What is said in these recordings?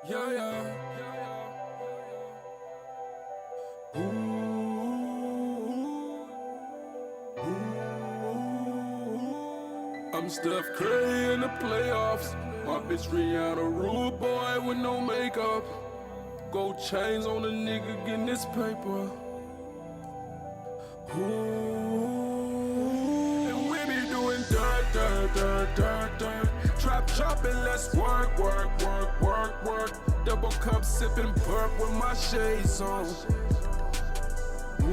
Yeah, yeah. Ooh, ooh. I'm Steph Curry in the playoffs. My bitch Rihanna, rude boy with no makeup. Gold chains on the nigga getting this paper. Ooh, and we be doing dirt, dirt, dirt, dirt, dirt. Trap chopping, let's work, work, work, work, work. Double cup sipping burp with my shades on. Ooh,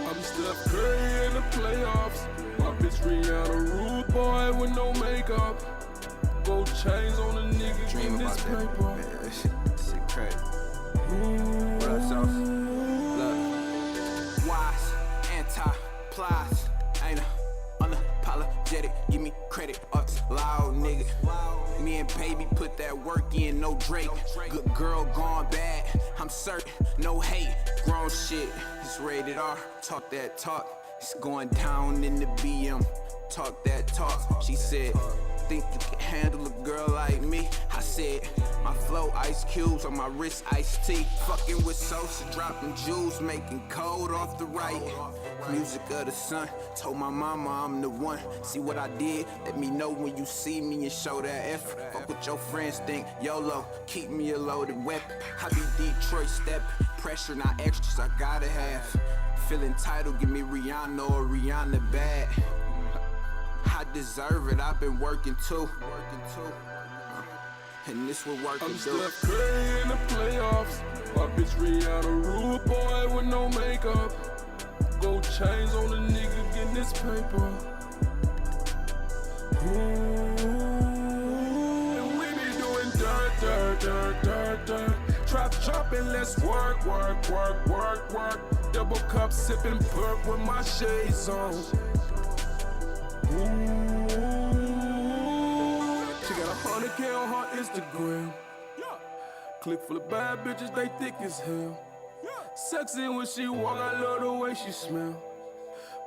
I'm Steph Curry in the playoffs. My bitch Rihanna, rude boy with no makeup. Gold chains on the nigga getting this paper. Man, shit crazy. Ooh. What up, Sauce? Look. Wise, anti-plies. Ain't unapologetic. Give me credit, ups, loud nigga. Me and baby put that work in, no Drake. Good girl gone bad, I'm certain, no hate. Grown shit, it's rated R. Talk that talk, it's going down in the BM. Talk that talk, she said. Think you can handle a girl like me? I said, my flow ice cubes on my wrist iced tea. Fucking with Sosa, dropping jewels, making cold off the right. Music of the sun, told my mama I'm the one. See what I did? Let me know when you see me and show that effort. Fuck what your friends think, YOLO, keep me a loaded weapon. I be Detroit step, pressure not extras, I gotta have. Feel entitled, give me Rihanna or Rihanna bad. I deserve it, I've been working too. And this will work. I'm Steph Curry in the playoffs. My bitch Rihanna, rude boy with no makeup. Gold chains on the nigga getting this paper. Ooh, and we be doing dirt, dirt, dirt, dirt, dirt. Trap chopping, let's work, work, work, work, work. Double cup sipping burp with my shades on. Ooh, she got 100K on her Instagram. Click full of bad bitches, they thick as hell. Sexy when she walk, I love the way she smell.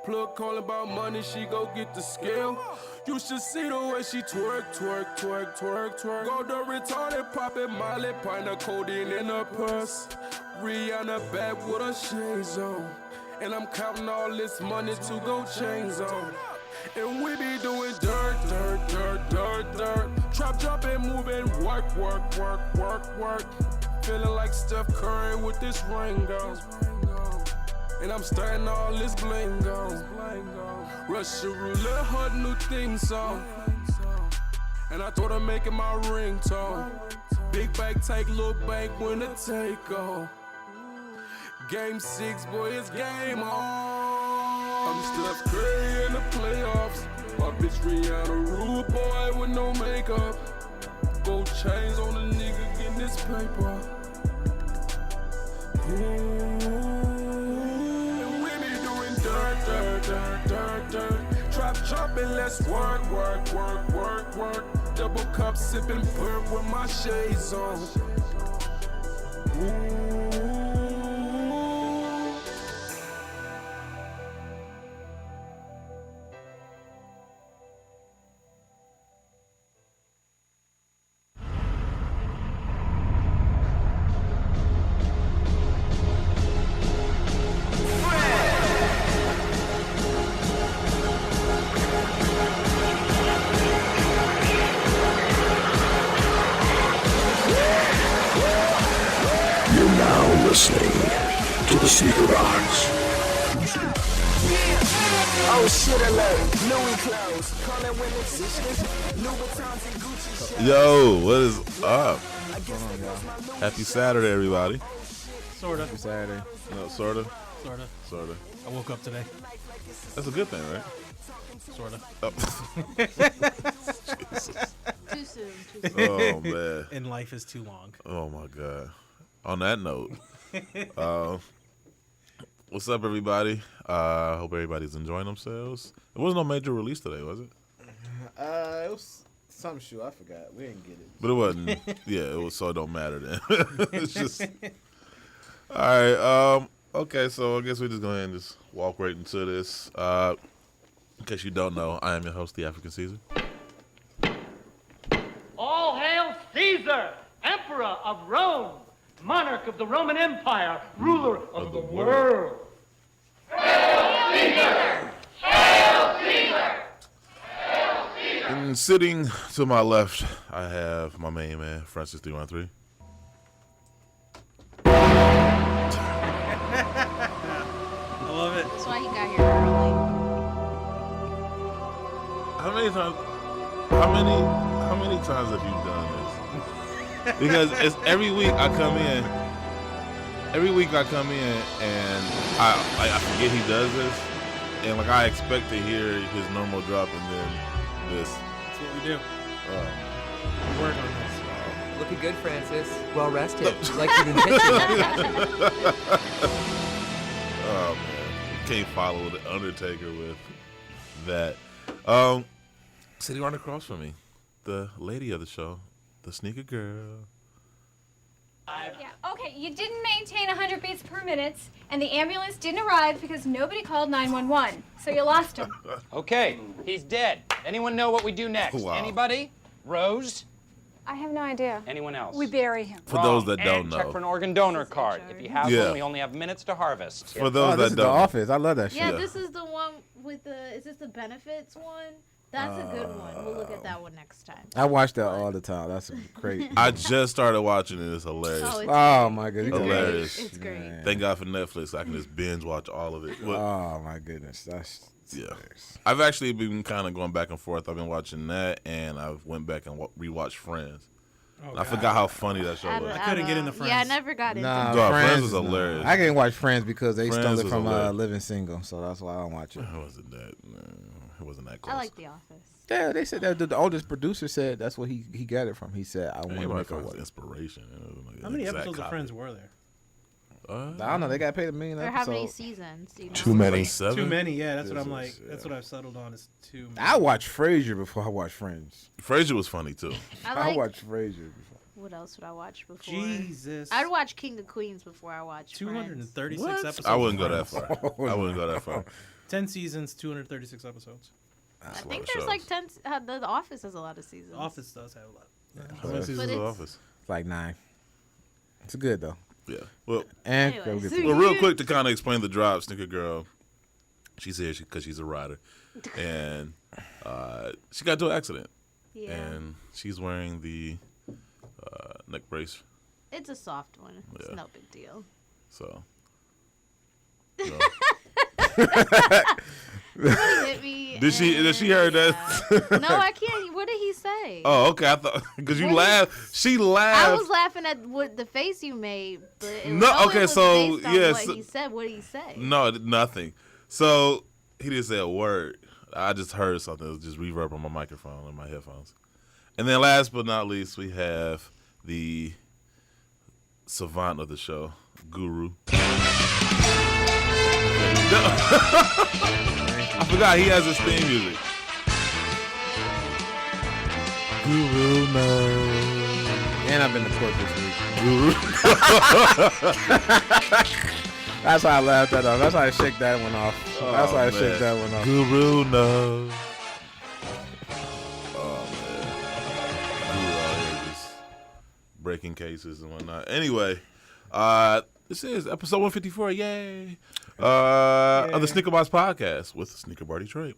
Plug calling about money, she go get the scale. You should see the way she twerk, twerk, twerk, twerk, twerk. Go the retarded, poppin' Molly, pint of codeine in her purse. Rihanna back with her shades on. And I'm counting all this money to go chains on. And we be doing dirt, dirt, dirt, dirt, dirt. Trap jumping, moving, work, work, work, work, work. Feeling like Steph Curry with this ring on. And I'm starting all this bling on. Russia roulette, her new theme song. And I thought I'm making my ringtone. Big bag take, little bank when the take off. Game 6, boy, it's game on. I'm Steph Curry in the playoffs. My bitch Rihanna, rude boy with no makeup. Gold chains on the nigga getting this paper. Ooh, and we be doing dirt, dirt, dirt, dirt, dirt. Trap chopping, let's work, work, work, work, work. Double cup sipping burp with my shades on. Ooh. Listening to the Sneaker Box. Oh shit alert, Louis clothes, calling women sisters, Louboutins and Gucci shit. Yo, what is up? Happy Saturday, everybody. Sort of. Happy Saturday. No, sorta. Sorta. I woke up today. That's a good thing, right? Sort of. Oh. Jesus. Too soon. Oh man. And life is too long. Oh my God. On that note, what's up, everybody? Hope everybody's enjoying themselves. There was no major release today, was it? It was some shoe. I forgot. We didn't get it. But it wasn't. Yeah, it was. So it don't matter then. It's just. All right. Okay. So I guess we just go ahead and just walk right into this. In case you don't know, I am your host, the African Caesar. All hail Emperor of Rome, monarch of the Roman Empire, ruler of the world. And sitting to my left, I have my main man, Francis 313. I love it. That's why he got here early. How many times have you done this? Because it's every week I come in. Every week I come in and I forget he does this, and like I expect to hear his normal drop and then this. That's what we do. We work on this. Looking good, Francis. Well rested. Like you've been pitching. Oh man, can't follow the Undertaker with that. Sitting right across from me, the lady of the show, the sneaker girl. Yeah. Okay, you didn't maintain 100 beats per minute, and the ambulance didn't arrive because nobody called 911. So you lost him. Okay, he's dead. Anyone know what we do next? Wow. Anybody? Rose? I have no idea. Anyone else? We bury him. For those that don't And know. check for an organ donor card. If you have Yeah. one, we only have minutes to harvest. For those this that is The don't. Office. I love that shit. Yeah, this is the one with the. Is this the benefits one? That's a good one. We'll look at that one next time. I watch that all the time. That's great. I just started watching it. It's hilarious. Oh, it's Oh my goodness. It's great. Hilarious. It's great. Thank God for Netflix. I can just binge watch all of it. But, Oh my goodness. That's yeah. I've actually been kind of going back and forth. I've been watching that, and I went back and rewatched Friends. Oh, I forgot how funny that show was. I couldn't get into Friends. Yeah, I never got into Nah, Dog, Friends Friends was is hilarious. I can't watch Friends because they Friends stole it was from hilarious. Living Single, so that's why I don't watch it. It wasn't that. It wasn't that close. I like The Office. Yeah, they said that the oldest producer said that's what he got it from. He said, "I want to Anybody make it finds work." inspiration. Like How many exact episodes of copy. Friends were there? I don't know. They got paid $1 million Or how many episodes. seasons? You know? Too many. Like 7? Too many, yeah. That's what I'm Jesus, like. yeah. That's what I've settled on is too many. I watched Frasier before I watched Friends. Frasier was funny too. I like. watched Frasier before. What else would I watch before? Jesus. I'd watch King of Queens before I watched 236 What? episodes. I wouldn't go of that Friends. far. I wouldn't go that far. 10 seasons, 236 episodes. That's I a lot think of there's shows. like 10. The Office has a lot of seasons. Office does have a lot. How many seasons of it's- Office? It's like 9. It's good though. Yeah. Well, And Anyways. go get So the- well, real quick to kind of explain the drop, Sneaker Girl. She's here because she's a rider, and she got into an accident, Yeah. and she's wearing the neck brace. It's a soft one. It's Yeah. no big deal. So. you know. Somebody hit me. Did she hear that? No, I can't. What did he say? Oh, okay. I thought because you What laughed. She laughed. I was laughing at what the face you made, but it No, was okay, was so, based on yeah, what so- he said. What did he say? No, nothing. So he didn't say a word. I just heard something. It was just reverb on my microphone and my headphones. And then last but not least, we have the savant of the show, Guru. I forgot he has his theme music. Guru knows. And I've been to court this week. Guru. That's how I laughed that off. That's how I shake that one off. That's how I man. shake that one off. Guru knows. Oh man. Guru out here just breaking cases and whatnot. Anyway, this is episode 154. Yay! Of the Sneaker Box Podcast with Sneaker Bar Detroit,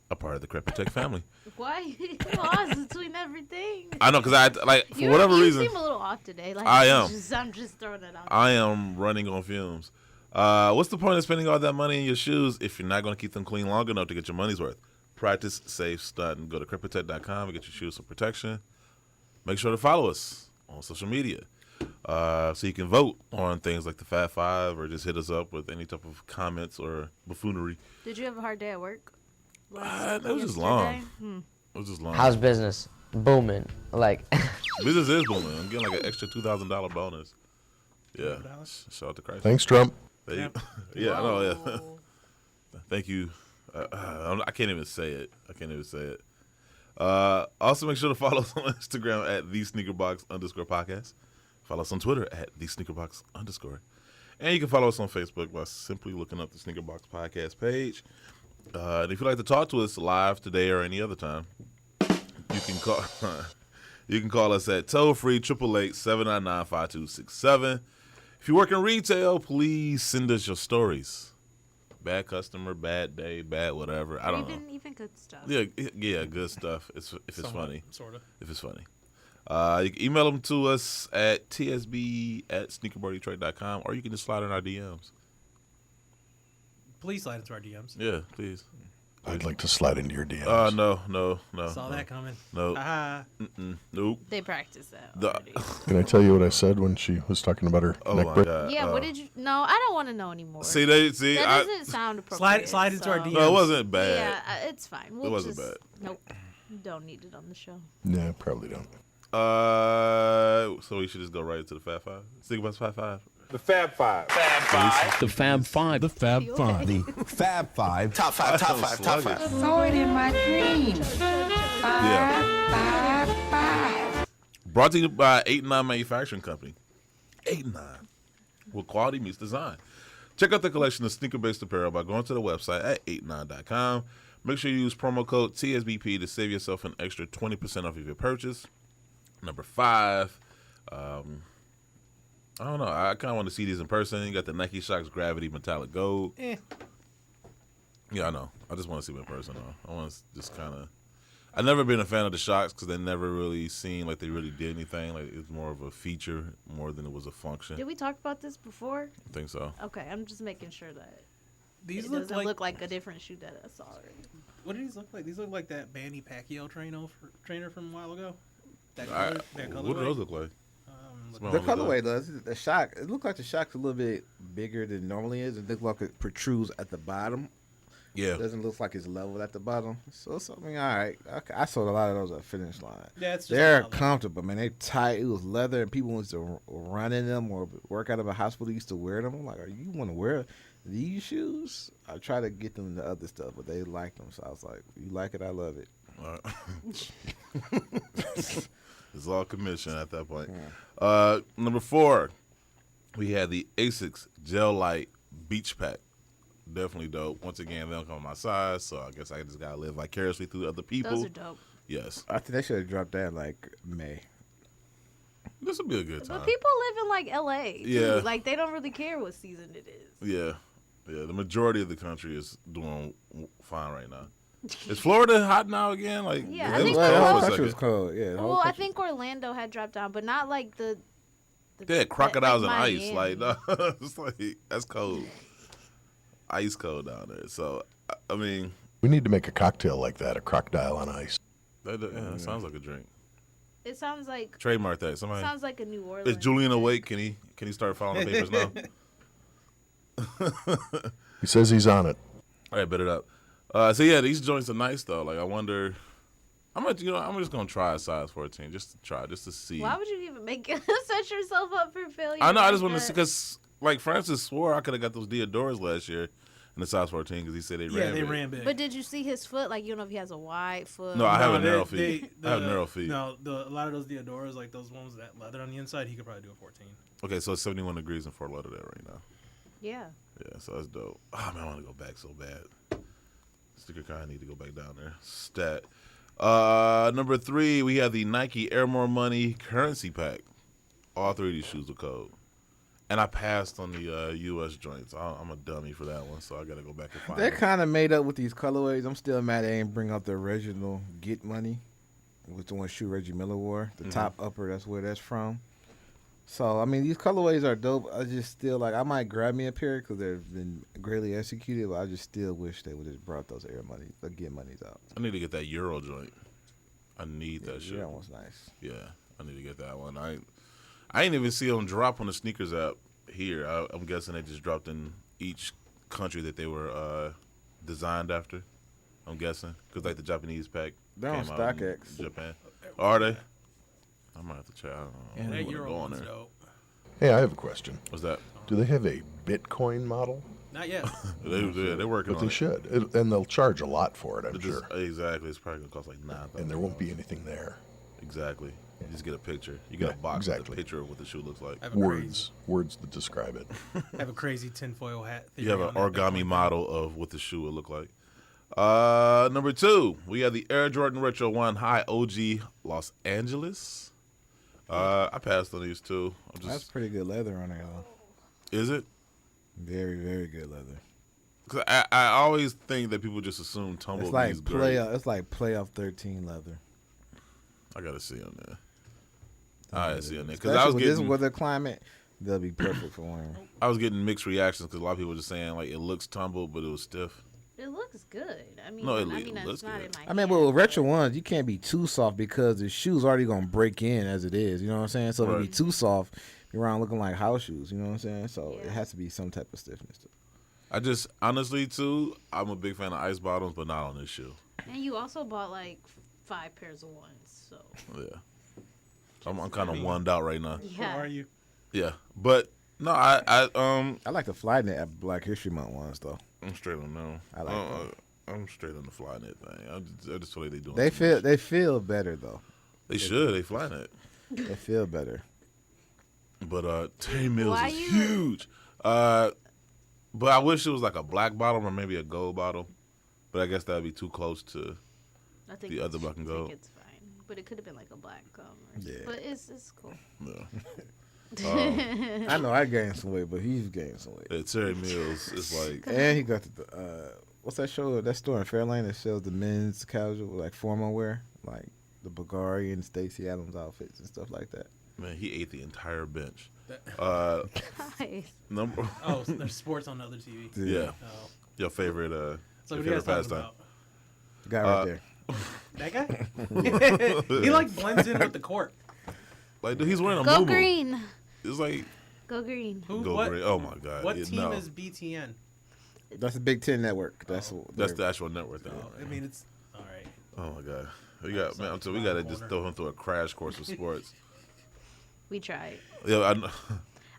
a part of the Crepin Tech family. Why you lost between everything? I know, because for You- whatever you reason, seem a little off today. Like, I am. I'm just throwing it out. I am running on fumes. What's the point of spending all that money in your shoes if you're not going to keep them clean long enough to get your money's worth? Practice safe stunt. Go to crepitech.com and get your shoes some protection. Make sure to follow us on social media so you can vote on things like the Fat Five or just hit us up with any type of comments or buffoonery. Did you have a hard day at work? It was just yesterday? long. It was just long. How's business? Booming. Like, Business is booming. I'm getting like an extra $2,000 bonus. Yeah. $2,000? Shout out to Christ. Thanks, Trump. Yeah, I know. Yeah. Thank you. I can't even say it. Also, make sure to follow us on Instagram at @thesneakerbox_podcast. Follow us on Twitter at @thesneakerbox_. And you can follow us on Facebook by simply looking up the Sneaker Box Podcast page. And if you'd like to talk to us live today or any other time, you can call You can call us at toll-free 888-799-5267. If you work in retail, please send us your stories. Bad customer, bad day, bad whatever. I don't know. Even good stuff. Yeah, good stuff. If it's funny. Sort of. If it's funny. You can email them to us at tsb@sneakerbardetroit.com, or you can just slide in our DMs. Please slide into our DMs. Yeah, please. I'd like to slide into your DMs. No. Saw that coming. No. Ah. Nope. They practiced that. Can I tell you what I said when she was talking about her neck break? God. Yeah, what did you? No, I don't want to know anymore. That doesn't sound appropriate. Slide into our DMs. No, it wasn't bad. Yeah, it's fine. It wasn't bad. Nope. Don't need it on the show. No, probably don't. So we should just go right into the Fab Five. Think about Fab Five. The Fab Five. The Fab Five. The Fab Five. The Fab Five. Top five. Saw it in my dreams. Five. Brought to you by 8 and 9 Manufacturing Company. 8 and 9. Where quality meets design. Check out the collection of sneaker-based apparel by going to the website at 8and9.com. Make sure you use promo code TSBP to save yourself an extra 20% off of your purchase. Number 5. I don't know. I kind of want to see these in person. You got the Nike Shox Gravity Metallic Gold. Yeah, I know. I just want to see them in person, though. I want to just kind of... I've never been a fan of the Shox because they never really seemed like they really did anything. Like, it was more of a feature more than it was a function. Did we talk about this before? I think so. Okay, I'm just making sure that these it doesn't look like a different shoe that I saw already. What do these look like? These look like that Manny Pacquiao trainer from a while ago. That what do those look like? The colorway does. The shock. It looks like the shock's a little bit bigger than it normally is. It looks like it protrudes at the bottom. Yeah. It doesn't look like it's level at the bottom. So something all right. I sold a lot of those at Finish Line. Yeah, it's just they're comfortable, man. They tight. It was leather, and people used to run in them or work out of a hospital. Used to wear them. I'm like, are you want to wear these shoes? I try to get them the other stuff, but they like them. So I was like, you like it, I love it. It's all commission at that point. Number 4, we had the Asics Gel Light Beach Pack. Definitely dope. Once again, they don't come on my size, so I guess I just gotta live vicariously through other people. Those are dope. Yes. I think they should have dropped that in like May. This would be a good time. But people live in like LA. Too. Yeah. Like they don't really care what season it is. Yeah. The majority of the country is doing fine right now. Is Florida hot now again? Like, yeah, it I think was the whole cold for a country was second. cold. Yeah. the whole Well, I country- think Orlando had dropped down, but not like the They had crocodiles and like ice. Miami. Like, no, it's like that's cold. Ice cold down there. So, I mean, We need to make a cocktail like that, a crocodile on ice. that sounds like a drink. It sounds like Trademark that. Somebody. sounds like a New Orleans. Is Julian awake? Can he start filing the papers now? He says he's on it. All right, bet it up. So yeah, these joints are nice though. Like I wonder, I'm just gonna try a size 14 just to see. Why would you even set yourself up for failure? I know. I like just want to that? see because like Francis swore I could have got those Diodoras last year in the size 14 because he said they ran big. But did you see his foot? Like you don't know if he has a wide foot. No, I have a narrow they- feet. I have narrow feet. No, a lot of those Diodoras, like those ones that leather on the inside, he could probably do a 14. Okay, so it's 71 degrees in Fort Lauderdale right now. Yeah. Yeah, so that's dope. Oh man, I want to go back so bad. Sticker kind of need to go back down there. Stat. Number 3, we have the Nike Air More Money Currency Pack. All 3 of these shoes are cold. And I passed on the U.S. joints. I'm a dummy for that one, so I got to go back and find They're them. kind of made up with these colorways. I'm still mad they ain't bring out the original Get Money, with the one shoe Reggie Miller wore. The top upper, that's where that's from. So, I mean, these colorways are dope. I just still, like, I might grab me a pair because they've been greatly executed, but I just still wish they would have brought those Air Money, the Get Monies out. I need to get that Euro joint. I need that shit. That one's nice. Yeah, I need to get that one. I ain't even see them drop on the sneakers app here. I'm guessing they just dropped in each country that they were designed after. I'm guessing because like the Japanese pack They're on came out in StockX. Japan. Are they? I might have to check. I don't know. Yeah, I that don't wanna Euro go on one's there. dope. Hey, I have a question. What's that? Do they have a Bitcoin model? Not yet. They're working But on they it. should. And they'll charge a lot for it, I'm But sure. Exactly. It's probably gonna cost like $9,000. And there won't be anything there. Exactly. You just get a picture. You get Yeah, a box with exactly. a picture of what the shoe looks like. I have a Words that describe it. I have a crazy tinfoil hat. You have theory an on that origami Bitcoin model of what the shoe will look like. Number 2, we have the Air Jordan Retro 1 High OG Los Angeles. I passed on these two. That's pretty good leather on there, though. Is it? Very, very good leather. 'Cause I always think that people just assume Tumblebee's It's like great. It's like playoff 13 leather. I gotta see on there. I gotta see on there because Especially I was with getting this weather climate, they'll be perfect for wearing. I was getting mixed reactions because a lot of people were just saying like it looks tumbled, but it was stiff. It looks good. I mean, No, it it's looks not good. in my I mean, but with retro ones, you can't be too soft because the shoe's already gonna break in as it is. You know what I'm saying? So if you be Right. too soft, you're around looking like house shoes. You know what I'm saying? So it has to be some type of stiffness. I just honestly too, I'm a big fan of ice bottoms, but not on this shoe. And you also bought like 5 pairs of ones, so. Yeah, I'm kind of wanned out right now. Yeah. Who are you? Yeah, but no, I like the Flynet Black History Month ones though. I'm straight on no. I like I'm straight on the Flynet thing. I just feel like they doing. They feel better though. They should. They Flynet. They feel better. But Terry Mills Why is you- huge. But I wish it was like a black bottom or maybe a gold bottom. But I guess that'd be too close to I think the other black and I think gold. it's fine. But it could have been like a black or Yeah. But it's cool. Yeah. I know I gained some weight, but he's gained some weight. Yeah, Terry Mills is like. And he got the what's that show? That store in Fairlane that sells the men's casual like formal wear, like the Bulgari and Stacey Adams outfits and stuff like that. Man, he ate the entire bench. Nice. Number. Oh, so there's sports on the other TV. Yeah. Oh. Your favorite. So your what are you favorite guys talking pastime. about? Guy right there. That guy? He like blends in with the court. Like, dude, he's wearing a Go muumuu. green. It's like Go green. Go green. Oh my God. What Yeah, team no. is BTN? That's the Big Ten network. That's the actual network thing. I mean, it's all right. Oh my God. We got man. So we gotta just throw him through a crash course of sports. We tried. Yeah, I know.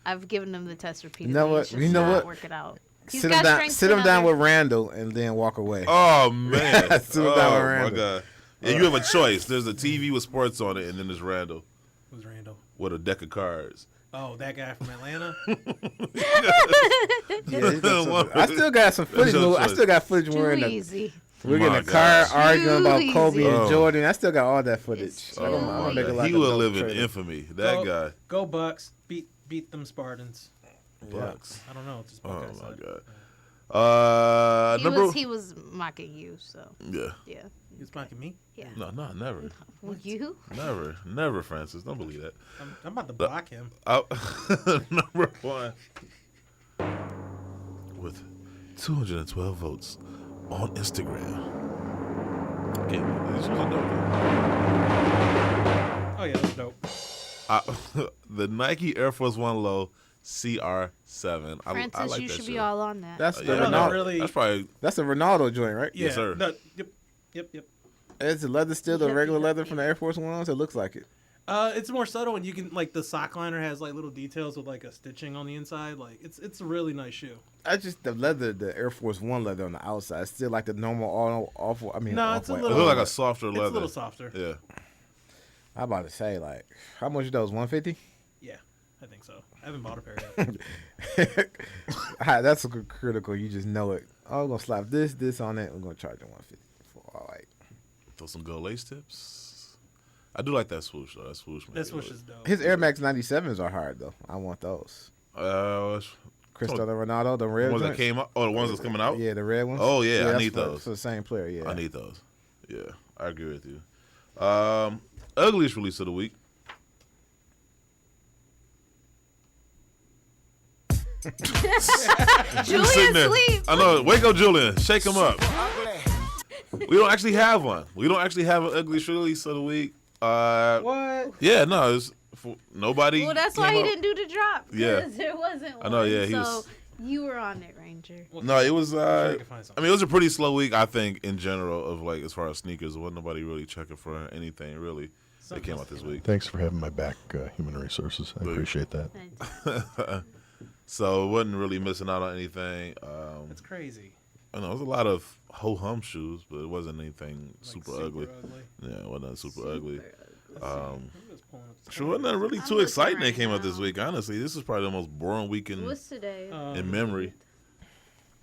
I've given him the test repeatedly. You know what? It's just You know not what? Work it out. He's Sit got him down. strength Sit in him down other- with Randall and then walk away. Oh man. Sit him down with Oh my Randall. God. And you have a choice. There's a TV with sports on it, and then there's Randall Who's Randall? with a deck of cards. Oh, that guy from Atlanta. Yeah, he's got some- I still got some footage. That's your I still got footage when Too we're in the. easy. We're My getting a car gosh. arguing about Too Kobe easy. and Oh. Jordan. I still got all that footage. It's I'm gonna make a lot He of will dope live in trades. infamy. That Go, guy. Go Bucks. Beat them Spartans. Bucks. I don't know. It's just Oh Buckeye my side. God. He was mocking you, so. Yeah. Yeah. He was mocking me. Yeah. No, never. You? Never, Francis. Don't believe that. I'm about to block him. Number one. With 212 votes on Instagram. Okay, these was a dope. Oh yeah, that's dope. The Nike Air Force One Low CR7. I Francis, like you that should shit. be all on that. That's the Yeah, Ronaldo. really- That's probably That's a Ronaldo joint, right? Yeah. Yes, sir. No, yep. Is the leather still the regular leather from the Air Force Ones? It looks like it. It's more subtle, and you can like the sock liner has like little details with like a stitching on the inside. Like it's a really nice shoe. I just the leather, the Air Force One leather on the outside, it's still like the normal awful. I mean, No, it's a off-white. it little- look like a softer It's leather. a little softer. Yeah. I'm about to say like, how much are those? 150. Yeah, I think so. I haven't bought a pair yet. That's critical. You just know it. Oh, I'm gonna slap this on it. I'm gonna charge it 150 for all right. Throw some gold lace tips. I do like that swoosh though. That swoosh. That swoosh is dope. His Air Max 97s are hard though. I want those. Cristiano Ronaldo, the red the ones that joints? came out. Oh, the ones that's coming out. Yeah, the red ones. Oh yeah, I that's need for- those. for the same player. Yeah, I need those. Yeah, I agree with you. Ugliest release of the week. Julian Sitting there. sleep. I know. Wake up, Julian. Shake him up. We don't actually have one. We don't actually have an ugliest release of the week. What? Yeah, no, it's for nobody. Well, that's came why he up- didn't do the drop. Yeah. Because there wasn't one. I know, yeah, he so was- you were on it, Ranger. No, it was. sure we can find I mean, it was a pretty slow week. I think in general of like as far as sneakers, wasn't nobody really checking for anything really that came out this week. Thanks for having my back, Human Resources. I appreciate that. So it wasn't really missing out on anything. That's crazy. I know it was a lot of ho hum shoes, but it wasn't anything super, super ugly. ugly. Yeah, it wasn't super ugly. I'm just pulling up the Sure, wasn't that really I'm too looking exciting right that came out now. this week. Honestly, this is probably the most boring week in What's today? memory.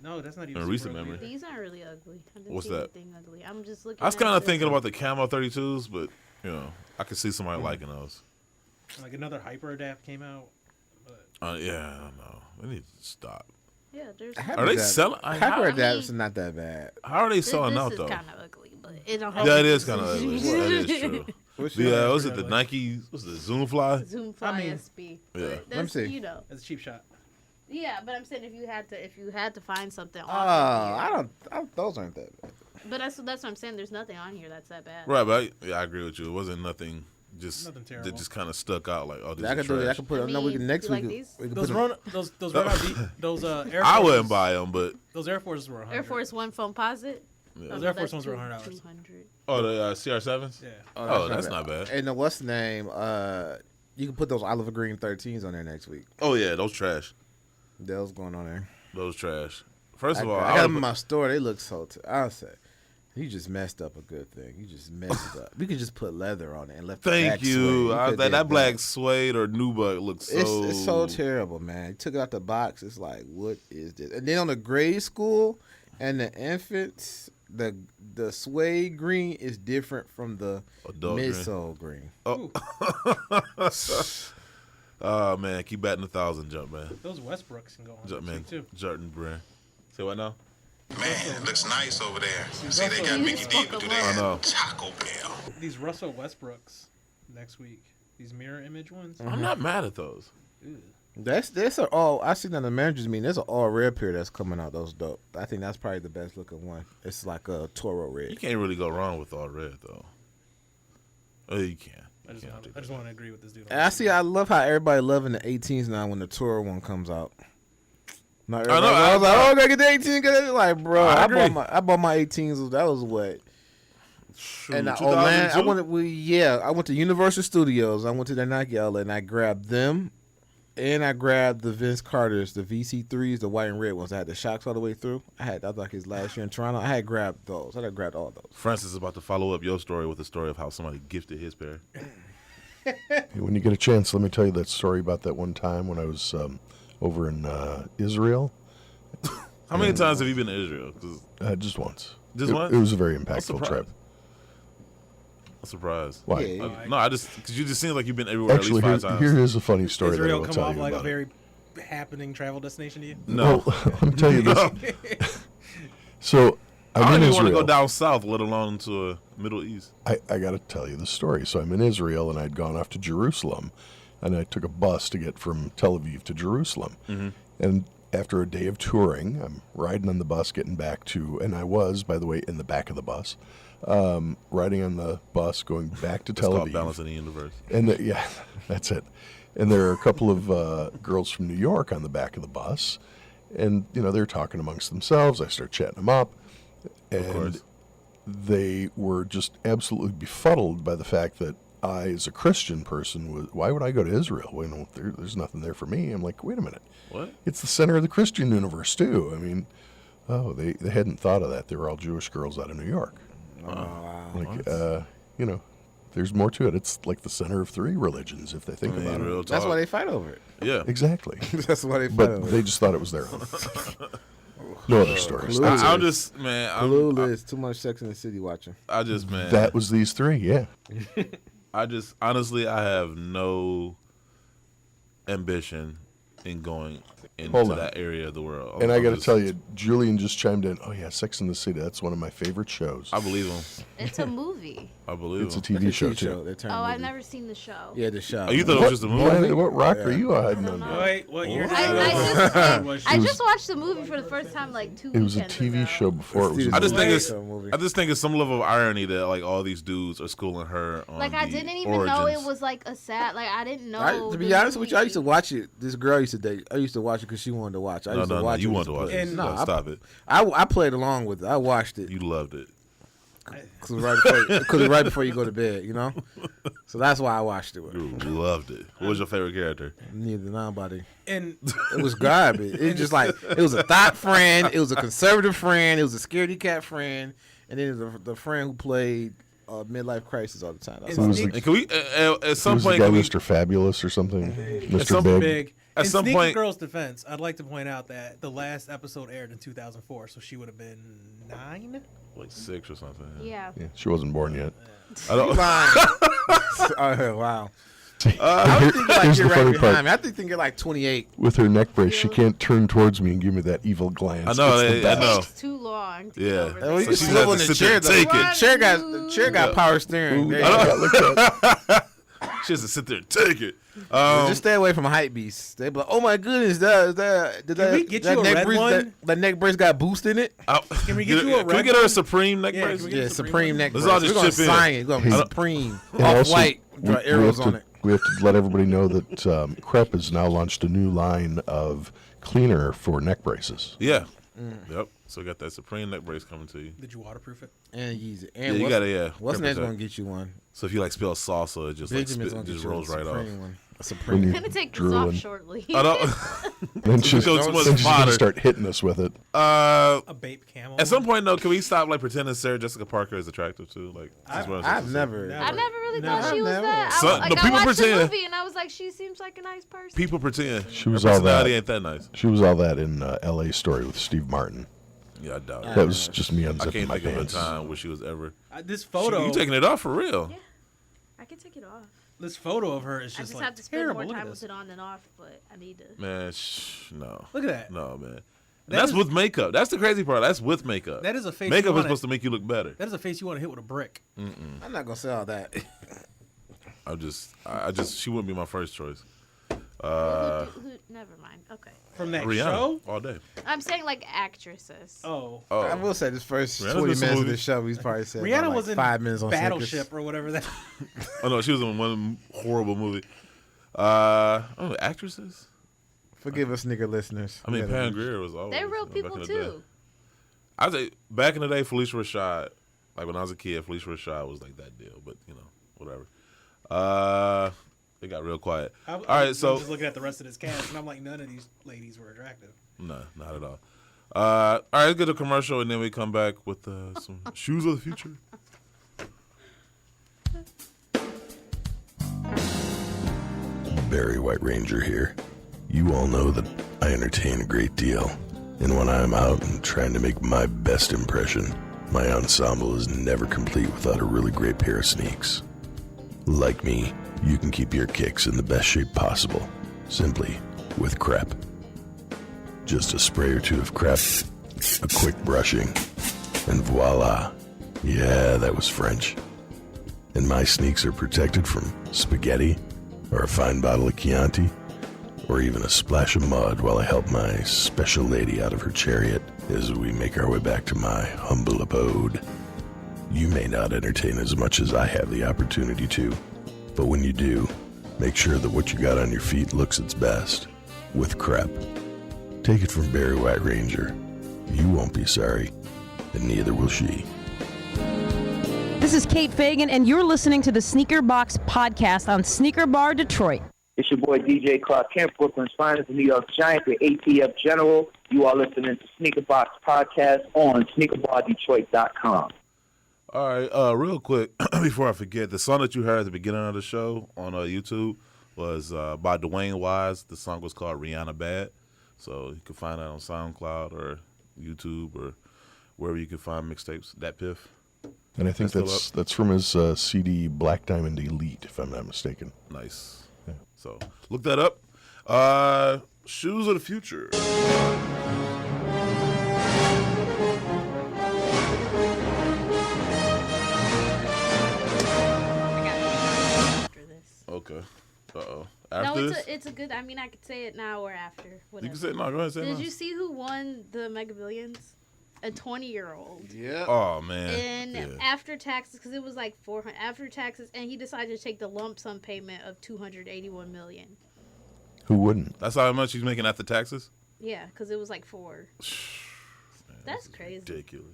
No, that's not even In recent super ugly. memory. These aren't really ugly. I didn't What's see that? anything ugly. I'm just looking. I was at kind of the- thinking about the Camo 32s, but You know, I could see somebody liking those. Like another Hyper Adapt came out. Yeah, I don't know. They need to stop. Yeah, there's. Are they selling? Hyper Adapt's not that bad. How are they selling out This though? is kind of ugly, but it don't have. Yeah, it is kind of ugly. That is true. What's Yeah, was it the Nike? Was it Zoom Fly? Zoom Fly SB. Yeah. But that's, see. you know. It's a cheap shot. Yeah, but I'm saying if you had to find something. Oh, Off those aren't that bad. But that's what I'm saying. There's nothing on here that's that bad. Right, but I agree with you. It wasn't nothing. Nothing terrible. That just kind of stuck out like, oh, this I is can do that. I trash. can put. No, we can next week. We can Those Air Forces, I wouldn't buy them, but those Air Forces were $100. Air Force One Foamposite. Yeah. Those Air Force Ones were $100. 200. Oh, the CR7s. Yeah. Oh, that's not bad. And what's the name? You can put those Olive Green 13s on there next week. Oh yeah, those trash. Those going on there. Those trash. First of all, I got them in my store. They look so. I'll say. You just messed up a good thing. You just messed it up. We could just put leather on it and let the Thank back you. sway. That black suede or nubuck looks so. It's so terrible, man. You took it out the box. It's like, what is this? And then on the grade school and the infants, the suede green is different from the Adult midsole green. Oh. Oh man, keep batting 1,000, jump man. Those Westbrooks can go on Jump man, too. Jordan Brand. Say what now? Man, it looks nice over there. See, they got Mickey D, but do they have Taco Bell? These Russell Westbrooks next week. These mirror image ones. I'm not mad at those. Ew. That's all. I seen on the managers meeting. There's an all red pair that's coming out. Those dope. I think that's probably the best looking one. It's like a Toro red. You can't really go wrong with all red though. Oh, you can. I just want to agree with this dude. And I love how everybody loving the 18s now when the Toro one comes out. Not I know. I was like, oh, gotta get the 18. Cause like, bro, I agree. bought my 18s. That was what. And I went to Universal Studios. I went to their Nike outlet and I grabbed them, and I grabbed the Vince Carter's, the VC3s, the white and red ones. I had the shocks all the way through. I was like his last year in Toronto. I had grabbed those. I had grabbed all those. Francis is about to follow up your story with a story of how somebody gifted his pair. When you get a chance, let me tell you that story about that one time when I was over in Israel. How many times have you been to Israel? Just once. Just once? It was a very impactful trip. I'm surprised. Why? Because you just seem like you've been everywhere Actually, at least 5 times. here is a funny story that I Israel will come tell off you like a about. very happening travel destination to you? No. Well, let me tell you this. So I I'm don't in even want to Israel. go down south, let alone to a Middle East. I got to tell you the story. So I'm in Israel, and I'd gone off to Jerusalem, and I took a bus to get from Tel Aviv to Jerusalem. Mm-hmm. And after a day of touring, I'm riding on the bus, getting back to, and I was, by the way, in the back of the bus, riding on the bus, going back to Tel called Aviv. Balance in the Universe. And yeah, that's it. And there are a couple of girls from New York on the back of the bus, and they're talking amongst themselves. I start chatting them up, and they were just absolutely befuddled by the fact that I, as a Christian person, why would I go to Israel? Well, there's nothing there for me. I'm like, wait a minute. What? It's the center of the Christian universe, too. I mean, they hadn't thought of that. They were all Jewish girls out of New York. Like, there's more to it. It's like the center of 3 religions, if they think about it. That's why they fight over it. Yeah. Exactly. That's why they fight But over they it. just thought it was their own. No other stories. Clueless. I'm just, man. Clueless. Too much Sex in the City watching. I just, man. That was these 3, yeah. Honestly, I have no ambition in going into Hold on. that area of the world. And I got to tell you, Julian just chimed in. Oh yeah, Sex in the City. That's one of my favorite shows. I believe him. It's a movie. I believe It's a him. TV show too. Oh, I've never seen the show. Yeah, the show. Oh, you thought it was just a movie? What rock are you hiding under? Wait, what year? I just watched the movie for the first time like 2 It was weekends a TV ago. show before it was. I just think movie. it's some level of irony that like all these dudes are schooling her on Like I the didn't even know it origins. was like a sad. Like I didn't know. To be honest with you, I used to watch it. This girl used to date. I used to watch it because she wanted to watch. I used to watch it. You wanted to watch it. No, Stop it. I played along with it. I watched it. You loved it. Cause right before you go to bed, So that's why I watched it. You loved it. What was your favorite character? Neither nobody. And it was garbage. It was just like it was a thought friend. It was a conservative friend. It was a scaredy cat friend, and then the friend who played midlife crisis all the time. That's all. And can we at some Who's the point? guy, Can we, Mr. Fabulous or something? Mr. something Big. big. At In some Sneaky point- Girl's defense, I'd like to point out that the last episode aired in 2004, so she would have been 9. like 6 or something. Yeah. Yeah, she wasn't born yet. I don't. Wow. I was thinking like here's you're the right funny behind part. me. I think you're like 28. With her neck brace, she can't turn towards me and give me that evil glance. I know, It's the I best. know. It's too long. To Yeah. Get over Oh, you this. can she's swivel had in to the sit there chair. and take though. it. Chair got power steering. Ooh, There you I go. got looked at. She has to sit there and take it. Just stay away from hype beasts. They be like, "Oh my goodness, did we get you a neck red brace, one? That neck brace got boost in it." Can we get you a Can we red get her a one? Supreme neck Yeah, brace? can we get Yeah, a Supreme neck Let's brace. all just We're gonna chip in. sign it. We're gonna be Hey, Supreme, And off also, white, we arrows have on to, it. We have to let everybody know that Crep has now launched a new line of cleaner for neck braces. Yeah. Yep. So we got that Supreme neck brace coming to you. Did you waterproof it? And use it. Yeah, And you what's, gotta, yeah. What's Crep next protect. gonna get you one? So if you like spell salsa, it just like Benjamin's gonna just get you rolls a right off. Supreme one. A When Supreme. you I'm gonna take this off drooling. shortly. I don't. Then she's, Show too much then she's gonna fodder. start hitting us with it. A Bape Camel. At some point, though, can we stop like pretending Sarah Jessica Parker is attractive too? Like, that's what I'm I've saying. never. I never really Never. thought she was Never. that. So- I, no, I people watched pretend. the movie and I was like, she seems like a nice person. People pretend. She was Her all personality that. ain't that nice. She was all that in L.A. Story with Steve Martin. Yeah, I doubt it. That was just me I unzipping can't my think of a pants. time where she was ever. This photo. You taking it off for real? Yeah, I can take it off. This photo of her is I just just like have to spend terrible. more Look at time this. with it on and off, but I need to. Man, no. Look at that. No, man. And That that's is- with makeup. That's the crazy part. That's with makeup. That is a face. Makeup you is wanna- supposed to make you look better. That is a face you want to hit with a brick. I'm not gonna say all that. I just, she wouldn't be my first choice. Never mind. Okay. From that Rihanna, show? all day. I'm saying like actresses. Oh. I will say this first Rihanna's 20 been some minutes of movies. the show, he's probably said Rihanna about, like, was in 5 minutes on Battleship Snickers. or whatever that. Oh no, she was in one horrible movie. Actresses. Forgive us, nigger listeners. I mean, Yeah, Pam Grier was always. They're real back people in the too. day. I'd say back in the day, Felicia Rashad. Like when I was a kid, Felicia Rashad was like that deal. But you know, whatever. It got real quiet. All right, so I'm just looking at the rest of this cast, and I'm like, none of these ladies were attractive. no, not at all. All right, let's get to commercial, and then we come back with some shoes of the future. Barry White Ranger here. You all know that I entertain a great deal, and when I'm out and trying to make my best impression, my ensemble is never complete without a really great pair of sneaks. Like me, you can keep your kicks in the best shape possible, simply with Crep. Just a spray or two of Crep, a quick brushing, and voila. Yeah, that was French. And my sneaks are protected from spaghetti, or a fine bottle of Chianti, or even a splash of mud while I help my special lady out of her chariot as we make our way back to my humble abode. You may not entertain as much as I have the opportunity to, but when you do, make sure that what you got on your feet looks its best, with Crep. Take it from Barry White Ranger. You won't be sorry, and neither will she. This is Kate Fagan, and you're listening to the Sneaker Box podcast on Sneaker Bar Detroit. It's your boy DJ Clark Kent, Brooklyn's finest, New York Giant, the ATF General. You are listening to Sneaker Box Podcast on SneakerBarDetroit.com. All right, real quick, before I forget, the song that you heard at the beginning of the show on YouTube was by Dwayne Wise. The song was called Rihanna Bad. So you can find that on SoundCloud or YouTube or wherever you can find mixtapes. Dat Piff. And I think that's from his CD Black Diamond Elite, if I'm not mistaken. Nice. Yeah. So look that up. Shoes of the future. Okay. Uh-oh. After No, this? it's a good. I mean, I could say it now or after. Whatever. You can say it now. Go ahead and say it Did now. you see who won the Mega Billions? A 20-year-old. Yeah. Oh man. And Yeah. after taxes, because it was like 400 after taxes, and he decided to take the lump sum payment of $281 million. Who wouldn't? That's how much he's making after taxes? Yeah, because it was like 4. That's crazy. Ridiculous.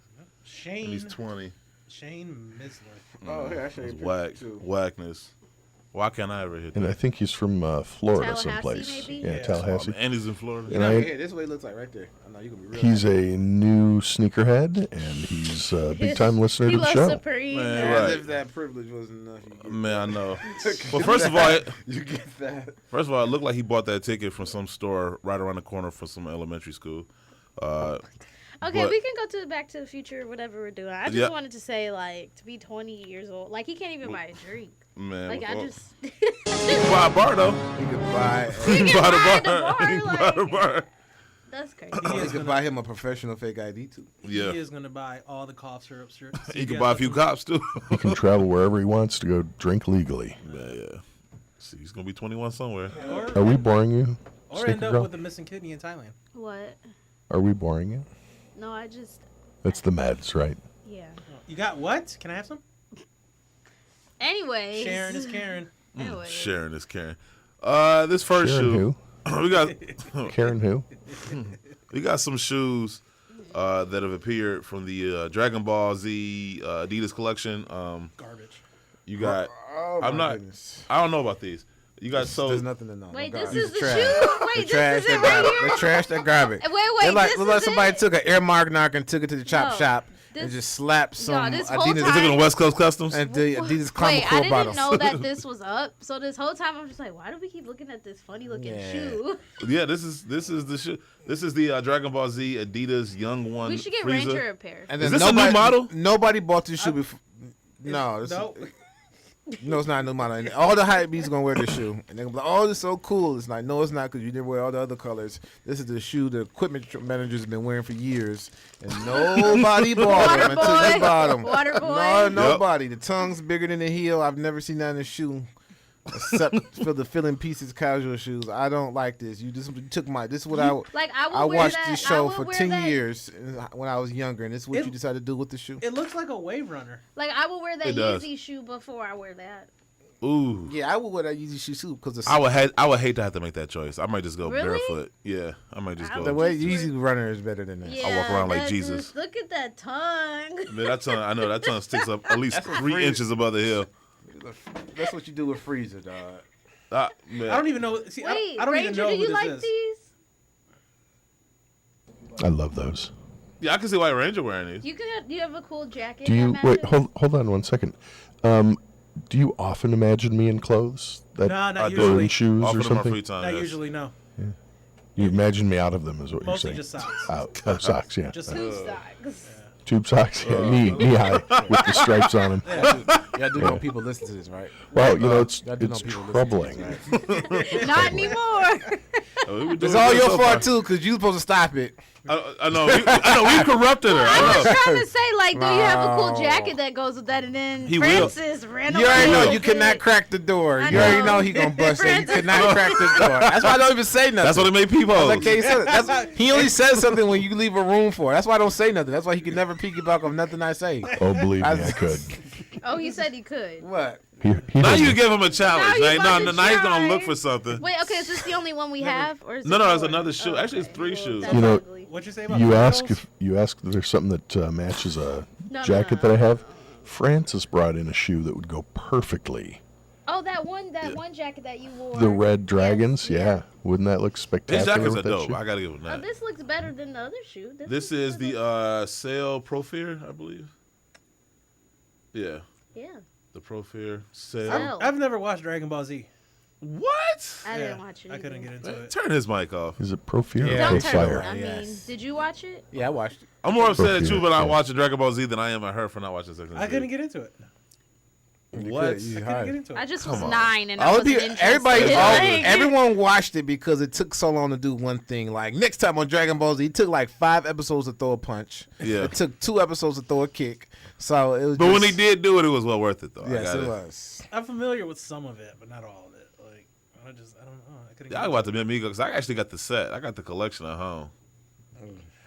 Shane. And he's 20. Shane Misler. Oh, here, I show you a It's picture, whack. too. Whackness. Why can't I ever hit And that? I think he's from Florida Tallahassee, someplace. maybe? Yeah, Tallahassee. And he's in Florida. And Here, this is what it looks like right there. I know you can be real. he's a new sneakerhead, and he's a big-time listener He to the loves show. Supreme. Man, As right. if that privilege wasn't enough. You get Man, I know. that. Well, first of all, you get that. First of all, it looked like he bought that ticket from some store right around the corner from some elementary school. Okay, But- we can go to Back to the Future, whatever we're doing. I just Yeah. wanted to say, like, to be 20 years old, like, he can't even buy a drink. Man, Like, I well, just. you can buy a bar though. You could buy. You can buy buy the bar. the You can bar, buy the like- bar. That's crazy. You could buy him a professional fake ID too. Yeah. He is gonna buy all the cough syrup. He can buy a few cops too. He can travel wherever he wants to go drink legally. Yeah. See, he's gonna be 21 somewhere. Are we boring you? Or Sneaker end up girl? with a missing kidney in Thailand. What? Are we boring you? No, I just. That's the meds, right? Yeah. You got what? Can I have some? Anyways. Sharon is Karen. Anyway. Sharon is Karen. This first Sharon shoe. We got Karen who? We got some shoes that have appeared from the Dragon Ball Z Adidas collection. Garbage. You got. Oh, I'm my not. goodness. I don't know about these. You got There's nothing to know. Wait, No this garbage. is the Trash. shoe? Wait, The this trash is that it right garbage. here? The trash that garbage. Wait, They this look like is somebody it? took an Air Mark and took it to the chop No, shop this- and just slapped some this whole Adidas. They took it on West Coast Customs. And the Adidas Wait, Comic I Core didn't bottles. know that this was up. So this whole time I'm just like, why do we keep looking at this funny looking Yeah. shoe? Yeah, this is the shoe. This is the Dragon Ball Z Adidas Young One. We should get Frieza. Ranger a pair. And Is then this a new model? Nobody bought this shoe before. No, no, it's not a new model. And all the hype beats gonna wear this shoe, and they're gonna be like, "Oh, this is so cool." It's like, no, it's not, because you didn't wear all the other colors. This is the shoe the equipment managers have been wearing for years, and nobody bought them until you bought them. Water boy. No, nobody. The tongue's bigger than the heel. I've never seen that in a shoe, except for the filling pieces casual shoes. I don't like this. You just took my. This is what I Like, I would I wear watched that- this I show would for wear 10 that- years when I was younger, and this is what It- you decided to do with the shoe. It looks like a wave runner. Like, I would wear that It does. Yeezy shoe before I wear that. Ooh. Yeah, I would wear that Yeezy shoe too because I would hate to have to make that choice. I might just go Really? barefoot. Yeah, I might just go. the way Yeezy runner is better than that. Yeah, I walk around like that Jesus. just- look at that tongue. Man, that tongue, I know that tongue sticks up at least That's what 3 Frieza- inches above the hill. That's what you do with Freezer, dog. Man. I don't even know. See, Wait, I don't Ranger, even know do who you this like is. these? I love those. Yeah, I can see why Ranger wearing these. You have a cool jacket. Do you that wait? matches? Hold on 1 second. Do you often imagine me in clothes that No, not or usually. in shoes Often or in my something? free time. Not yes. usually, no. You imagine me out of them, is what Mostly you're just saying. socks. Out of socks, yeah. Just Two socks. Tube socks, yeah, knee high with the stripes on them. Y'all do know people listen to this, right? Well, you know it's Y'all do know people listen to troubling. this, Not anymore. It's all your fault too, because you supposed to stop it. I know. I know. We corrupted her. I I was know. trying to say, like, do you have a cool No. jacket that goes with that? And then He will. Francis ran You already know away you with cannot it. crack the door. I You already know. know he gonna bust it. You Francis- cannot crack the door. That's why I don't even say nothing. That's what it made people. That's why I can't say it. He only says something when you leave a room for. That's why I don't say nothing. That's why he can never piggyback on nothing I say. Oh, believe me, I could. Oh, he said he could. What? He Now doesn't- you give him a challenge. Now you Now, about to now he's gonna try. look for something. Wait, okay, is this the only one we have? Or is No, it no, there's more? another shoe. Oh, Actually, it's okay. 3 shoes. That's You know, ugly. What'd you say about You ask Fritos? if there's something that matches a No, jacket no. that I have. Francis brought in a shoe that would go perfectly. Oh, that one jacket that you wore. The Red Dragons, yeah. Wouldn't that look These spectacular? jackets are with that dope. shoe? I gotta give him Oh, that. this looks better than the other shoe. This is the Sail Pro Fear, I believe. Yeah, Yeah. the Pro Fear Sail. Sail. I've never watched Dragon Ball Z. What? I didn't watch it. I couldn't get into Man, it. turn his mic off. Is it Pro Fear Yeah. or Pro Don't turn it Fire? on. I mean, Yes. did you watch it? Yeah, I watched it. I'm more upset at Fear, you for not yeah. watching Dragon Ball Z than I am at her for not watching Sex and the I couldn't City. get into it. What? You I couldn't hard. get into it. I just Come was on. 9 and I All wasn't people, interested. everybody, Like- everyone watched it because it took so long to do one thing. Like next time on Dragon Ball Z, it took like 5 episodes to throw a punch. Yeah. It took 2 episodes to throw a kick. So it was. But just, when he did do it, it was well worth it though. yes, I it gotta- was. I'm familiar with some of it, but not all of it. Like, I don't know. I couldn't. Yeah, get I into about it. to be amigo because I actually got the set. I got the collection at home.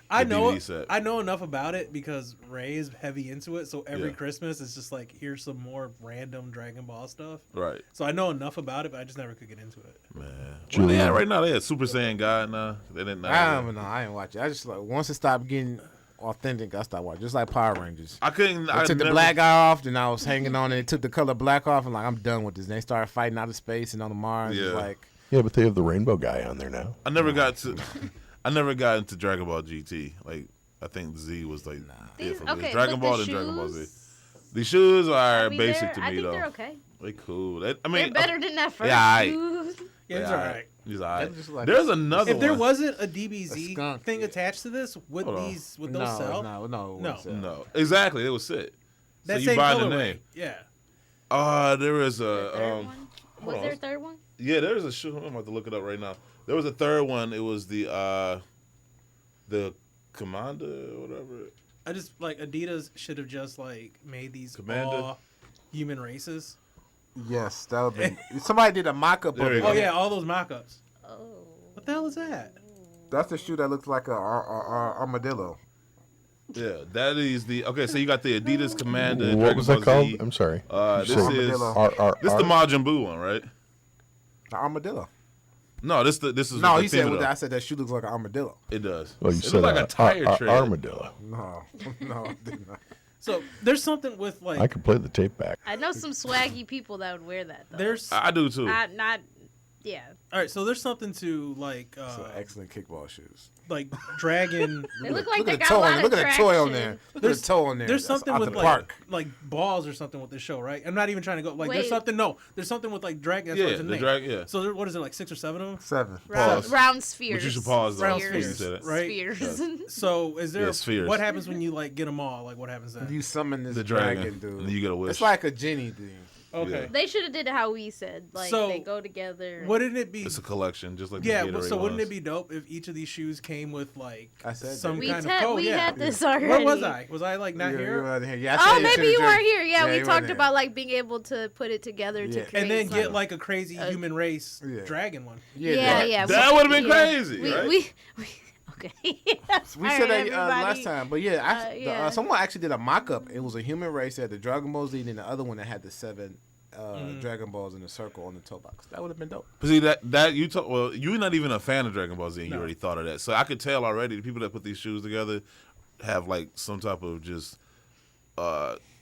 I the know DVD set. I know enough about it because Ray is heavy into it. So every Yeah. Christmas it's just like here's some more random Dragon Ball stuff. Right. So I know enough about it, but I just never could get into it. Man. Well, Julian. yeah, right now they had Super Saiyan God now. They didn't know. I don't know. I didn't watch it. I just like once it stopped getting authentic, I stopped watching. Just like Power Rangers. I couldn't. They I took the never- black guy off, then I was hanging on it. They took the color black off, and like I'm done with this. And they started fighting out of space and on the Mars. Yeah. It's like Yeah, but they have the rainbow guy on there now. I never got to. I never got into Dragon Ball GT. Like I think Z was like it for me. okay, Dragon but Ball the and Dragon Ball Z. shoes- The shoes are I mean, basic to I me think though. they're okay. They cool. I They're mean, better than that first yeah, shoes. Yeah, it's Yeah, alright. He's all right. That looks like There's a- another If there one. wasn't a A DBZ skunk, thing attached to this, would Hold on. those sell? No, it No. wouldn't sell. No, exactly. It was sit. That so you same buy the colorway. name. Yeah. There is The third a. one? Was there a third one? Yeah, there's a shoe. I'm about to look it up right now. There was a third one. It was the Commander or whatever. I just like Adidas should have just like made these Commander. all human races. Yes, that would be. Somebody did a mock-up of it. Oh yeah, all those mock-ups. Oh. What the hell is that? That's the shoe that looks like a armadillo. Yeah, that is the okay. So you got the Adidas Commander. What Dragon was that Ball called? Z. I'm sorry. This You said is Armadillo. this the Majin Buu one, right? The armadillo. No, this is No, the he said. female. I said that shoe looks like an armadillo. It does. Well, you it said looks like a tire tread. armadillo. No, I did not. So there's something with like I could play the tape back. I know some swaggy people that would wear that though. there's I do too. Not yeah. all right. So there's something to like So excellent kickball shoes. like dragon. They look like they at the got toe a lot on of Look at the toy on there. traction. Look at the toe on there. There's That's something out with the like park. balls or something with this show, right? I'm not even trying to go like there's Wait. something. No, there's something with like dragon. That's Yeah, what it's the named. dragon, yeah. So what is it like 6 or 7 of them? 7. Pause. Round spheres. But you should pause though. Round when you spheres, said it. right? Spheres. So is there Yeah, spheres. what happens when you like get them all? Like what happens then? You summon this The dragon, dude. and you get a wish. It's like a genie thing. Okay. They should have did how we said. Like So, they go together. Wouldn't it be? It's a collection, just like Yeah, the but Gatorade so wouldn't ones. it be dope if each of these shoes came with like I said some that. We kind had- of code? we Yeah. had this Where was already. I? Was I like not You here? weren't here. Yeah, I Oh, said maybe to you the weren't jury. here. Yeah, we you talked weren't here. about like being able to put it together to Yeah. create. And then get some- like a crazy human race Yeah. dragon one. Yeah. That would've been crazy, We, right? we okay. We All said right, that last everybody. time, but yeah, yeah. someone actually did a mock-up. It was a human race that had the Dragon Ball Z, and then the other one that had the 7 Dragon Balls in a circle on the toe box. That would have been dope. But see that you talk. Well, you're not even a fan of Dragon Ball Z, and you already thought of that. So I could tell already the people that put these shoes together have like some type of just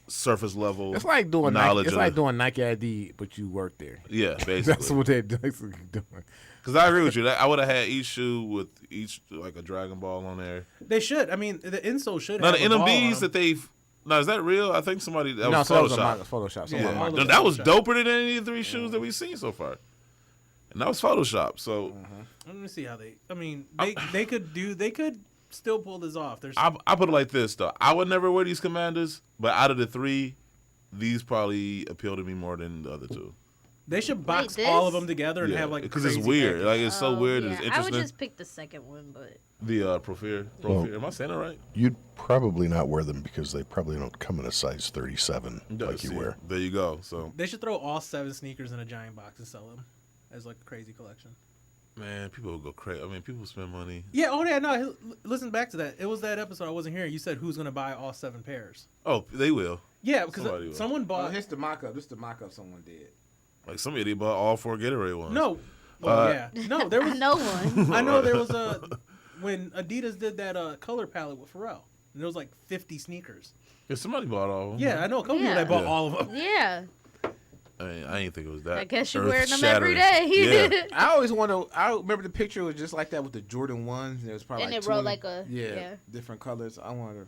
surface level. It's like doing knowledge. Nike, it's of like the- doing Nike ID, but you work there. Yeah, basically. That's what they're basically doing. Because I agree with you. I would have had each shoe with each like a Dragon Ball on there. They should. I mean, the insole should Now have the a ball on NMDs them. that they've. Now is that real? I think somebody that No, was so that was a Photoshop. Photoshop. Yeah. Someone All mocked those it. That was Photoshop. doper than any of the 3 shoes that we've seen so far. And that was Photoshop. So Let me see how they. I mean, they could do. They could still pull this off. There's. I put it like this though. I would never wear these Commanders, but out of the 3, these probably appeal to me more than the other 2. They should box this? all of them together and Yeah, have like a because it's crazy weird. package. Like it's so weird. Yeah. It's I would interesting. just pick the second one, but The Profeer. Well, Am I saying it right? You'd probably not wear them because they probably don't come in a size 37 like you See, wear. There you go. So They should throw all 7 sneakers in a giant box and sell them as like a crazy collection. man, people will go crazy. I mean, people spend money. Yeah. Oh yeah. No. Listen back to that. It was that episode I wasn't here. You said who's gonna buy all 7 pairs. Oh, they will. Yeah, Somebody will. because someone bought. Here's the mock-up. This is the mock-up someone did. Like some idiot bought all 4 Gatorade ones. No. Well, yeah. No, there was no one. I know there was a when Adidas did that color palette with Pharrell, and there was like 50 sneakers. Yeah, somebody bought all of them. Yeah, I know a couple people Yeah. that bought Yeah. all of them. Yeah. I mean, I didn't think it was that. I guess you're wearing them every earth-shattering. day. Yeah. I always want to. I remember the picture was just like that with the Jordan 1s. And it was probably And like it wrote 20 like a- yeah. different colors. I wonder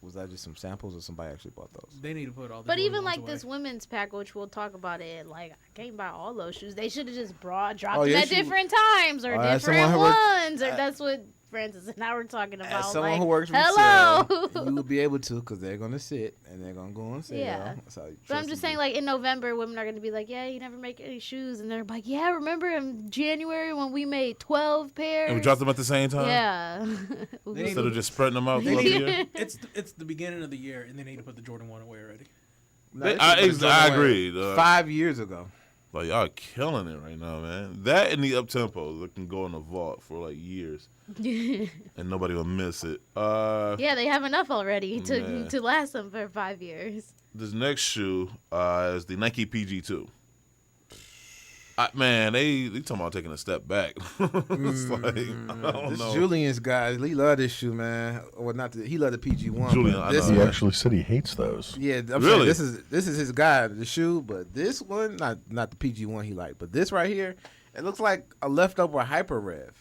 was that just some samples or somebody actually bought those? They need to put all. The But Jordan even ones like away. this women's pack, which we'll talk about it, like I can't buy all those shoes. They should have just dropped Oh, them yeah, at she- different times or as someone different who works- ones. Or that's what Francis and I were talking about. As someone like, who works hello. retail, you will be able to because they're gonna sit and they're gonna go on sale. Yeah. So But I'm trust just me. saying, like in November, women are gonna be like, "Yeah, you never make any shoes," and they're like, "Yeah, remember in January when we made 12 pairs?" And we dropped them at the same time? Yeah. Instead of just spreading them out They throughout the need- year? it's the beginning of the year, and they need to put the Jordan 1 away already. No, They- they I, should put the I Jordan agree. one 5 years ago. Like y'all killing it right now, man. That and the up tempo that can go in the vault for like years, and nobody will miss it. Yeah, they have enough already Man. to last them for 5 years. This next shoe is the Nike PG2. Man, they talking about taking a step back. It's like, I don't This know. Julian's guy, he love this shoe, man. Or not? He love the PG1. Julian, but I this know. He one- actually said he hates those. Yeah, I'm Really? saying this is his guy, the shoe, but this one, not the PG1 he liked, but this right here, it looks like a leftover Hyper Rev.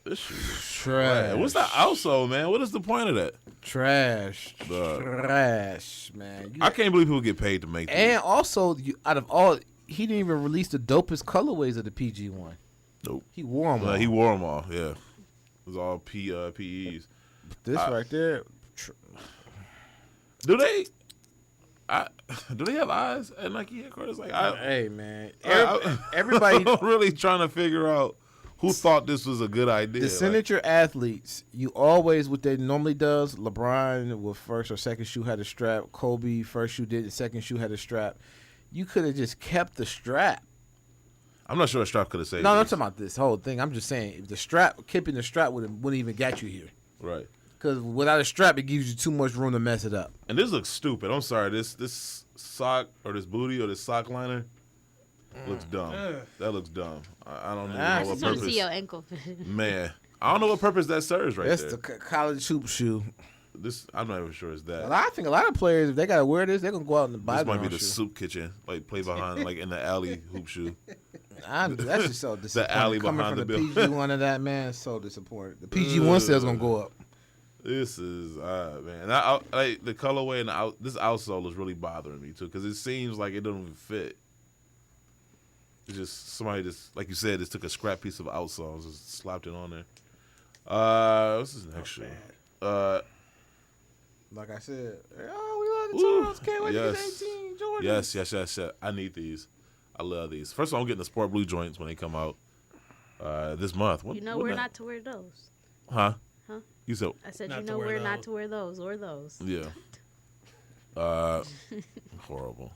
This shoe is Trash. What's the outsole, man? What is the point of that? Trash. Dog. Trash, man. I can't believe people get paid to make these. And also, out of all, he didn't even release the dopest colorways of the PG1. Nope. He wore them all. He wore them all. Yeah. It was all PEs. This right there. Do they? Do they have eyes at Nike headquarters? Like, hey man, everybody. I'm really trying to figure out who thought this was a good idea. The signature athletes, you always what they normally does. LeBron with first or second shoe had a strap. Kobe first shoe did, the second shoe had a strap. You could have just kept the strap. I'm not sure a strap could have saved. No, I'm talking about this whole thing. I'm just saying, if the strap, keeping the strap wouldn't even get you here. Right. Because without a strap, it gives you too much room to mess it up. And this looks stupid. I'm sorry. This sock or this booty or this sock liner looks dumb. That looks dumb. I don't even know what purpose. See your ankle fit. Man, I don't know what purpose that serves right That's there. the college hoop shoe. I'm not even sure it's that. I think a lot of players, if they gotta wear this, they're gonna go out and buy this might be their own the shoe. soup kitchen, like play behind, like in the alley hoop shoe. That's just so disappointing. The alley Coming behind from the the building. PG one of that, man, so disappointing. The PG one sales gonna go up. This is man. Like the colorway and this outsole is really bothering me too because it seems like it doesn't even fit. It's just somebody just like you said, just took a scrap piece of outsole and just slapped it on there. What's this next shoe? Like I said, we love the Toronto. Can't wait to Yes. get 18 Jordans. Yes. I need these. I love these. First of all, I'm getting the sport blue joints when they come out this month. You know where not to wear those. Huh? Huh? You said I said you know where not to wear those or those. Yeah. Horrible.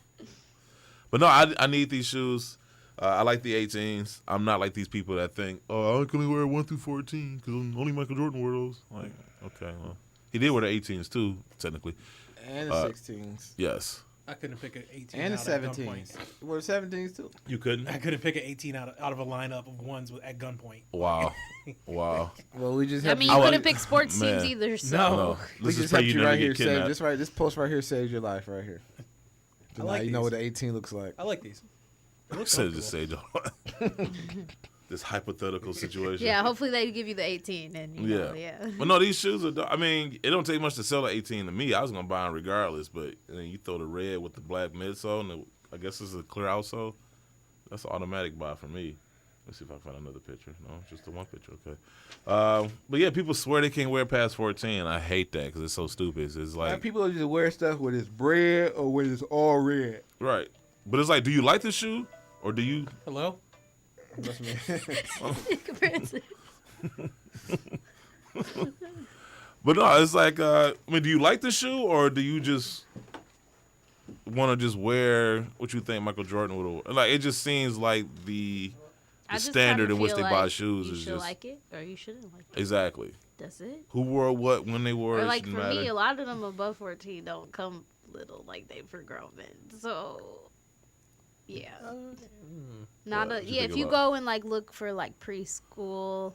But no, I need these shoes. I like the 18s. I'm not like these people that think, oh, I can only wear 1 through 14 because only Michael Jordan wore those. Like, okay, well, he did wear the 18s too, technically. And the 16s. Yes. I couldn't pick an 18 And the out at 17s. gunpoint. You wore the 17s too. You couldn't? I couldn't pick an 18 out of a lineup of ones at gunpoint. Wow. Wow. Well, we just I have mean, you couldn't pick sports teams either. So No. we Let's just pray helped you you never right get here. kidnapped. This post right here saves your life right here. So now like you know these. what the 18 looks like. I like these. They look Instead of just say comfortable. this hypothetical situation. yeah, hopefully they give you the 18 and you know, yeah. But no, these shoes are. I mean, it don't take much to sell the 18 to me. I was gonna buy them regardless, but then you throw the red with the black midsole, and I guess this is a clear outsole. That's an automatic buy for me. Let's see if I can find another picture. No, just the one picture. Okay. But yeah, people swear they can't wear past 14. I hate that because it's so stupid. It's like people just wear stuff when it's red or when it's all red. right, but it's like, do you like the shoe or do you? Hello. That's me. But no, it's like, I mean, do you like the shoe or do you just want to just wear what you think Michael Jordan would have? Like, it just seems like the standard in which they buy shoes you is should just like it or you shouldn't like it. exactly. That's it. Who wore what when they wore Or it like shouldn't for me, matter. a lot of them above 14 don't come little like they for grown men. So yeah, not What a you yeah. think If you about? go and like look for like preschool,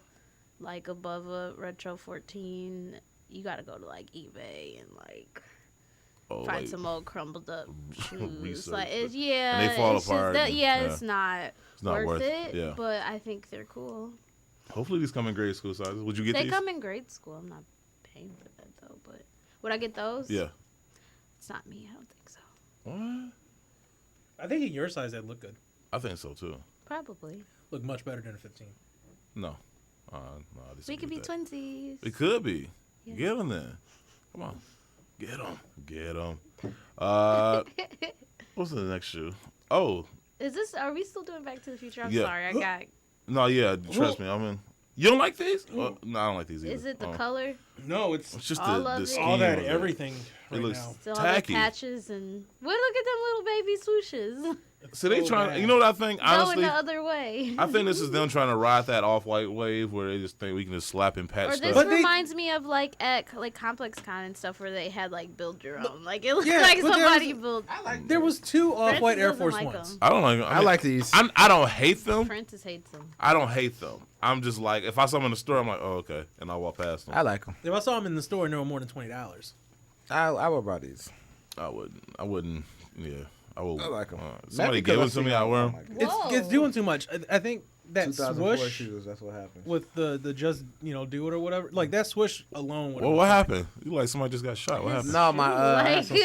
like above a retro 14, you got to go to like eBay and like. Oh, Find like, some old crumbled up shoes. research, Like but- it's yeah, and they fall it's just apart that- and- yeah, yeah. it's not worth it. Yeah. But I think they're cool. Hopefully these come in grade school sizes. Would you get They these? come in grade school. I'm not paying for that though. But would I get those? Yeah. It's not me. I don't think so. What? I think in your size, they'd look good. I think so too. Probably. Look much better than a 15. No. No, I We disagree could be with that. twinsies. It could be. Yeah. Get them then. Come on. Get them. Get them. What's the next shoe? Oh. Is this? Are we still doing Back to the Future? I'm Yeah. sorry. I got. No, yeah. Trust me. I mean, you don't like these? No, I don't like these either. Is it the Oh. color? No, it's just all the of it? scheme all that of it. everything It right looks now. Still all the tacky. patches and. Well, look at them little baby swooshes. So they So trying. bad. You know what I think? Honestly, Going the other way. I think this is them trying to ride that off-white wave where they just think we can just slap and patch Or stuff. this reminds me of like at like Complex Con and stuff where they had like build your own. Like it looked Yeah, like but somebody built. There was two off-white Francis Air doesn't Force like Ones. them. I don't like. I like these. I don't hate them. Francis hates them. I don't hate them. I'm just like, if I saw them in the store, I'm like, oh, okay, and I walk past them. I like them. If I saw them in the store and they were more than $20. I would buy these. I wouldn't. Yeah, I would. I like 'em. Somebody because give I them to see me, them. I wear Oh them. my God. It's doing too much. I think that 2004 swoosh shoes. That's what happened. with the just do it or whatever. Like that swoosh alone. Well, what happened? You like somebody just got shot. What happened? No, my he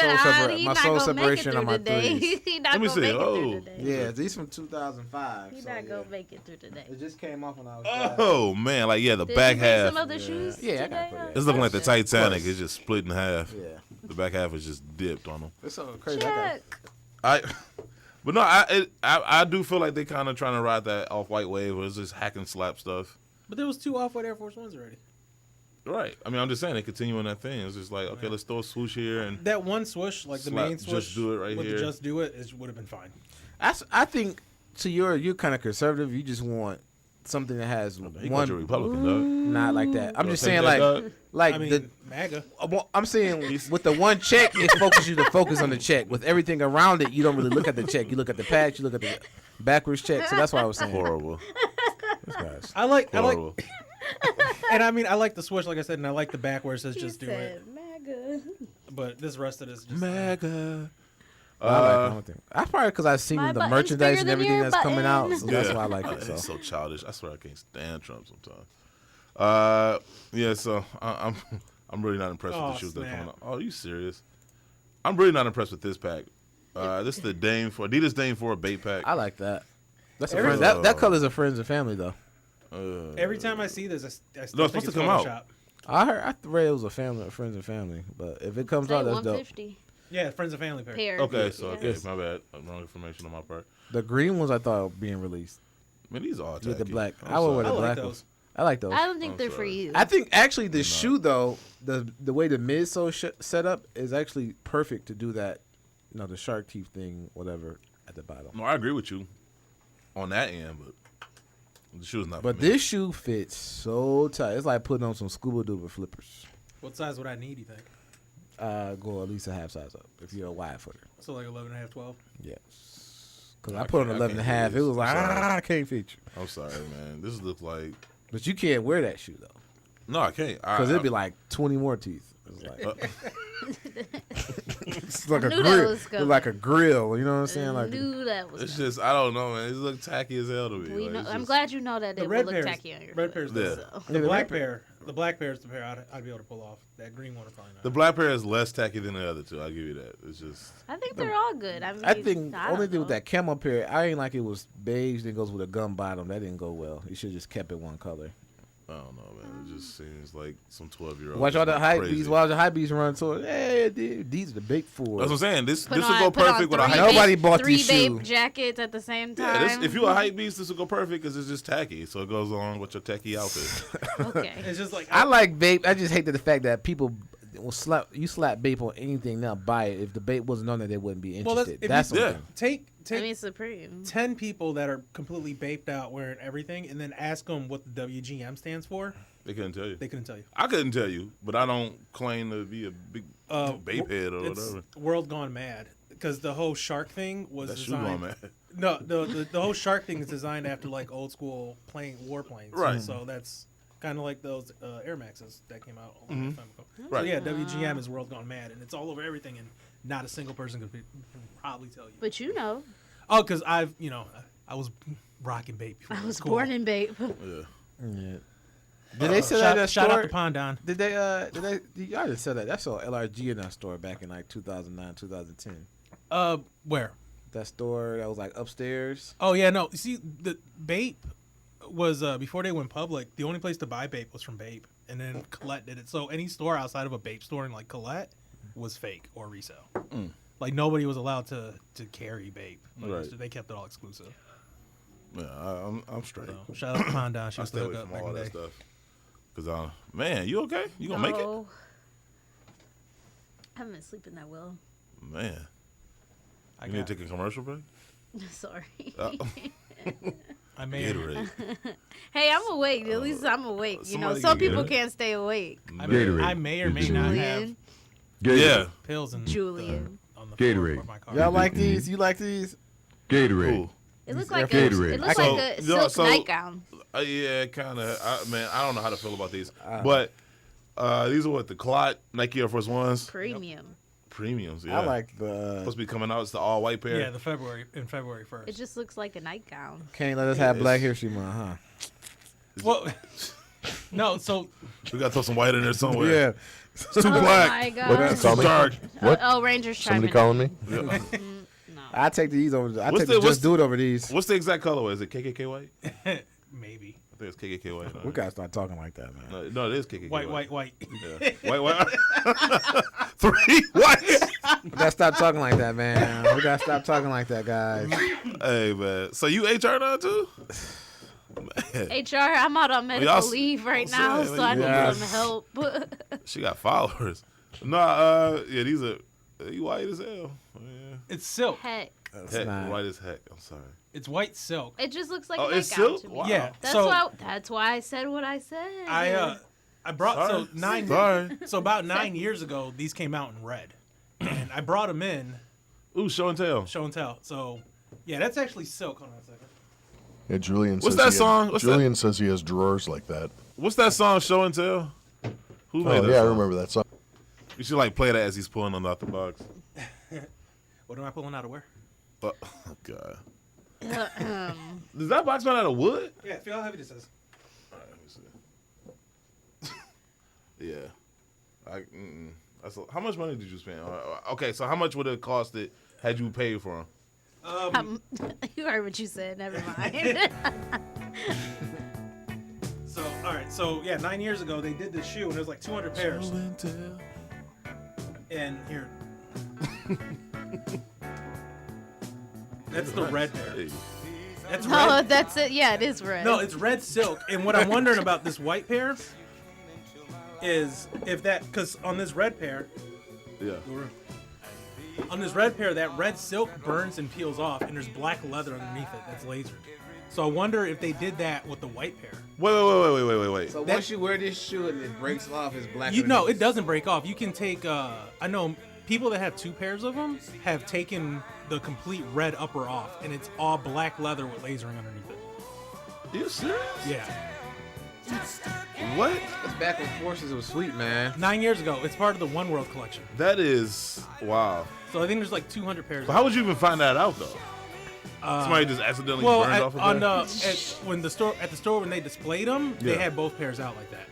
my not soul gonna make it separation on through my today. threes. He not Let me gonna see. make it Oh. through today. Yeah, these from 2005. He so, not yeah. gonna make it through today. It just came off when I was. Oh man, like the Did back you bring half. some other shoes Yeah, I today? gotta put it. It's looking like the Titanic. Close. It's just split in half. Yeah. The back half is just dipped on them. It's so crazy. But no, I do feel like they kind of trying to ride that off-white wave where it's just hack and slap stuff. But there was 2 Off-White Air Force Ones already. Right. I mean, I'm just saying they continuing that thing. It's just like, okay, let's throw a swoosh here and That one swoosh, like the Slap, main swoosh, Just Do It right with here. the Just Do It, would have been fine. I think you're kind of conservative. You just want something that has he one got you Republican, dog. Not like that. I'm You just wanna saying take that, dog? like I mean, the MAGA. I'm saying with the one check, it focuses you to focus on the check. With everything around it, you don't really look at the check. You look at the patch. You look at the backwards check. So that's what I was saying. Horrible. I like, Horrible. and I mean, I like the swoosh, like I said, and I like the back where it says He Just Do said, It. MAGA. But this rest of it is just MAGA. I like that. That's probably because I've seen My the button's merchandise bigger and than everything your that's coming out. So button. that's why I like it. It's So so childish. I swear I can't stand Trump sometimes. Yeah, so I'm really not impressed with the shoes that are coming out. Oh, are you serious? I'm really not impressed with this pack. This is the Adidas Dame 4 bait pack. I like that. That's a friend. That color's a friends and family though. every time I see this, I still No, it's think supposed to come out. Photoshop. I read it was a friends and family, but if it comes out, that's dope. 150. Yeah, friends and family pair. Okay, so okay, my bad. Wrong information on my part. The green ones I thought were being released. Man, these are all with the tacky. black. I'm I would wear sorry. the black ones. I like those. I don't think they're for you. I think actually the shoe though, the way the midsole set up is actually perfect to do that. You know, the shark teeth thing, whatever, at the bottom. No, I agree with you on that end, but the shoe's not. But for me. this shoe fits so tight. It's like putting on some scuba duper flippers. What size would I need, you think? Go at least a half size up if you're a wide footer. So like 11 and a half, 12? Yes. Because I put on 11 and a half. It was like, I can't fit you. I'm sorry, man. This looks like. But you can't wear that shoe, though. No, I can't. Because it'd be like 20 more teeth. It's like, it's like I a knew that grill. was It's coming. like a grill. You know what I'm saying? Like, knew that was It's just, I don't know, man. These look tacky as hell to me. We Like, know, it's I'm just- glad you know that The it red will look pair's- tacky on your red foot. pair's Yeah. the, Yeah, the black pair. The black pair is the pair I'd be able to pull off. That green one, probably not. The black pair is less tacky than the other two. I'll give you that. It's just. I think they're all good. I mean, I think I only don't thing with know. that camo pair, I ain't like it was beige, then goes with a gum bottom. That didn't go well. You should have just kept it one color. I don't know, man. It just seems like some 12-year-old. Watch all the hype bees. Watch the hype bees run to it. Hey, dude, these are the big four. That's what I'm saying. This Put will on- go put on perfect with a three hype. Nobody bought three these babe shoes. jackets at the same Yeah, time. if you a hype beast, this will go perfect because it's just tacky. So it goes along with your tacky outfit. Okay. It's just like I like Bape. I just hate the fact that people will slap Bape on anything now. Buy it. If the Bape wasn't on there, they wouldn't be Well, interested. if That's you, something. take I mean, Supreme. 10 people that are completely baped out wearing everything, and then ask them what the WGM stands for. They couldn't tell you. They couldn't tell you. I couldn't tell you, but I don't claim to be a big babe head or It's whatever. World Gone Mad, because the whole shark thing was That shoe designed. gone mad. No, the whole shark thing is designed after like old school warplanes. Right. So that's kind of like those Air Maxes that came out a Mhm. long time ago. Right. So yeah, WGM is World Gone Mad, and it's all over everything, and not a single person could probably tell you. But you know, Oh, because I was rocking Bape before. I it was cool. born in Bape. Yeah. Did they sell shout, that at shout store? out to Pondon. Did they? Y'all didn't sell that. That's on LRG in that store back in like 2009, 2010. Where? That store that was like upstairs. Oh yeah, no. You see, the Bape was before they went public. The only place to buy Bape was from Bape, and then Colette did it. So any store outside of a Bape store in like Colette was fake or resale. Like nobody was allowed to carry Bape. Like, Right. They kept it all exclusive. Yeah, I'm straight. So, shout out to Pondon. She I was stay the away hookup from back all in the that day. stuff. Cause man, you okay? You gonna make it? No. I haven't been sleeping that well. Man, you need to take a commercial break. Sorry. I may. Gatorade. Hey, I'm awake. At least I'm awake. You know, somebody some get people Gatorade. can't stay awake. I Gatorade. may or may not have Yeah. pills and Julian. on the floor Gatorade. of my car. Y'all like these? You like these? Gatorade. It looks Air like Gatorade. it looks So- like a no, silk nightgown. Yeah, kind of. Man, I don't know how to feel about these, but these are what the Clot Nike Air Force Ones. Premium. premiums. Yeah, I like the supposed to be coming out. It's the all white pair. Yeah, February 1st. It just looks like a nightgown. Can't let us have Black History Month, huh? Well, no. So we got to throw some white in there somewhere. Yeah, it's too Oh black. my God. What? Call me? dark. What? Oh, Rangers Somebody chiming calling me? I take these over. I What's take the- the what's Just Do It over these. What's the exact colorway? Is it KKK white? Maybe. I think it's KKK white. We gotta start talking like that, man. No, it is KKK White. Yeah. White. 3 whites. We gotta stop talking like that, man. We gotta stop talking like that, guys. Hey, man. So you HR now too? Man. HR, I'm out on medical Y'all- leave right I'm now, saying, so I need yes. some help. She got followers. Yeah, these are you white as hell. Yeah. It's silk. Heck. Heck, not- white as heck. I'm sorry. It's white silk. It just looks like Oh, a it's nightgown silk? to me. Wow. Yeah. That's why I said what I said. I brought Sorry. so about 9 years ago these came out in red, and I brought them in. Ooh, show and tell. Show and tell. So yeah, that's actually silk. Hold on a second. Yeah, Julian. What's says that he song? What's Julian says he has drawers like that. What's that song? Show and tell. Who made Oh that? yeah, I song? remember that song. You should like play that as he's pulling them out the box. What am I pulling out of where? Oh God. Does that box made out of wood? Yeah, feel how heavy this is. All right, let me see. Yeah. How much money did you spend? Okay, so how much would it cost it had you paid for them? You heard what you said. Never mind. So all right, so yeah, 9 years ago they did this shoe and there's like 200 pairs. And here, that's the red pair. Hey. That's No, red. that's it. Yeah, it is red. No, it's red silk. And what I'm wondering about this white pair is if that, because on this red pair, Yeah. on this red pair, that red silk burns and peels off, and there's black leather underneath it that's lasered. So I wonder if they did that with the white pair. Wait. So once you wear this shoe and it breaks off, it's black. No, it doesn't break off. You can take. I know people that have 2 pairs of them have taken the complete red upper off, and it's all black leather with lasering underneath it. Are you serious? Yeah. What? That's back when Forces was sweet, man. 9 years ago. It's part of the One World collection. That is wow. So I think there's like 200 pairs. But how would you even find that out though? Somebody just accidentally burned off of that? At the store when they displayed them, they Yeah. had both pairs out like that.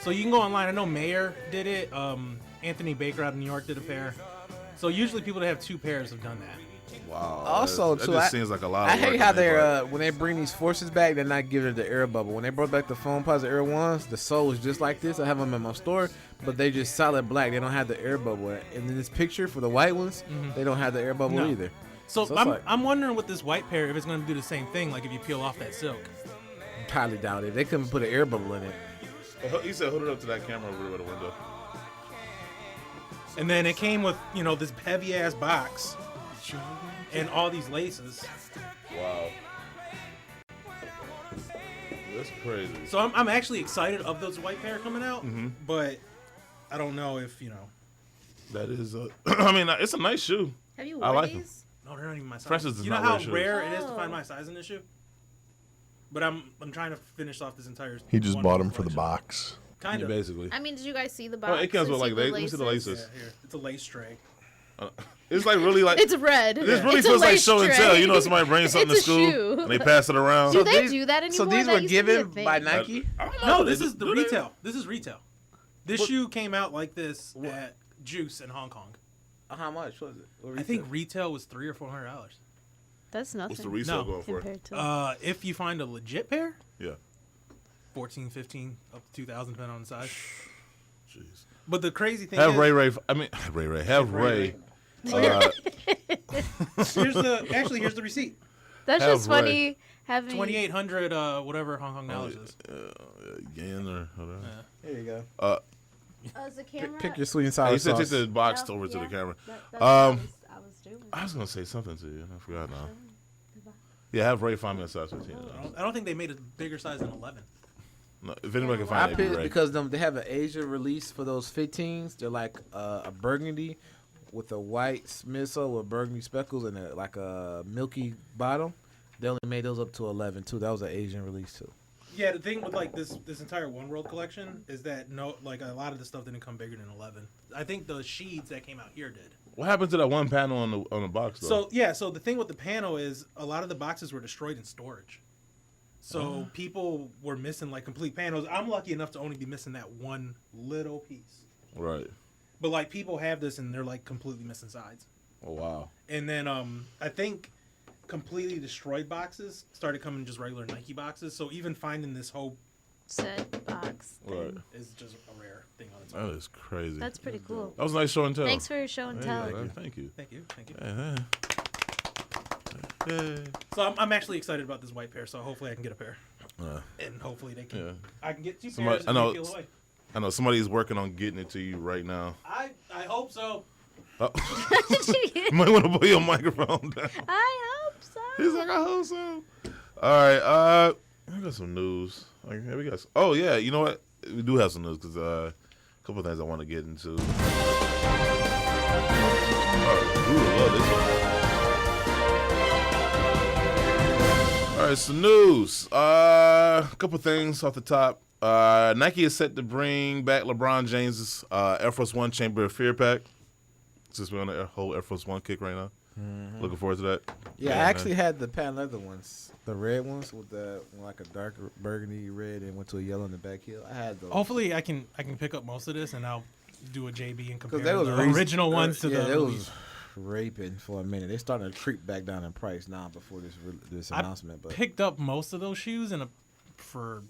So you can go online. I know Mayer did it. Anthony Baker out of New York did a pair. So usually people that have 2 pairs have done that. Wow. Also, that too, just seems like a lot. I of work hate how on their they're part. when they bring these Forces back, they're not giving it the air bubble. When they brought back the foam pods, the Air Ones, the sole is just like this. I have them in my store, but they just solid black. They don't have the air bubble. And in this picture for the white ones, they don't have the air bubble No. either. So it's I'm, like- I'm wondering with this white pair if it's going to do the same thing, like if you peel off that silk. Highly doubt it. They couldn't put an air bubble in it. You said hold it up to that camera over there by the window. And then it came with, this heavy ass box and all these laces. Wow. That's crazy. So I'm actually excited of those white pair coming out, Mhm. but I don't know if, That is I mean, it's a nice shoe. Have you I worn like them. these? No, they're not even my size. Francis does You know not how wear shoes. rare it is to Oh. find my size in this shoe? But I'm trying to finish off this entire. He just one bought them for the collection. box. Kind of. Basically. I mean, did you guys see the Oh, box? it comes with and like see let me see the laces. Yeah, here. It's a lace tray. It's like really like It's red. This really It's a feels like lace show and tray. tell. You know, somebody brings something It's to a school shoe. and they pass it around. Do they do that anymore? So these That were used to be a given thing. by Nike? No, this is the retail. This is retail. This shoe came out like this at Juice in Hong Kong. How much was it? I think retail was $300 or $400. That's nothing. What's the resale going for? compared to. If you find a legit pair, Yeah. 14, 15, up to 2,000, depending on the size. Jeez. But the crazy thing Have is, Ray. Have Ray. here's the receipt. That's have just funny Ray. having. 2,800 whatever Hong Kong dollars is. Yen or whatever. There you go. Oh, is the camera? Pick your sweet and sour You said take sauce. the box Oh, over to the yeah. camera. That's what I was doing. I was gonna say something to you, and I forgot now. Yeah, have Ray find me a size 15. I don't think they made a bigger size than 11. No, if anybody can I find it, it'd be picked Ray. because they have an Asia release for those 15s. They're like a burgundy with a white midsole with burgundy speckles and like a milky bottom. They only made those up to 11 too. That was an Asian release too. Yeah, the thing with like this entire One World collection is that a lot of the stuff didn't come bigger than 11. I think the sheets that came out here did. What happened to that one panel on the box though? So the thing with the panel is a lot of the boxes were destroyed in storage. So people were missing like complete panels. I'm lucky enough to only be missing that one little piece. Right. But like people have this and they're like completely missing sides. Oh wow. And then I think completely destroyed boxes started coming just regular Nike boxes. So even finding this whole set box thing is just a rare thing on its own. That is crazy. That's pretty cool. That was a nice show and tell. Thanks for your show and tell. Thank you. Thank you. Yeah. So I'm actually excited about this white pair. So hopefully I can get a pair, and hopefully they can. Yeah. I can get two Somebody, pairs. And feel away. I know somebody's working on getting it to you right now. I hope so. Oh. You might want to put your microphone down. I hope so. He's like, I hope so. All right. We got some news. Okay, we got. Oh yeah, you know what? We do have some news because a couple of things I want to get into. I love this one. All right, some news. A couple things off the top. Nike is set to bring back LeBron James's Air Force One Chamber of Fear pack. Since we're on the whole Air Force One kick right now. Mm-hmm. Looking forward to that. Yeah, I actually had the patent leather ones, the red ones with the like a dark burgundy red and went to a yellow in the back heel. I had those. Hopefully, I can pick up most of this and I'll do a JB and compare they was the original ones to the. They was raping for a minute. They starting to creep back down in price now before this announcement. But picked up most of those shoes for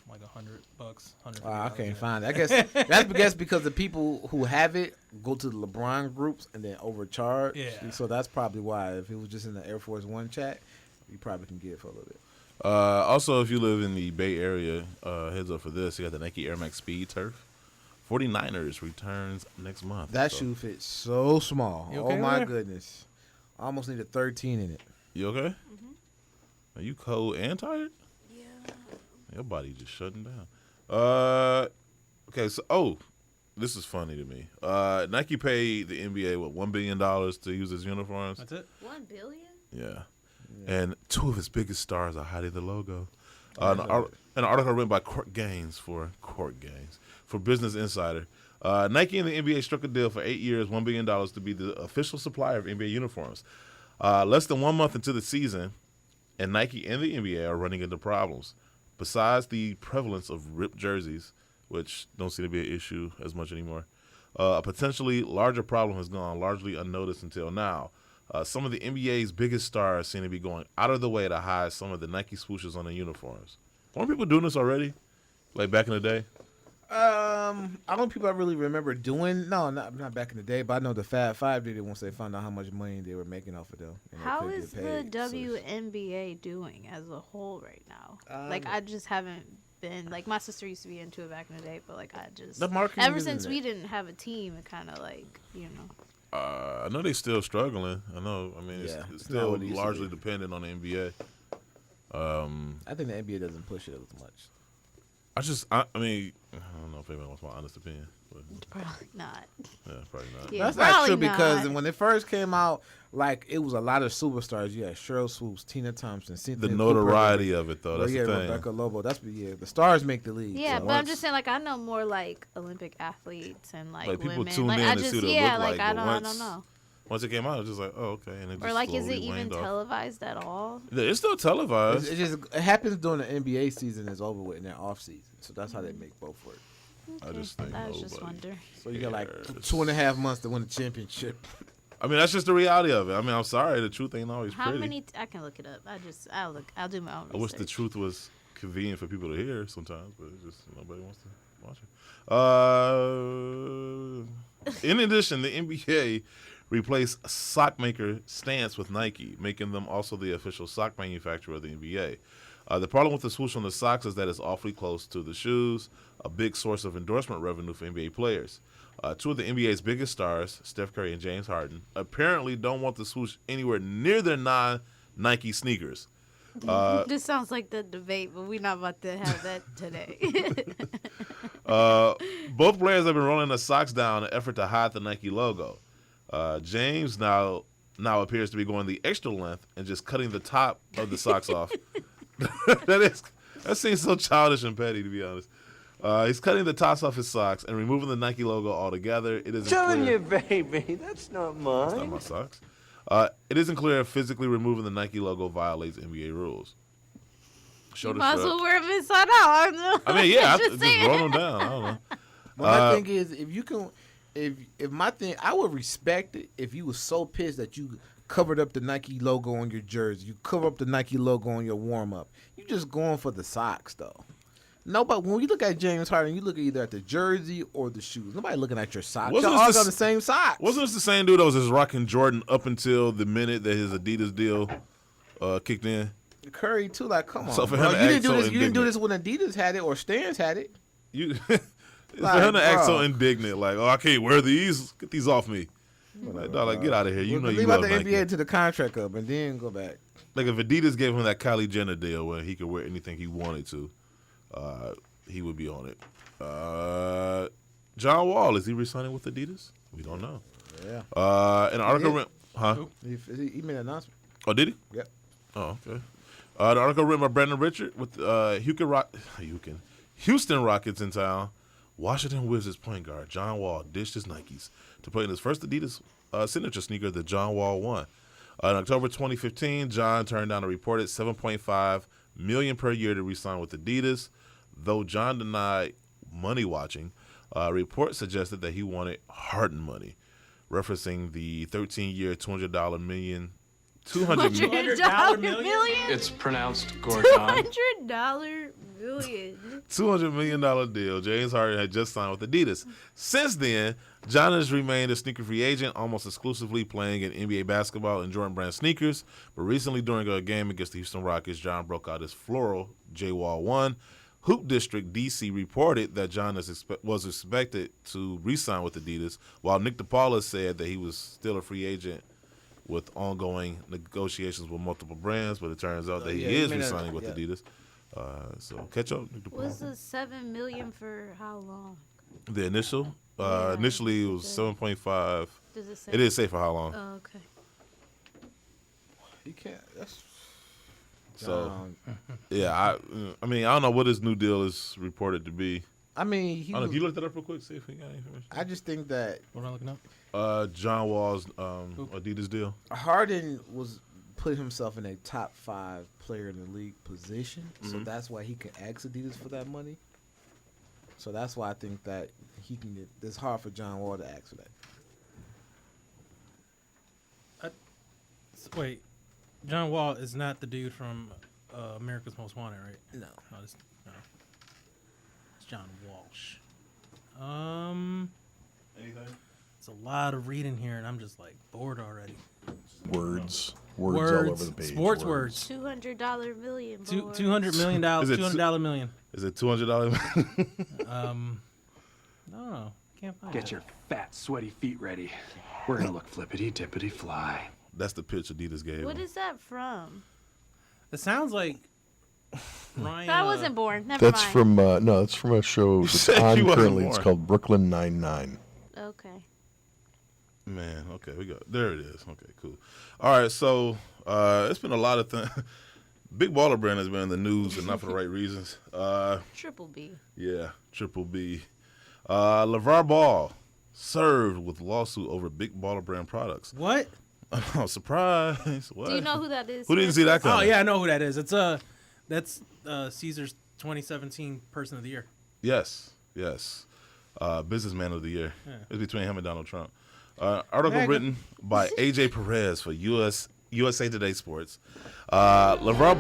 like $100, $150. I can't find it. I guess that's because the people who have it go to the LeBron groups and then overcharge. Yeah. So that's probably why. If it was just in the Air Force One chat, you probably can get it for a little bit. Also, if you live in the Bay Area, heads up for this. You got the Nike Air Max Speed Turf. 49ers returns next month. That shoe fits so small. You okay oh my there? goodness. I almost need a 13 in it. You okay? Mm-hmm. Are you cold and tired? Your body just shutting down. Okay, so this is funny to me. Nike paid the NBA $1 billion to use its uniforms. That's it. $1 billion? Yeah. And two of its biggest stars are hiding the logo. An article written by Court Gaines for Business Insider. Nike and the NBA struck a deal for 8 years, $1 billion to be the official supplier of NBA uniforms. Less than 1 month into the season, and Nike and the NBA are running into problems. Besides the prevalence of ripped jerseys, which don't seem to be an issue as much anymore, a potentially larger problem has gone largely unnoticed until now. Some of the NBA's biggest stars seem to be going out of the way to hide some of the Nike swooshes on their uniforms. Weren't people doing this already? Like back in the day? I don't know people I really remember doing. No, not back in the day, but I know the Fab Five did it once they found out how much money they were making off of them. How is the WNBA doing as a whole right now? I just haven't been like my sister used to be into it back in the day, but like I just ever since we didn't have a team, it kind of like I know they're still struggling. I know. I mean, it's still largely dependent on the NBA. I think the NBA doesn't push it as much. I mean, I don't know if anyone wants my honest opinion. But probably not. Yeah, probably not. Yeah, that's not true because when it first came out, like it was a lot of superstars. You had Cheryl Swoops, Tina Thompson, Cynthia the notoriety of it though. That's the thing. Rebecca Lobo. The stars make the league. Yeah, but I'm just saying, like I know more like Olympic athletes and like people women. tune like, in I to just, see what it yeah, look like I but don't know. Once it came out, it was just like, oh, okay. And it or just like, is it slowly even waned off. televised at all? It's still televised. It happens during the NBA season is over with in their off season. So that's how they make both work. I just think I was just wonder. So you got like 2.5 months to win the championship. I mean, that's just the reality of it. I mean, I'm sorry, the truth ain't always How pretty. many? I can look it up. I'll do my own research. I wish the truth was convenient for people to hear sometimes, but it's just nobody wants to watch it. In addition, the NBA replaced sock maker Stance with Nike, making them also the official sock manufacturer of the NBA. The problem with the swoosh on the socks is that it's awfully close to the shoes, a big source of endorsement revenue for NBA players. Two of the NBA's biggest stars, Steph Curry and James Harden, apparently don't want the swoosh anywhere near their non-Nike sneakers. This sounds like the debate, but we're not about to have that today. Both players have been rolling the socks down in an effort to hide the Nike logo. James now appears to be going the extra length and just cutting the top of the socks off. That seems so childish and petty, to be honest. He's cutting the tops off his socks and removing the Nike logo altogether. It isn't Telling clear. you, baby, that's not mine. That's not my socks. It isn't clear if physically removing the Nike logo violates NBA rules. You might as well wear them inside out. I mean, yeah, just roll them down. I don't know. My thing is, if you can, if my thing, I would respect it if you was so pissed that you covered up the Nike logo on your jersey, you cover up the Nike logo on your warm up. You just going for the socks though. Nobody. When you look at James Harden, you look either at the jersey or the shoes. Nobody looking at your socks. Y'all all got the same socks. Wasn't this the same dude that was just rocking Jordan up until the minute that his Adidas deal kicked in? Curry too. Like, come on. So for bro. him to You act didn't do so this. You didn't do indignant. this when Adidas had it or Stans had it. You. Like, for him to act so bro. indignant, like, oh, I can't wear these. Get these off me. Like, dog, like, get out of here. You know you leave love out the Nike. NBA to the contract up and then go back. Like if Adidas gave him that Kylie Jenner deal where he could wear anything he wanted to, he would be on it. John Wall, is he re-signing with Adidas? We don't know. Yeah. An article He made an announcement. Oh, did he? Yep. Oh, okay. The article written by Brandon Richard with Houston Rockets in town. Washington Wizards point guard John Wall ditched his Nikes to play in his first Adidas signature sneaker, the John Wall 1. In October 2015, John turned down a reported $7.5 million per year to re-sign with Adidas. Though John denied money watching, reports suggested that he wanted Harden money, referencing the 13-year, $200 million. $200 million? It's pronounced Gordon. $200 million. $200 million deal. James Harden had just signed with Adidas. Since then, John has remained a sneaker free agent, almost exclusively playing in NBA basketball and Jordan Brand sneakers. But recently, during a game against the Houston Rockets, John broke out his floral J-Wall 1. Hoop District DC reported that John was expected to re-sign with Adidas, while Nick DePaula said that he was still a free agent with ongoing negotiations with multiple brands, but it turns out that he is re-signing with Adidas. So catch up. Was the $7 million for how long? The initial? Initially it was 7.5. Does it say? It didn't say for how long. Oh, okay. You can't. That's so. Yeah, I mean, I don't know what his new deal is reported to be. I mean, I don't know if you looked that up real quick, see if we got any information. I just think that What am I looking up? John Wall's Adidas deal. Harden was put himself in a top 5 player in the league position, so Mhm. that's why he can ask Adidas for that money. So that's why I think that he can get. It's hard for John Wall to ask for that. Wait, John Wall is not the dude from America's Most Wanted, right? No. No, it's John Walsh. Anything? It's a lot of reading here, and I'm just like bored already. Words all over the page. Sports words. $200 million. $200 million. $200 million. Is it $200 million? No, can't find Get it. your fat, sweaty feet ready. We're gonna look flippity dippity fly. That's the pitch Adidas gave What him. is that from? It sounds like Ryan. I wasn't born. Never That's mind. from no, that's from a show that's said on you wasn't currently. It's born. called Brooklyn Nine-Nine. Okay. Man, okay, we got there. It is. Okay, cool. All right, so it's been a lot of things. Big Baller Brand has been in the news, and not for the right reasons. Triple B. Yeah, Triple B. LeVar Ball served with lawsuit over Big Baller Brand products. What? Oh, surprise! What? Do you know who that is? Who didn't see that coming? Oh yeah, I know who that is. It's that's Caesar's 2017 Person of the Year. Yes. Businessman of the Year. Yeah. It's between him and Donald Trump. Article Mega. written by AJ Perez for USA Today Sports. LeVar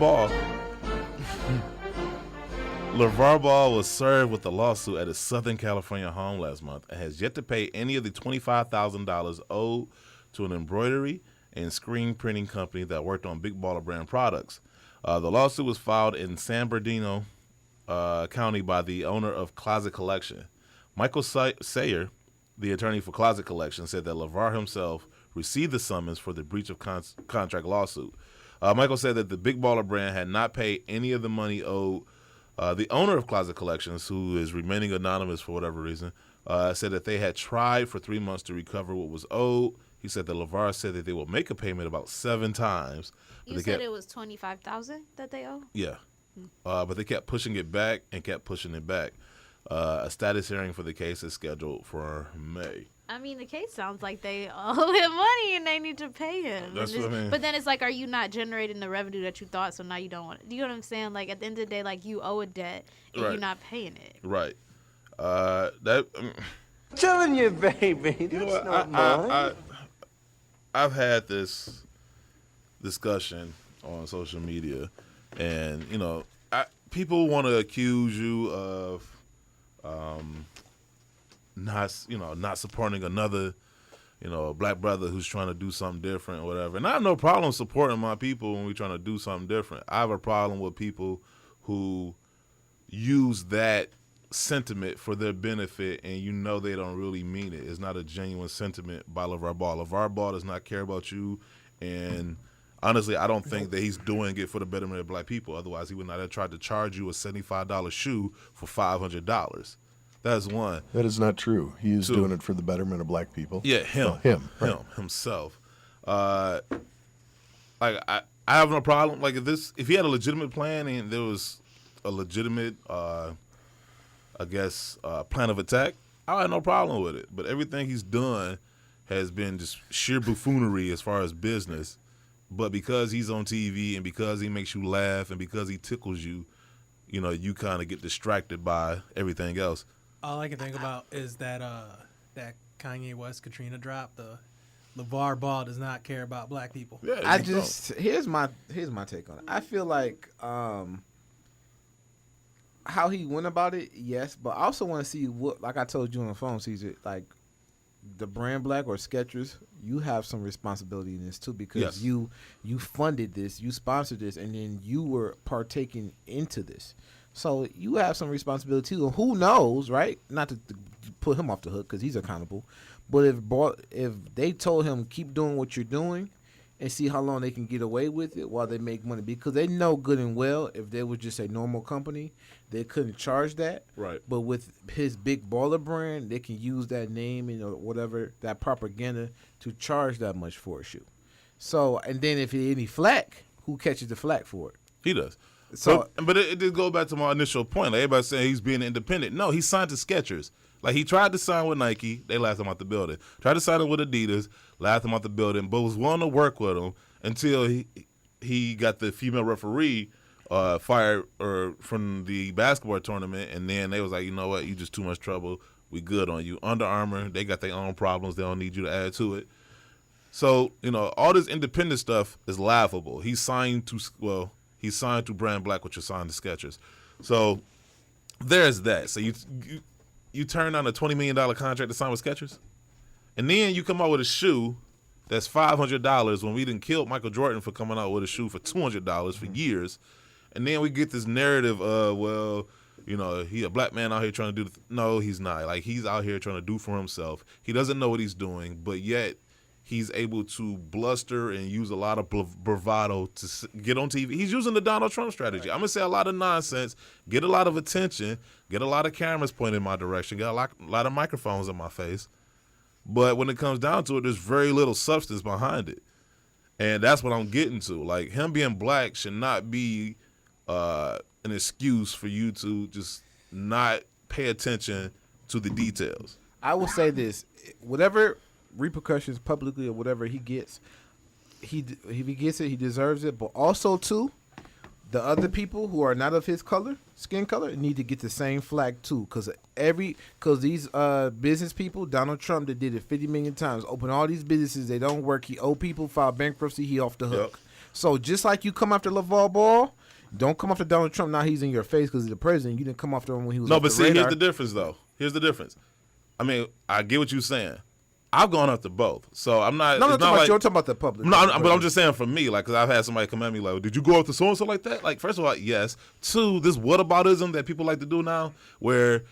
Ball was served with a lawsuit at his Southern California home last month and has yet to pay any of the $25,000 owed to an embroidery and screen printing company that worked on Big Baller Brand products. The lawsuit was filed in San Bernardino County by the owner of Closet Collection. Michael Sayer, the attorney for Closet Collection, said that LeVar himself received the summons for the breach of contract lawsuit. Michael said that the Big Baller Brand had not paid any of the money owed. The owner of Closet Collections, who is remaining anonymous for whatever reason, said that they had tried for 3 months to recover what was owed. He said that LeVar said that they will make a payment about 7 times. But You said it was $25,000 that they owe? Yeah. But they kept pushing it back and kept pushing it back. A status hearing for the case is scheduled for May. I mean, the case sounds like they owe him money and they need to pay him. That's what I mean. But then it's like, are you not generating the revenue that you thought, so now you don't want it? Do you know what I'm saying? Like, at the end of the day, like, you owe a debt and Right. you're not paying it. Right. Telling you, baby, that's not mine. I've had this discussion on social media, and people want to accuse you of not supporting another black brother who's trying to do something different or whatever. And I have no problem supporting my people when we're trying to do something different. I have a problem with people who use that sentiment for their benefit, and they don't really mean it. It's not a genuine sentiment by LeVar Ball. LeVar Ball does not care about you, and honestly, I don't think that he's doing it for the betterment of black people. Otherwise, he would not have tried to charge you a $75 shoe for $500. That's one. That is not true. He is doing it for the betterment of black people. Yeah, him. Right. Himself. I have no problem. Like if he had a legitimate plan and there was a legitimate, plan of attack, I had no problem with it. But everything he's done has been just sheer buffoonery as far as business. But because he's on TV and because he makes you laugh and because he tickles you, you kind of get distracted by everything else. All I can think about is that Kanye West Katrina drop. The LeVar Ball does not care about black people. Yeah, here's my take on it. I feel like how he went about it, yes, but I also want to see what, like I told you on the phone, Caesar, like the brand Black or Skechers, you have some responsibility in this too, because you funded this, you sponsored this, and then you were partaking into this. So you have some responsibility too. Who knows, right? Not to put him off the hook because he's accountable, but if they told him keep doing what you're doing and see how long they can get away with it while they make money, because they know good and well if they were just a normal company, they couldn't charge that. Right. But with his Big Baller brand, they can use that name and whatever, that propaganda, to charge that much for a shoe. So, and then if any flack, who catches the flack for it? He does. So, but it did go back to my initial point. Like everybody saying he's being independent. No, he signed to Skechers. Like he tried to sign with Nike, they laughed him out the building. Tried to sign him with Adidas, laughed him out the building. But was willing to work with him until he got the female referee fired from the basketball tournament, and then they was like, you know what, you just too much trouble. We good on you. Under Armour, they got their own problems. They don't need you to add to it. So all this independent stuff is laughable. He signed to Brand Black, which is signed to Skechers. So there's that. So you turn down a $20 million contract to sign with Skechers, and then you come out with a shoe that's $500 when we didn't kill Michael Jordan for coming out with a shoe for $200 for years, and then we get this narrative of, he a black man out here trying to do. No, he's not. Like he's out here trying to do for himself. He doesn't know what he's doing, but yet he's able to bluster and use a lot of bravado to get on TV. He's using the Donald Trump strategy. I'm going to say a lot of nonsense, get a lot of attention, get a lot of cameras pointed in my direction, get a lot of microphones in my face. But when it comes down to it, there's very little substance behind it. And that's what I'm getting to. Like, him being black should not be an excuse for you to just not pay attention to the details. I will say this, whatever repercussions publicly or whatever he gets, if he gets it, he deserves it. But also too, the other people who are not of his skin color, need to get the same flag too, because these business people, Donald Trump, that did it 50 million times, open all these businesses, they don't work, he owe people, file bankruptcy, he off the hook. Yep. So just like you come after LeVar Ball, don't come after Donald Trump. Now he's in your face because he's the president. You didn't come after him when he was. No, but see, here's the difference though. Here's the difference. I mean, I get what you're saying. I've gone after both, so I'm not. No, I'm talking about the public. No, but I'm just saying for me, like, because I've had somebody come at me like, "Did you go after so and so like that?" Like, first of all, yes. Two, this whataboutism that people like to do now, where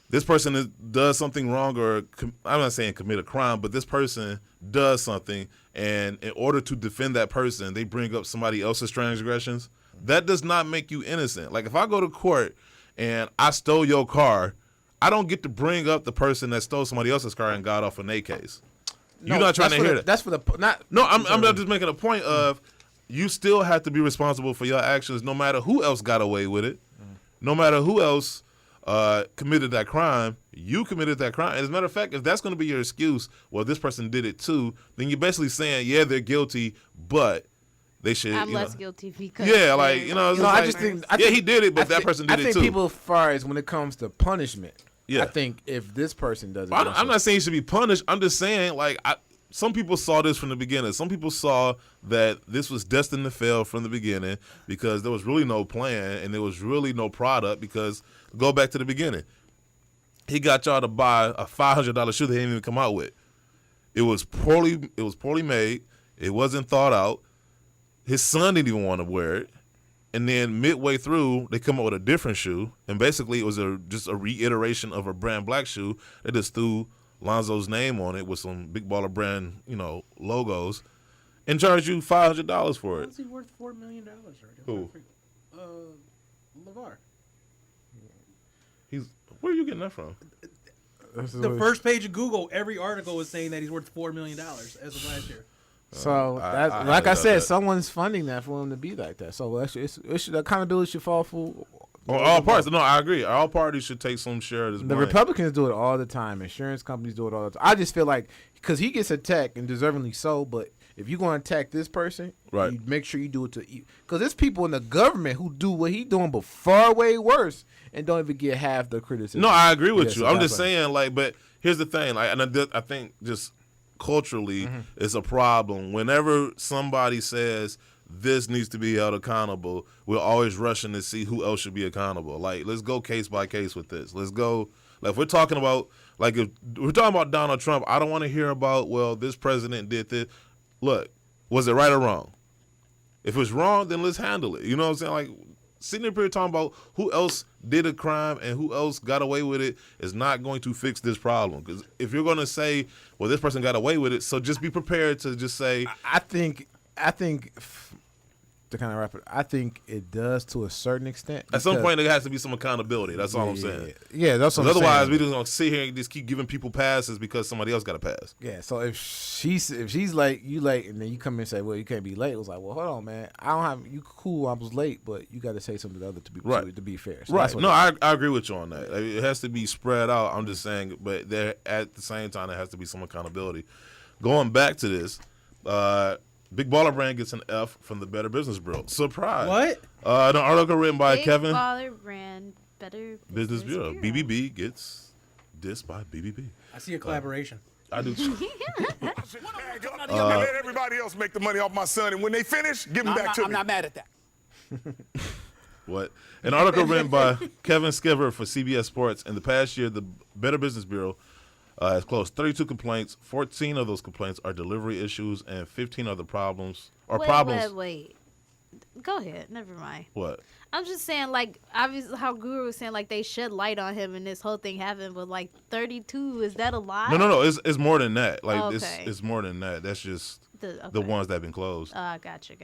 this person does something wrong, or I'm not saying commit a crime, but this person does something, and in order to defend that person, they bring up somebody else's transgressions. That does not make you innocent. Like, if I go to court and I stole your car, I don't get to bring up the person that stole somebody else's car and got off in their case. You're not trying to hear that. That's for the not. No, I'm just making a point of you still have to be responsible for your actions, no matter who else got away with it, no matter who else committed that crime, you committed that crime. As a matter of fact, if that's going to be your excuse, well, this person did it too, then you're basically saying, yeah, they're guilty, but they should. I'm less guilty because. Yeah, like I just think. He did it, but that person did it too. I think people, as far as when it comes to punishment, yeah. I think if this person does it, I'm not saying you should be punished. I'm just saying, like, some people saw this from the beginning. Some people saw that this was destined to fail from the beginning because there was really no plan and there was really no product. Because go back to the beginning, he got y'all to buy a $500 shoe they didn't even come out with. It was poorly made. It wasn't thought out. His son didn't even want to wear it. And then midway through, they come up with a different shoe, and basically it was just a reiteration of a brand black shoe. They just threw Lonzo's name on it with some Big Baller brand, logos, and charged you $500 for it. How's he worth $4 million already? Who? LeVar. Where are you getting that from? The first page of Google, every article was saying that he's worth $4 million as of last year. So, like I said, someone's funding that for him to be like that. So, accountability should fall for all parties. No, I agree. All parties should take some share of this. The Republicans do it all the time. Insurance companies do it all the time. I just feel like because he gets attacked and deservingly so, but if you're going to attack this person, right, you make sure you do it because there's people in the government who do what he's doing, but far way worse, and don't even get half the criticism. No, I agree with you. I'm just saying, like, but here's the thing, like, and I think just culturally it's a problem. Whenever somebody says this needs to be held accountable, we're always rushing to see who else should be accountable. Like, let's go case by case with this. Let's go. Like, if we're talking about, like, if we're talking about Donald Trump, I don't want to hear about, well, this president did this. Look, was it right or wrong? If it's wrong, then let's handle it. You know what I'm saying? Like, sitting up here talking about who else did a crime and who else got away with it is not going to fix this problem. Because if you're going to say, well, this person got away with it, so just be prepared to just say. I think to kind of wrap it, I think it does to a certain extent. At some point, there has to be some accountability. That's all I'm saying. Yeah, that's what I'm saying. Otherwise, we're just going to sit here and just keep giving people passes because somebody else got a pass. Yeah, so if she's late, you late, and then you come in and say, well, you can't be late. It was like, well, hold on, man. I don't have, you cool, I was late, but you got to say something to the other to be fair. So right. No, I agree with you on that. Like, it has to be spread out. I'm just saying, but there at the same time, there has to be some accountability. Going back to this, Big Baller Brand gets an F from the Better Business Bureau. Surprise. What? An article written by Kevin. Big Baller Brand, Better Business Bureau. BBB gets dissed by BBB. I see a collaboration. I do. Let everybody else make the money off my son, and when they finish, give them back to me. I'm not mad at that. What? An article written by Kevin Skiver for CBS Sports. In the past year, the Better Business Bureau has closed 32 complaints. 14 of those complaints are delivery issues, and 15 other problems. Wait. Go ahead. Never mind. What? I'm just saying, like, obviously how Guru was saying, like, they shed light on him and this whole thing happened, but, like, 32, is that a lot? No. It's more than that. Like, okay. it's more than that. That's just the ones that have been closed. Gotcha.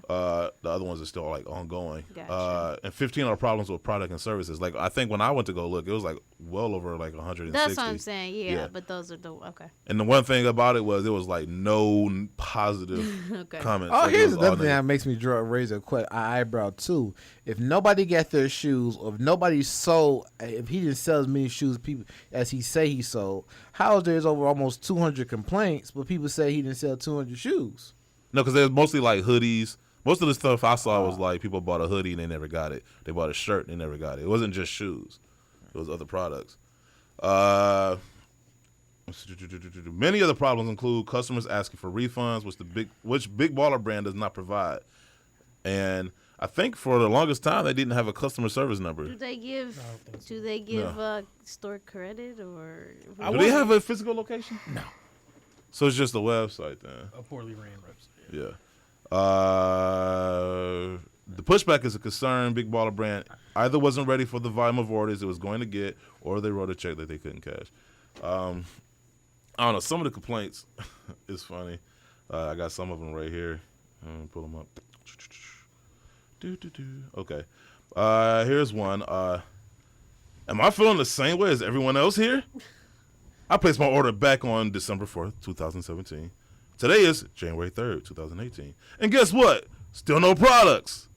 The other ones are still, like, ongoing. Gotcha. And 15 are problems with product and services. Like, I think when I went to go look, it was, like, well over, like, 160. That's what I'm saying, yeah. But those are okay. And the one thing about it was there was, like, no positive comments. Oh, like, here's another thing that makes me raise an eyebrow, too. If nobody got their shoes, or if nobody sold, if he didn't sell as many shoes people as he say he sold, how is there's over almost 200 complaints, but people say he didn't sell 200 shoes? No, because there's mostly like hoodies. Most of the stuff I saw was like people bought a hoodie and they never got it. They bought a shirt and they never got it. It wasn't just shoes. It was other products. Many other problems include customers asking for refunds, which Big Baller Brand does not provide. And I think for the longest time they didn't have a customer service number. Do they give store credit or? Do they have a physical location? No. So it's just a website then. A poorly ran website. Yeah. The pushback is a concern. Big Baller Brand either wasn't ready for the volume of orders it was going to get, or they wrote a check that they couldn't cash. I don't know. Some of the complaints is funny. I got some of them right here. Pull them up. Okay. Here's one. Am I feeling the same way as everyone else here? I placed my order back on December 4th, 2017. Today is January 3rd, 2018. And guess what? Still no products.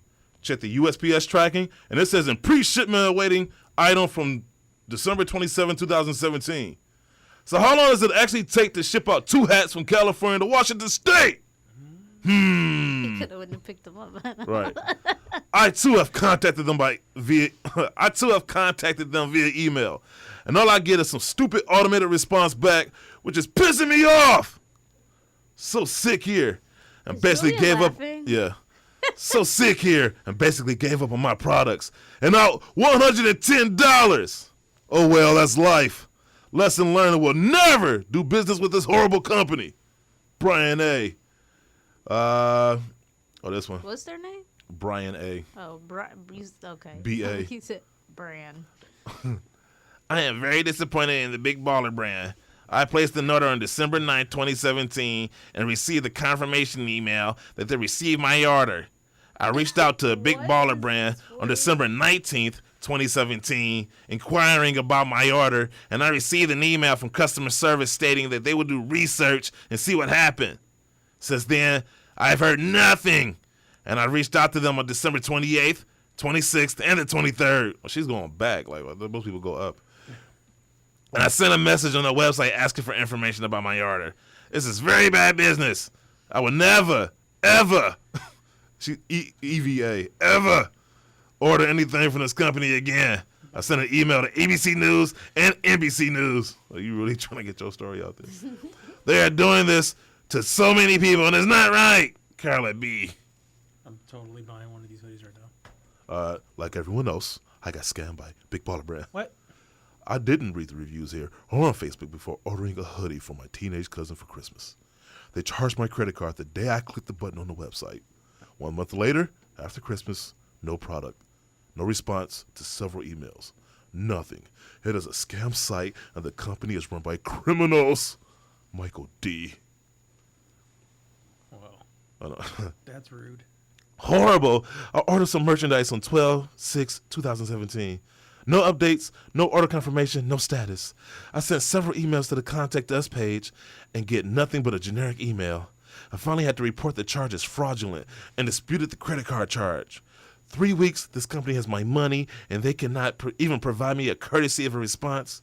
Check the USPS tracking, and it says in pre-shipment awaiting item from December 27, 2017. So how long does it actually take to ship out 2 hats from California to Washington State? He could have picked them up. Right. I too have contacted them via email, and all I get is some stupid automated response back, which is pissing me off. So sick here, and basically gave laughing? up. Yeah. So sick here, and basically gave up on my products, and out $110. Oh well, that's life. Lesson learned: will never do business with this horrible company. Brian A. This one. What's their name? Brian A. Oh, okay. B.A. He said brand. I am very disappointed in the Big Baller brand. I placed an order on December 9, 2017, and received a confirmation email that they received my order. I reached out to a Big Baller brand on December 19th, 2017, inquiring about my order, and I received an email from customer service stating that they would do research and see what happened. Since then, I've heard nothing, and I reached out to them on December 28th, 26th, and the 23rd. Well, she's going back. Like, most people go up. And I sent a message on the website asking for information about my order. This is very bad business. I would never, ever, EVA, ever order anything from this company again. I sent an email to ABC News and NBC News. Are you really trying to get your story out there? They are doing this to so many people, and it's not right. Carla B. I'm totally buying one of these hoodies right now. Like everyone else, I got scammed by Big Baller Brand. What? I didn't read the reviews here or on Facebook before ordering a hoodie for my teenage cousin for Christmas. They charged my credit card the day I clicked the button on the website. 1 month later, after Christmas, no product. No response to several emails. Nothing. It is a scam site, and the company is run by criminals. Michael D. Wow. That's rude. Horrible. I ordered some merchandise on 12/6/2017. No updates, no order confirmation, no status. I sent several emails to the Contact Us page and get nothing but a generic email. I finally had to report the charge as fraudulent and disputed the credit card charge. 3 weeks, this company has my money, and they cannot even provide me a courtesy of a response.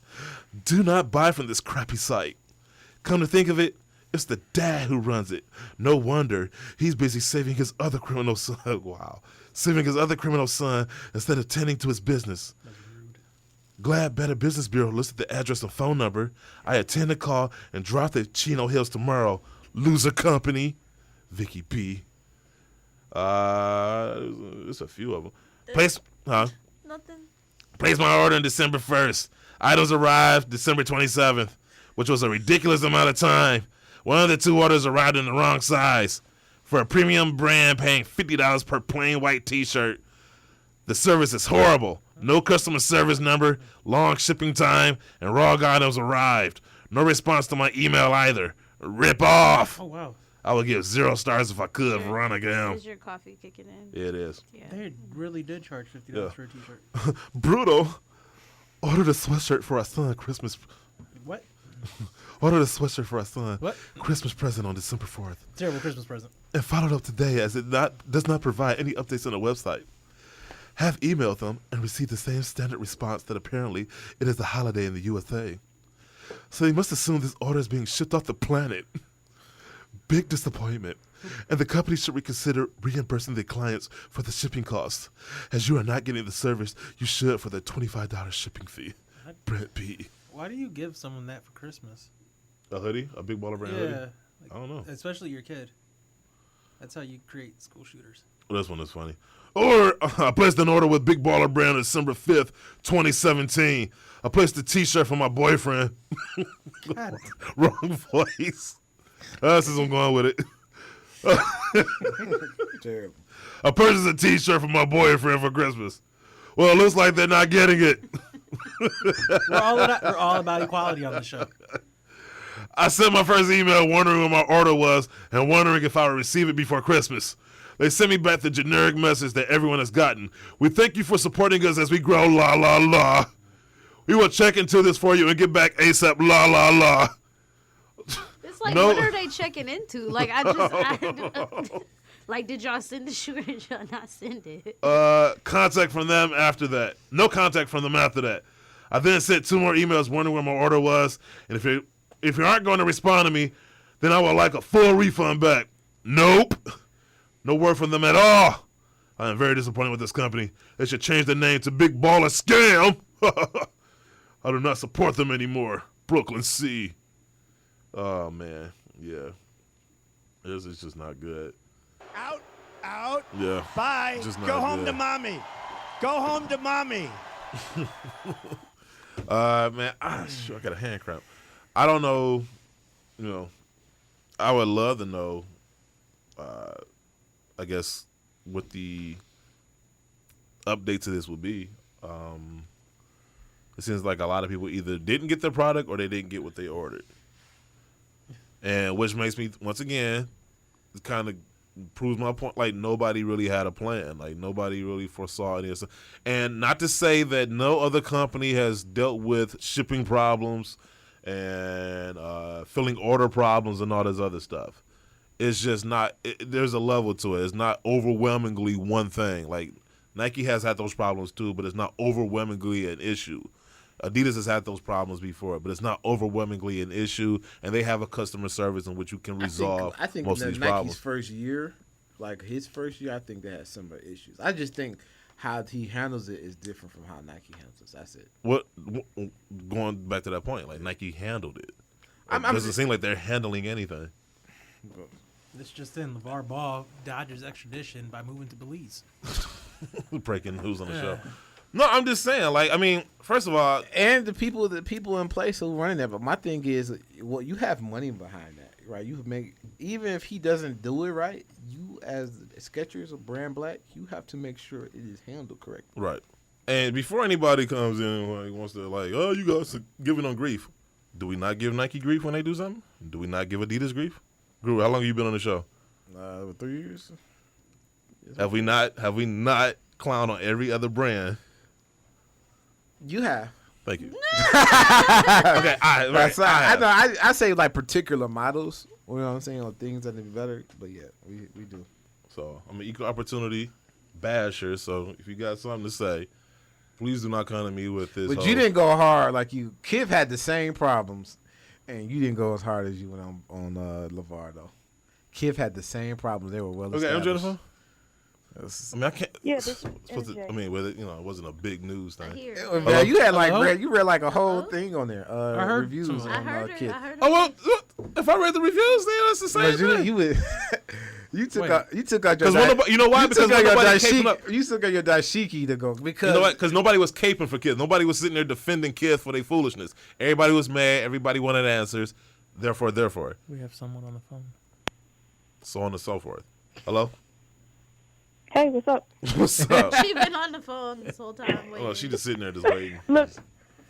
Do not buy from this crappy site. Come to think of it, it's the dad who runs it. No wonder he's busy saving his other criminal son. Wow. Saving his other criminal son instead of tending to his business. Glad Better Business Bureau listed the address and phone number. I intend to call and drop the Chino Hills tomorrow. Loser company. Vicky B. There's a few of them. Nothing. Place my order on December 1st. Items arrived December 27th, which was a ridiculous amount of time. One of the 2 orders arrived in the wrong size. For a premium brand paying $50 per plain white t-shirt. The service is horrible. No customer service number, long shipping time, and wrong items arrived. No response to my email either. Rip off. Oh, wow. I would give 0 stars if I could, Veronica. Is your coffee kicking in? Yeah, it is. Yeah. They really did charge $50 for a t-shirt. Brutal. Ordered a sweatshirt for our son Christmas. What? Ordered a sweatshirt for our son. What? Christmas present on December 4th. Terrible Christmas present. And followed up today as it does not provide any updates on the website. Have emailed them and received the same standard response that apparently it is a holiday in the USA. So they must assume this order is being shipped off the planet. Big disappointment. And the company should reconsider reimbursing their clients for the shipping costs. As you are not getting the service you should for the $25 shipping fee. Brett B. Why do you give someone that for Christmas? A hoodie? A Big Baller Brand hoodie? Yeah. I don't know. Especially your kid. That's how you create school shooters. Well, this one is funny. Or I placed an order with Big Baller Brand on December 5th, 2017. I placed a t-shirt for my boyfriend. Wrong voice. That's as I'm going with it. Terrible. I purchased a t-shirt for my boyfriend for Christmas. Well, it looks like they're not getting it. We're all about equality on the show. I sent my first email wondering what my order was and wondering if I would receive it before Christmas. They sent me back the generic message that everyone has gotten. We thank you for supporting us as we grow, la, la, la. We will check into this for you and get back ASAP, la, la, la. It's like, what are they checking into? Like, like, did y'all send the shoe or did y'all not send it? Contact from them after that. No contact from them after that. I then sent 2 more emails wondering where my order was, and if you aren't going to respond to me, then I would like a full refund back. Nope. No word from them at all. I am very disappointed with this company. They should change the name to Big Baller Scam. I do not support them anymore. Brooklyn C. Oh, man. Yeah. This is just not good. Out. Yeah. Bye. Just not Go home good. to mommy. Go home to mommy. Man, I got a hand cramp. I don't know, I would love to know, I guess, what the update to this would be. It seems like a lot of people either didn't get their product or they didn't get what they ordered. And which makes me, once again, kind of proves my point. Like, nobody really had a plan. Like, nobody really foresaw any of this. And not to say that no other company has dealt with shipping problems and filling order problems and all this other stuff. It's just not, there's a level to it. It's not overwhelmingly one thing. Like, Nike has had those problems too, but it's not overwhelmingly an issue. Adidas has had those problems before, but it's not overwhelmingly an issue, and they have a customer service in which you can resolve I think most of these Nike's problems. first year, like his first year, I think they had similar issues. I just think how he handles it is different from how Nike handles it. That's it. Going back to that point, like Nike handled it. It doesn't seem like they're handling anything. It's just in LeVar Ball dodges extradition by moving to Belize. Breaking news on the show. No, I'm just saying. Like, I mean, first of all, and the people in place who running that. But my thing is, well, you have money behind that, right? You make, even if he doesn't do it right, you as Skechers or Brand Black, you have to make sure it is handled correctly. Right. And before anybody comes in and like, wants to like, oh, you guys are giving on grief. Do we not give Nike grief when they do something? Do we not give Adidas grief? Guru, how long have you been on the show? 3 years. Have we not clowned on every other brand? You have. Thank you. Okay, I say like particular models. You know what I'm saying? On things that would be better. But yeah, we do. So I'm an equal opportunity basher. So if you got something to say, please do not come to me with this. But you didn't go hard like you. Kiv had the same problems, and you didn't go as hard as you went on LeVar though. Kiv had the same problems. They were well established. Okay, I'm Jennifer. I mean, I can't. Yeah, this I mean, with it, it wasn't a big news thing. Yeah, you had like you read like a whole thing on there. I heard reviews on Kiv. Oh well, if I read the reviews, then that's the same thing. You took out your you know why? Because nobody caping up. You took out your dashiki to go because you know what? Because nobody was caping for kids. Nobody was sitting there defending kids for their foolishness. Everybody was mad. Everybody wanted answers. Therefore. We have someone on the phone. So on and so forth. Hello. Hey, what's up? What's up? She's been on the phone this whole time waiting. Oh, she just sitting there just waiting. Look,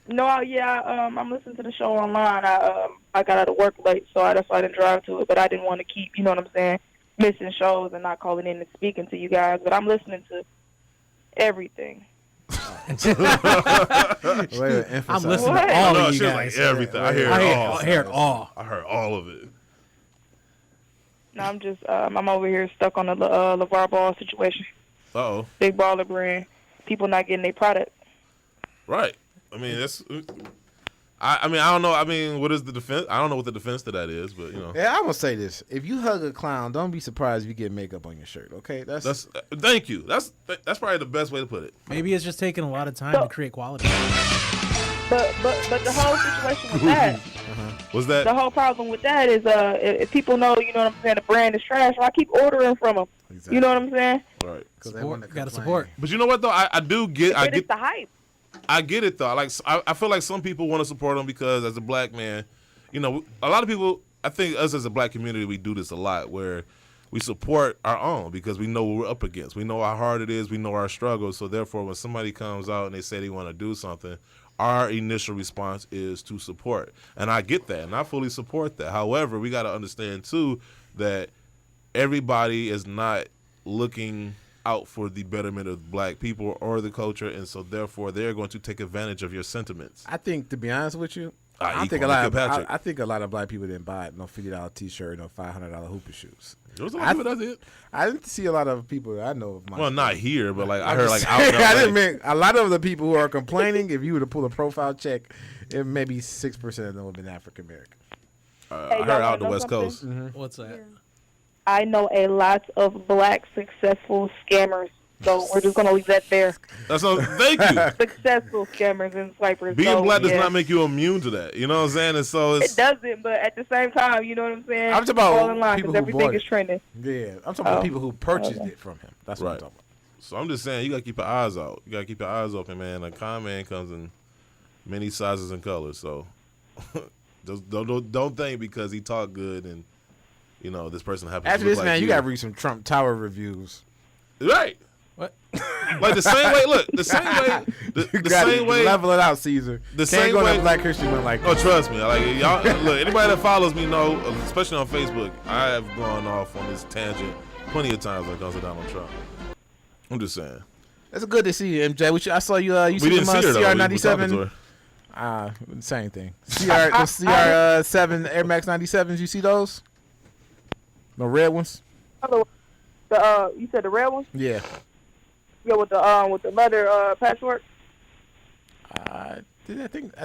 no, yeah, I'm listening to the show online. I got out of work late, so that's why I didn't drive to it. But I didn't want to keep, you know what I'm saying, missing shows and not calling in and speaking to you guys. But I'm listening to everything. I'm listening to all of you guys. Like everything. I heard all. I heard all of it. No, I'm just I'm over here stuck on the LeVar Ball situation. Uh-oh. Big baller brand. People not getting their product. Right. I mean, that's. I mean, I don't know. I mean, what is the defense? I don't know what the defense to that is, but Yeah, I'm gonna say this: if you hug a clown, don't be surprised if you get makeup on your shirt. Okay, that's. Thank you. That's probably the best way to put it. Maybe it's just taking a lot of time to create quality. But the whole situation with that. What's that? The whole problem with that is if people know, you know what I'm saying, the brand is trash, well, I keep ordering from them. Exactly. You know what I'm saying? Right. Because they want to gotta support. But you know what though? I do get. I get it's the hype. I get it though. Like I feel like some people want to support them because as a black man, a lot of people. I think us as a black community, we do this a lot where we support our own because we know what we're up against. We know how hard it is. We know our struggles. So therefore, when somebody comes out and they say they want to do something, our initial response is to support. And I get that, and I fully support that. However, we got to understand, too, that everybody is not looking out for the betterment of black people or the culture, and so therefore they're going to take advantage of your sentiments. I think, to be honest with you, I think a lot. I think a lot of black people didn't buy it. No $50 T-shirt, no $500 Hooper shoes. There was a lot of people that did. I didn't see a lot of people that I know of. Well, not here, but like I heard like out. I didn't mean a lot of the people who are complaining. If you were to pull a profile check, it maybe 6% of them would have been African American. I heard out the West Coast. What's that? Yeah. I know a lot of black successful scammers. So we're just gonna leave that there. That's all. Thank you. Successful scammers and swipers. Being black does not make you immune to that. You know what I'm saying? And so it doesn't. But at the same time, you know what I'm saying. I'm talking about fall in line people because who everything bought is trending. Yeah, I'm talking about people who purchased it from him. That's what I'm right. talking about. So I'm just saying, you gotta keep your eyes out. You gotta keep your eyes open, man. A con man comes in many sizes and colors. So just don't think because he talked good and you know this person happens. After to look this, like man, you gotta read some Trump Tower reviews. Right. What? Like the same way. Look, the same way. The same way. Level it out, Caesar. The Can't same go way. to Black History Month like. Oh, trust me. Like y'all. Look, anybody that follows me know, especially on Facebook, I have gone off on this tangent plenty of times when it comes to Donald Trump. I'm just saying. It's good to see you, MJ. I saw you. You see didn't see her, though. CR97. Same thing. CR7 Air Max 97s. You see those? The red ones. You said the red ones? Yeah. Yeah, with the leather patchwork. I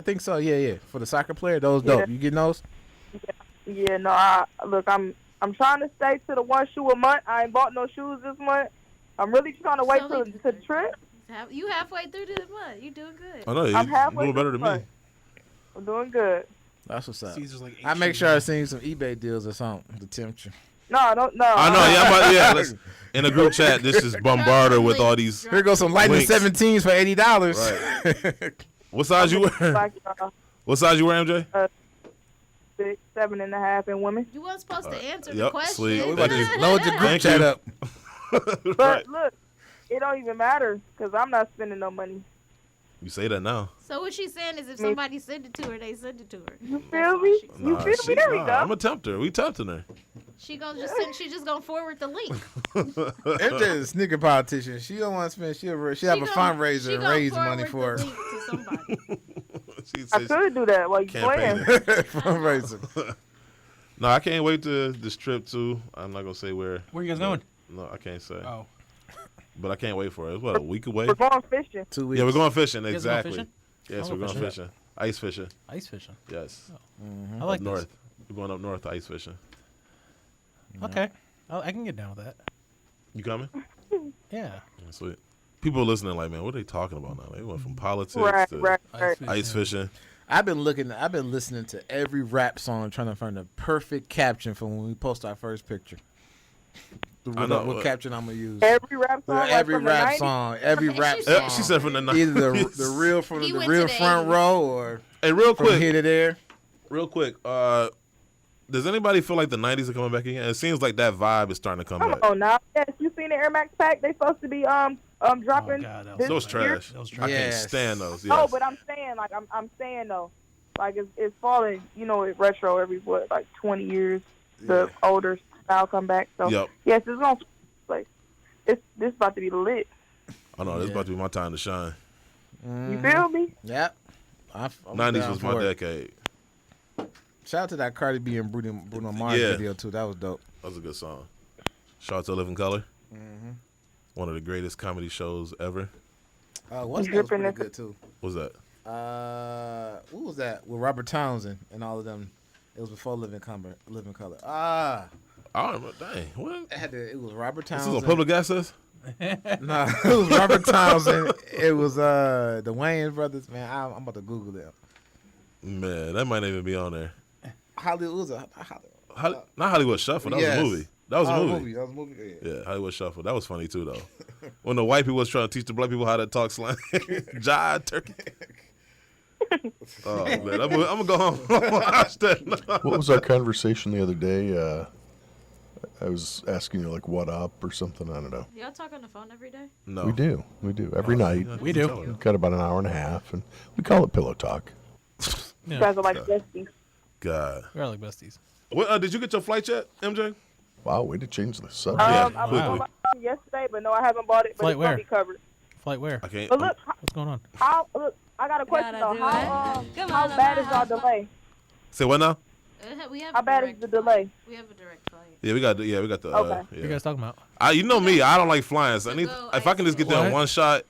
think so. Yeah. For the soccer player, those dope. You getting those? Yeah. No. I'm trying to stay to the one shoe a month. I ain't bought no shoes this month. I'm really trying to wait till the trip. You halfway through the month. You doing good. I know. I'm halfway doing better than me. I'm doing good. That's what's up. Caesar's like I make sure I send you some eBay deals or something to tempt you. No. I know. Yeah. Let's, in a group chat, this is Bombarder with all these. Here goes some Lightning links. 17s for $80. Right. What size you wear? What size you wear, MJ? 6, 7.5 in women. You weren't supposed to answer the Yep, question. sweet. We about to load the group chat up. But look, it don't even matter because I'm not spending no money. You say that now. So what she's saying is if somebody send it to her, they send it to her. You feel me? You feel me? There we go. I'm a tempter. We tempting her. She just gonna forward the link. MJ is a sneaker politician. She don't want to spend. She have a fundraiser and raise money for her. I could do that while you playing. Fundraiser. No, I can't wait to this trip too. I'm not gonna say where. Where you guys going? No, I can't say. Oh. But I can't wait for it. It's what, a week away? We're going fishing. 2 weeks. Yeah, we're going fishing. You guys Exactly. going fishing? Yes, Oh, we're going fishing. fishing. Ice fishing. Ice fishing. Yes. I like Up this. north. We're going up north ice fishing. Okay. I can get down with that. You coming? Yeah. Sweet. People are listening like, man, what are they talking about now? They went from politics Right, to right. ice fishing. I've been listening to every rap song trying to find the perfect caption for when we post our first picture. I know. What caption I'm gonna use? Every rap song. Every rap song. Every rap song. She said from the 90s. Either the real from He the went real to the front 80s. row or Hey, real from quick. here to there. Real quick. Does anybody feel like the 90s are coming back again? It seems like that vibe is starting to come back. Oh, now, yes, you seen the Air Max pack? They supposed to be dropping. Oh, God, this Those year. trash. Those I trash. can't Yes. stand those. Yes. No, but I'm saying though, like it's falling. You know, it's retro every 20 years. The older style come back. So Yep. yes, it's gonna like this about to be lit. I know. This is about to be my time to shine. You feel me? Yep. I'm 90s down was for my it. decade. Shout out to that Cardi B and Bruno Mars Yeah. video too. That was dope. That was a good song. Shout out to Live in Color. One of the greatest comedy shows ever. What's that was Dripping pretty in- good too. What was that? What was that with Robert Townsend and all of them? It was before Living Color. I don't remember. Dang. What? It was Robert This is Townsend. on public access? No, it was Robert Townsend. It was the Wayans brothers. Man, I'm about to Google them. Man, that might not even be on there. Hollywood was Not Hollywood Shuffle. That was a movie. That was a movie. That was a movie. Yeah. Yeah, Hollywood Shuffle. That was funny too, though. When the white people was trying to teach the black people how to talk slang. Jai Turkey. Oh, man. I'm going to go home and watch that. What was our conversation the other day? I was asking you, like, what up or something. I don't know. Y'all talk on the phone every day? No. We do. Every night. We do. We've got about an hour and a half, and we call it pillow talk. You guys are like besties. God. We're like besties. What, did you get your flight yet, MJ? Wow, way to change the subject. I was quickly. going to buy it yesterday, but no, I haven't bought it. But Flight it's going where? to be covered. Flight where? I can't. But look, What's going on? look, I got a question though. do How it. how bad is our delay? Say what now? We have How bad is the delay? We have a direct flight. Yeah, we got the. Okay. Yeah. What you guys talking about? You know me. I don't like flying. So if I can just get there in one shot.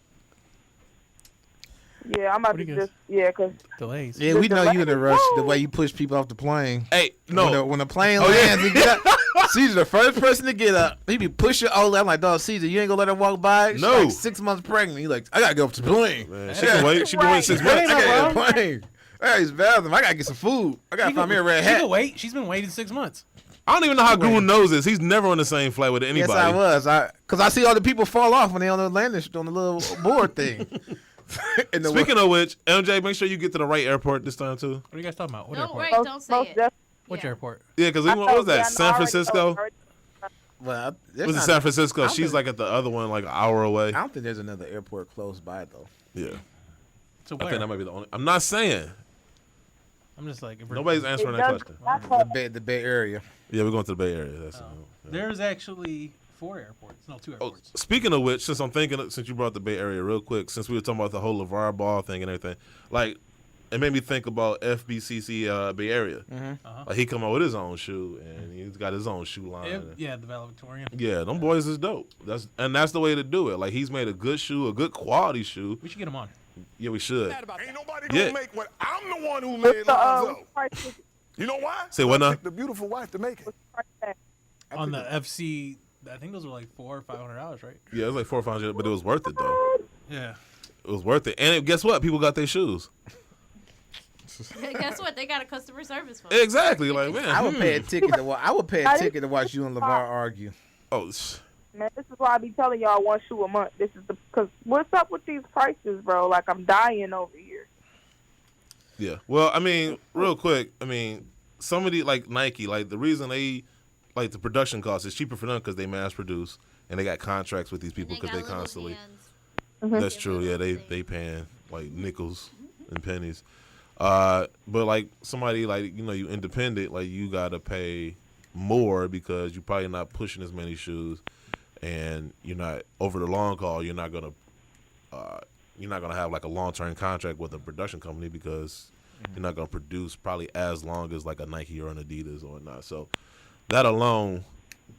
Yeah, I'm about to just cause delays. Yeah, we know you in a rush. The way you push people off the plane. Hey, no. When the plane lands, and get up, Caesar the first person to get up. He be pushing Ola. I'm like, dog, Caesar, you ain't gonna let her walk by. She's No. like 6 months pregnant. He like, I gotta go up to the plane. Man, she can wait. She can wait 6 months. I gotta get a plane. Hey, it's bathroom. I gotta get some food. I gotta find me a red She hat. can wait. She's been waiting 6 months. I don't even know how Guru knows this. He's never on the same flight with anybody. Yes, I was. Cause I see all the people fall off when they on the landing on the little board thing. Speaking of which, MJ, make sure you get to the right airport this time too. What are you guys talking about? What Don't airport? don't say it. Which airport? Yeah, because what was that? San Francisco? Well, Was it San Francisco? She's like at the other one, like an hour away. I don't think there's another airport close by though. Yeah. So I where? think that might be the only. I'm not saying. I'm just like, if Nobody's answering that question. The Bay Area. Yeah, we're going to the Bay Area. That's There's actually 4 airports. No, 2 airports. Speaking of which, since I'm thinking, since you brought the Bay Area real quick, since we were talking about the whole LeVar Ball thing and everything, like, it made me think about FBCC Bay Area. Like, he come out with his own shoe, and he's got his own shoe line. Yeah, the valedictorian. Yeah, them boys is dope. That's the way to do it. Like, he's made a good shoe, a good quality shoe. We should get him on. Yeah, we should. Ain't nobody gonna make what I'm the one who laid lines up. You know why? Say what now? The beautiful wife to make it. On the FC, I think those were like $400 or $500, right? Yeah, it was like $400 or $500, but it was worth it though. Yeah, it was worth it. And guess what? People got their shoes. Guess what? They got a customer service phone. Exactly. Like, man, I would pay a ticket to watch. I would pay a ticket to watch you and LeVar argue. Oh. Man, this is why I be telling y'all one shoe a month. This is because what's up with these prices, bro? Like I'm dying over here. Yeah. Well, I mean, real quick, I mean, somebody like Nike, like the reason they like the production cost is cheaper for them because they mass produce and they got contracts with these people because they constantly. That's true. Yeah, they paying like nickels and pennies. But like somebody like you independent, like you gotta pay more because you're probably not pushing as many shoes. And you're not over the long haul. You're not gonna have like a long-term contract with a production company because you're not gonna produce probably as long as like a Nike or an Adidas or not. So that alone,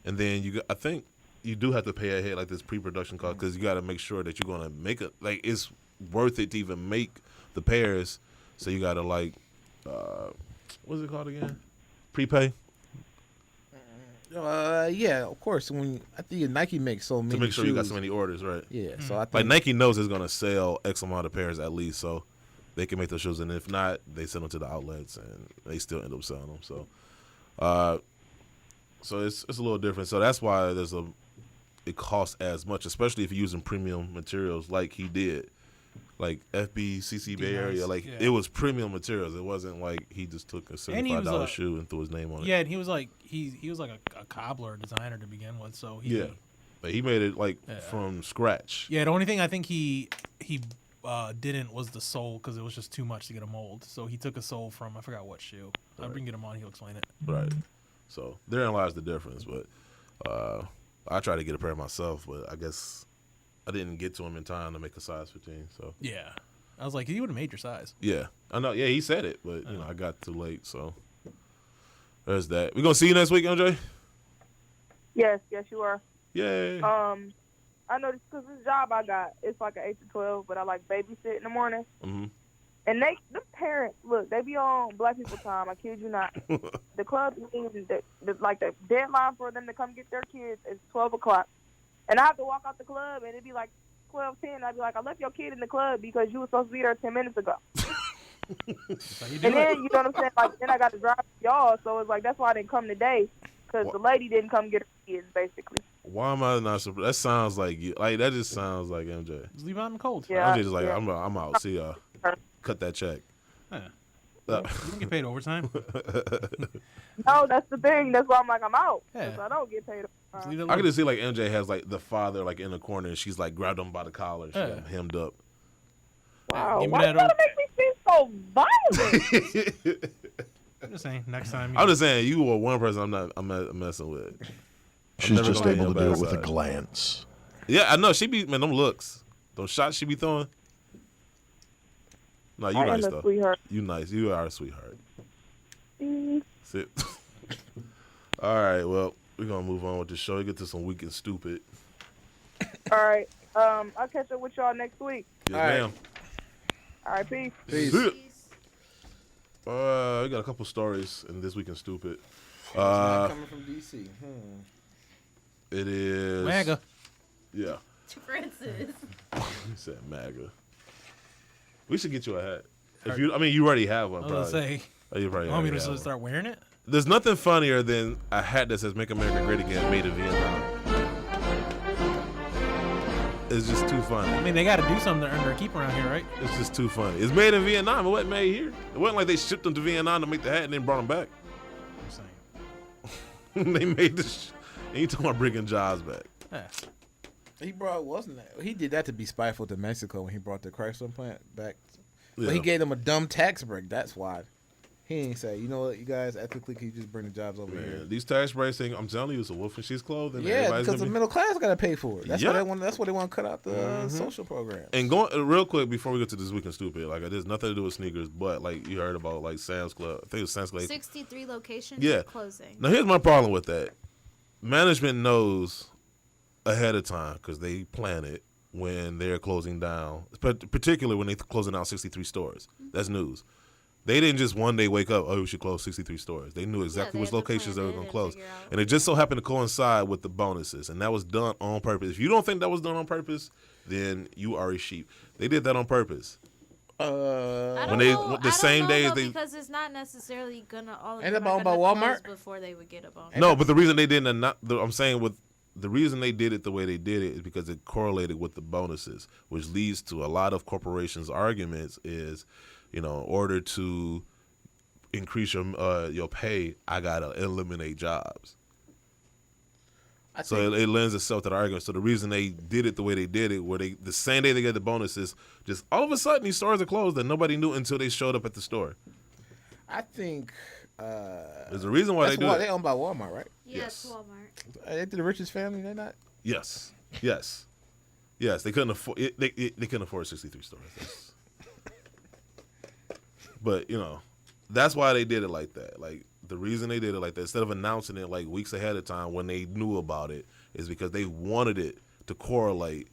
and then I think you do have to pay ahead like this pre-production cost because you got to make sure that you're gonna make it like it's worth it to even make the pairs. So you got to like what's it called again? Prepay. Yeah, of course. When I think Nike makes so many to make sure shoes. you got so many orders, right? Yeah, so I think like Nike knows it's gonna sell X amount of pairs at least, so they can make those shoes, and if not, they send them to the outlets, and they still end up selling them. So it's a little different. So that's why it costs as much, especially if you're using premium materials like he did. Like FBCC Bay Area, like it was premium materials. It wasn't like he just took a $75 shoe and threw his name on it. Yeah, and he was like a cobbler designer to begin with. So but he made it like from scratch. Yeah, the only thing I think he didn't was the sole because it was just too much to get a mold. So he took a sole from I forgot what shoe. I can get him on. He'll explain it. Right. So therein lies the difference. But I tried to get a pair myself, but I guess I didn't get to him in time to make a size 15. So yeah, I was like, he would have made your size. Yeah, I know. Yeah, he said it, but I got too late. So there's that. We gonna see you next week, MJ. Yes, you are. Yay. I know this because this job I got, it's like an 8 to 12, but I like babysit in the morning. Mm-hmm. And the parents, look, they be on Black people time. I kid you not. The club meetings, the deadline for them to come get their kids is 12 o'clock. And I have to walk out the club, and it'd be like 12:10. I'd be like, I left your kid in the club because you were supposed to be there 10 minutes ago. And then, you know what I'm saying? Like, then I got to drive to y'all, so it's like, that's why I didn't come today, because the lady didn't come get her kids, basically. Why am I not surprised? That sounds like you. Like, that just sounds like MJ. Just leave out in the cold. Yeah, MJ just like, I'm out. See y'all. Cut that check. Yeah. You don't get paid overtime. No, that's the thing. That's why I'm like, I'm out. Yeah. Because I don't get paid overtime. I can just see like MJ has like the father like in the corner and she's like grabbed him by the collar. She's got him hemmed up. Wow. Why you gotta make me seem so violent? I'm just saying, next time. I'm just saying, you were one person I'm messing with. She's just able to do it with a glance. Yeah, I know. She be, man, them looks. Those shots she be throwing. No, you I nice am a though. sweetheart. You nice. You are a sweetheart. Mm. Sit. All right. Well, we're gonna move on with the show. We get to some weak and stupid. All right. I'll catch up with y'all next week. Yes, ma'am. All right, peace. Peace. We got a couple stories in this week in stupid. Coming from DC. It is MAGA. Yeah. Francis. He said MAGA. We should get you a hat. If you, I mean, you already have one. I was gonna probably. say. Oh, you probably Want me already to have one. start wearing it? There's nothing funnier than a hat that says "Make America Great Again," made in Vietnam. It's just too funny. I mean, they got to do something to earn their keep around here, right? It's just too funny. It's made in Vietnam. It wasn't made here. It wasn't like they shipped them to Vietnam to make the hat and then brought them back. I'm saying. They made this. And you talking about bringing jobs back? Yeah. He did that to be spiteful to Mexico when he brought the Chrysler plant back. Yeah. But he gave them a dumb tax break. That's why. He ain't say, you know what, you guys, ethically, can you just bring the jobs over here? These tax breaks thing, I'm telling you, it's a wolf in sheep's clothing. Yeah, because the middle class got to pay for it. That's Yeah. why they want. That's why they want to cut out the social program. And going real quick before we get to this week in stupid, like it has nothing to do with sneakers, but like you heard about like Sam's Club. I think it was Sam's Club. 63 locations Yeah. are closing. Now here's my problem with that. Management knows ahead of time because they plan it when they're closing down, particularly when they're closing down 63 stores. That's news. They didn't just one day wake up, oh, we should close 63 stores. They knew exactly which locations they were going to close. And it just so happened to coincide with the bonuses. And that was done on purpose. If you don't think that was done on purpose, then you are a sheep. They did that on purpose. The same day they because it's not necessarily gonna all. Ain't that owned by Walmart? Before they would get a bonus. No, but the reason they didn't, I'm saying with the reason they did it the way they did it is because it correlated with the bonuses, which leads to a lot of corporations' arguments is, in order to increase your pay, I gotta eliminate jobs. So it lends itself to the argument. So the reason they did it the way they did it, where the same day they get the bonuses, just all of a sudden these stores are closed and nobody knew until they showed up at the store. I think there's a reason why they do it. They owned by Walmart, right? Yes, Walmart. Are they the richest family? They're not. Yes. They couldn't afford it. They couldn't afford 63 stores. But that's why they did it like that. Like the reason they did it like that, instead of announcing it like weeks ahead of time when they knew about it, is because they wanted it to correlate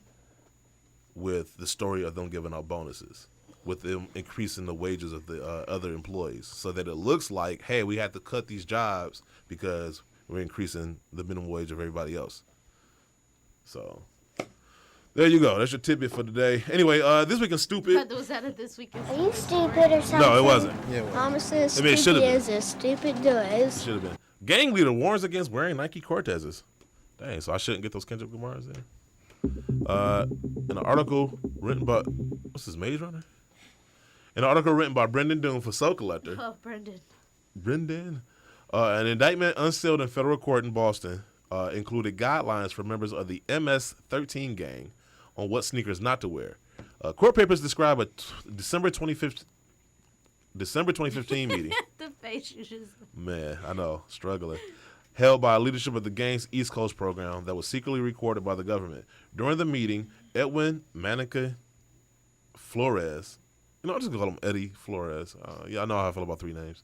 with the story of them giving out bonuses, with them increasing the wages of the other employees, so that it looks like, hey, we had to cut these jobs because we're increasing the minimum wage of everybody else. So there you go. That's your tidbit for today. Anyway, this week in stupid. Was that a this week? Are you stupid or something? No, it wasn't. Honestly, as I mean, it stupid should've been. as a stupid does. Should have been. Gang leader warns against wearing Nike Cortezes. Dang, so I shouldn't get those Kendrick Lamares in. An article written by what's his Maze Runner? An article written by Brendan Doom for Soul Collector. Oh, Brendan. An indictment unsealed in federal court in Boston included guidelines for members of the MS-13 gang on what sneakers not to wear. Court papers describe a December 2015 meeting. The face you just. Man, I know, struggling. Held by leadership of the gang's East Coast program that was secretly recorded by the government. During the meeting, Edwin Manica Flores, I'll just call him Eddie Flores. I know how I feel about three names.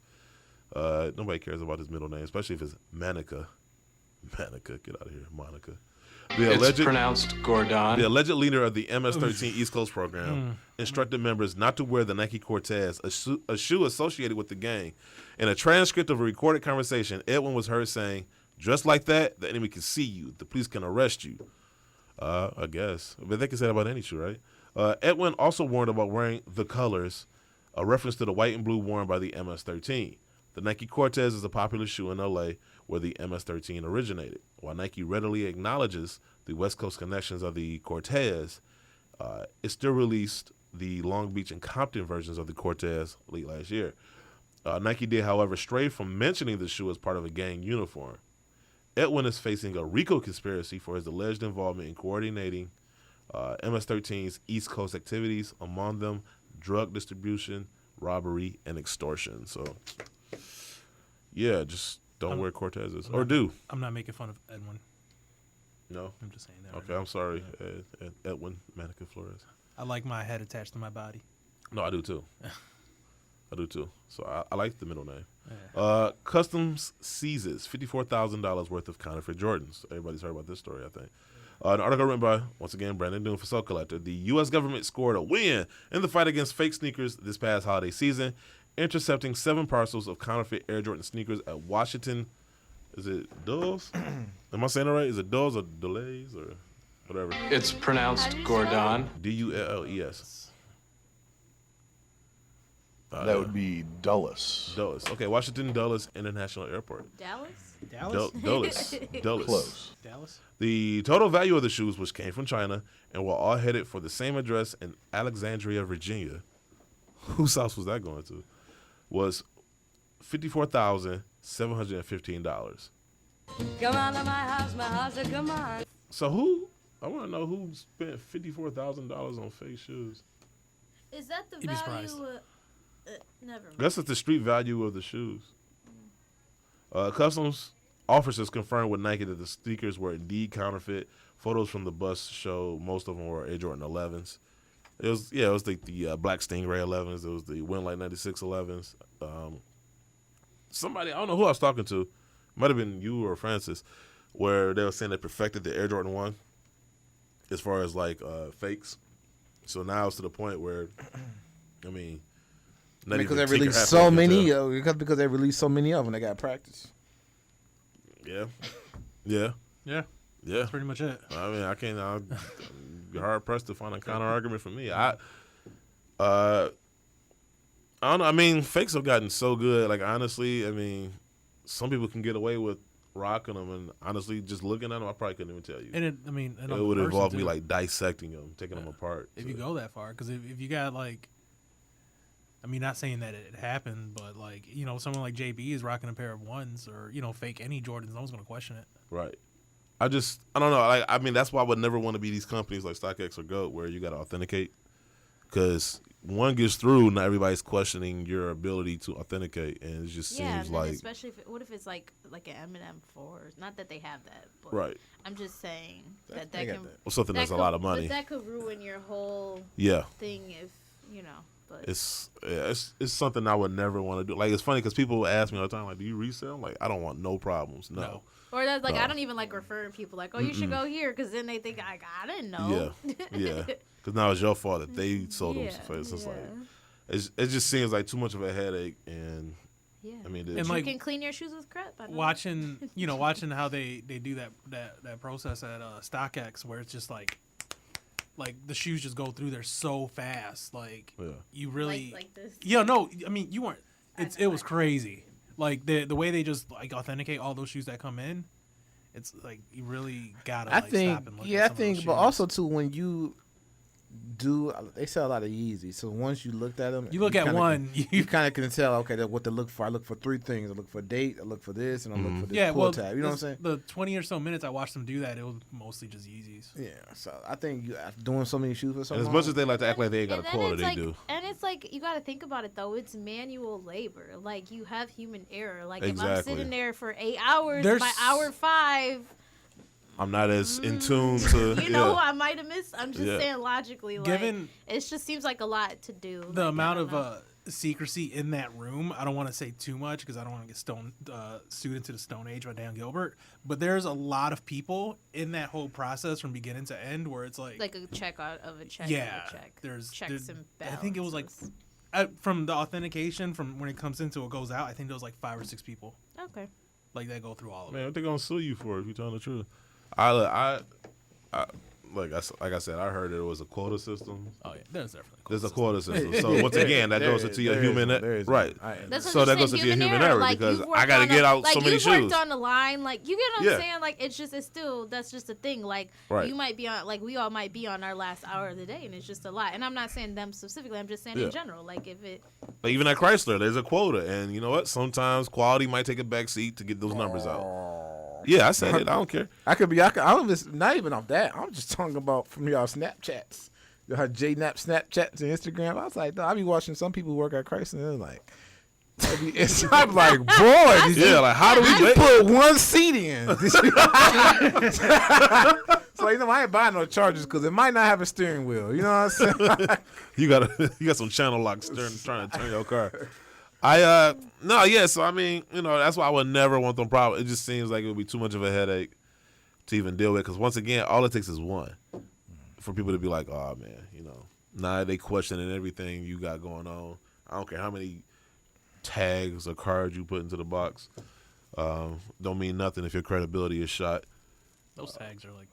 Nobody cares about his middle name, especially if it's Manica. Manica, get out of here, Monica. It's pronounced Gordon. The alleged leader of the MS-13 East Coast program instructed members not to wear the Nike Cortez, a shoe associated with the gang. In a transcript of a recorded conversation, Edwin was heard saying, "Dressed like that, the enemy can see you. The police can arrest you." I guess. But they can say that about any shoe, right? Edwin also warned about wearing the colors, a reference to the white and blue worn by the MS-13. The Nike Cortez is a popular shoe in L.A., where the MS-13 originated. While Nike readily acknowledges the West Coast connections of the Cortez, it still released the Long Beach and Compton versions of the Cortez late last year. Nike did, however, stray from mentioning the shoe as part of a gang uniform. Edwin is facing a RICO conspiracy for his alleged involvement in coordinating MS-13's East Coast activities, among them drug distribution, robbery, and extortion. So, yeah, just don't wear Cortezes. Or do. I'm not making fun of Edwin. No, I'm just saying that. Okay, I'm sorry, Edwin Manica Flores. I like my head attached to my body. No, I do too. So I like the middle name. Yeah. Customs seizes $54,000 worth of counterfeit Jordans. Everybody's heard about this story, I think. An article written by, once again, Brandon Doon for Soul Collector. The U.S. government scored a win in the fight against fake sneakers this past holiday season, intercepting 7 parcels of counterfeit Air Jordan sneakers at Washington. Is it Dulles? Am I saying it right? Is it Dulles or Delays or whatever? It's pronounced Gordon. Dulles. That would be Dulles. Dulles. Okay, Washington Dulles International Airport. Dallas? Dulles. Close. Dallas? The total value of the shoes, which came from China and were all headed for the same address in Alexandria, Virginia, whose house was that going to, was $54,715. Come on to my house, come on. So I want to know who spent $54,000 on fake shoes. Is that the You'd be surprised. value? Never mind. That's the street value of the shoes. Customs officers confirmed with Nike that the sneakers were indeed counterfeit. Photos from the bus show most of them were Air Jordan 11s. It was the Black Stingray 11s. It was the Winlight 96 11s. Somebody, I don't know who I was talking to, might have been you or Francis, where they were saying they perfected the Air Jordan 1 as far as like fakes. So now it's to the point where, I mean, because they released so many, because they released so many of them, they got practice. Yeah. That's pretty much it. I mean, I'm hard pressed to find a counter argument for me. I don't know. I mean, fakes have gotten so good. Like, honestly, I mean, some people can get away with rocking them, and honestly, just looking at them, I probably couldn't even tell you. And it would involve me like dissecting them, taking them apart. If you go that far, because if you got like, I mean, not saying that it happened, but like, you know, someone like JB is rocking a pair of ones or, you know, fake any Jordans, no one's gonna question it. Right. I don't know. Like, I mean, that's why I would never want to be these companies like StockX or GOAT where you got to authenticate, because one gets through, not everybody's questioning your ability to authenticate, and it just seems like, especially what if it's like an M&M 4? Not that they have that, but right. I'm just saying that can well, something that's a lot of money. But that could ruin your whole thing if you know. But it's something I would never want to do. Like, it's funny because people ask me all the time, like, do you resell? I'm like, I don't want no problems. No. Or that's like, I don't even like referring people like, oh, you should go here, because then they think I didn't know. Yeah. Because now it's your fault that they sold them. So it's just like, it just seems like too much of a headache. And I mean, and like, you can clean your shoes with crap. Watching how they do that process at StockX, where it's just like the shoes just go through there so fast. Like you really, like this. Yeah, no, I mean you weren't. It was crazy. Like the way they just like authenticate all those shoes that come in, it's like you really gotta. Stop and look at some of those but shoes. also too when you they sell a lot of Yeezys. So once you looked at them, you look at one, you kind of can tell. Okay, what to look for. I look for 3 things. I look for date. I look for this, and I look for this pull tab. You know what I'm saying? The 20 or so minutes I watched them do that, it was mostly just Yeezys. Yeah, so I think doing so many shoes for so long. As much as they like to act like they ain't got a quota, they do. And it's like, you got to think about it though. It's manual labor. Like, you have human error. Like if I'm sitting there for 8 hours, by hour 5. I'm not as in tune to. You know, I might have missed. I'm just saying logically, like, Given it just seems like a lot to do. The amount of secrecy in that room, I don't want to say too much because I don't want to get sued into the Stone Age by Dan Gilbert. But there's a lot of people in that whole process from beginning to end where it's like a check out of a check. Yeah, of a check. There's checks and balances. I think it was like from the authentication from when it comes into it goes out. I think there was like 5 or 6 people. Okay. Like that go through all of it. Man, what they gonna sue you for if you telling the truth? I like I said, I heard it was a quota system. Oh yeah, there's definitely a quota system. So once again, that goes into your human right. That's so that goes into your human error because I got to get out so many shoes. Like, you worked on the line, like, you get what I'm saying? Like, it's still that's just a thing. Like, you might be on, like, we all might be on our last hour of the day, and it's just a lot. And I'm not saying them specifically. I'm just saying in general. Like, if it. Like, even at Chrysler, there's a quota, and you know what? Sometimes quality might take a back seat to get those numbers out. Yeah, I said it. I don't care. I don't just, not even off that. I'm just talking about from y'all Snapchats. Y'all JNap Snapchats and Instagram. I was like, I be watching some people work at Chrysler, and they're like, I'm like, boy, like how do we just put one seat in? So you know, I ain't buying no Chargers because it might not have a steering wheel. You know what I'm saying? you got some channel locks trying to turn your car. So I mean, you know, that's why I would never want them problems. It just seems like it would be too much of a headache to even deal with. Because once again, all it takes is one for people to be like, oh man, you know, now they questioning everything you got going on. I don't care how many tags or cards you put into the box. Don't mean nothing if your credibility is shot. Those tags are like,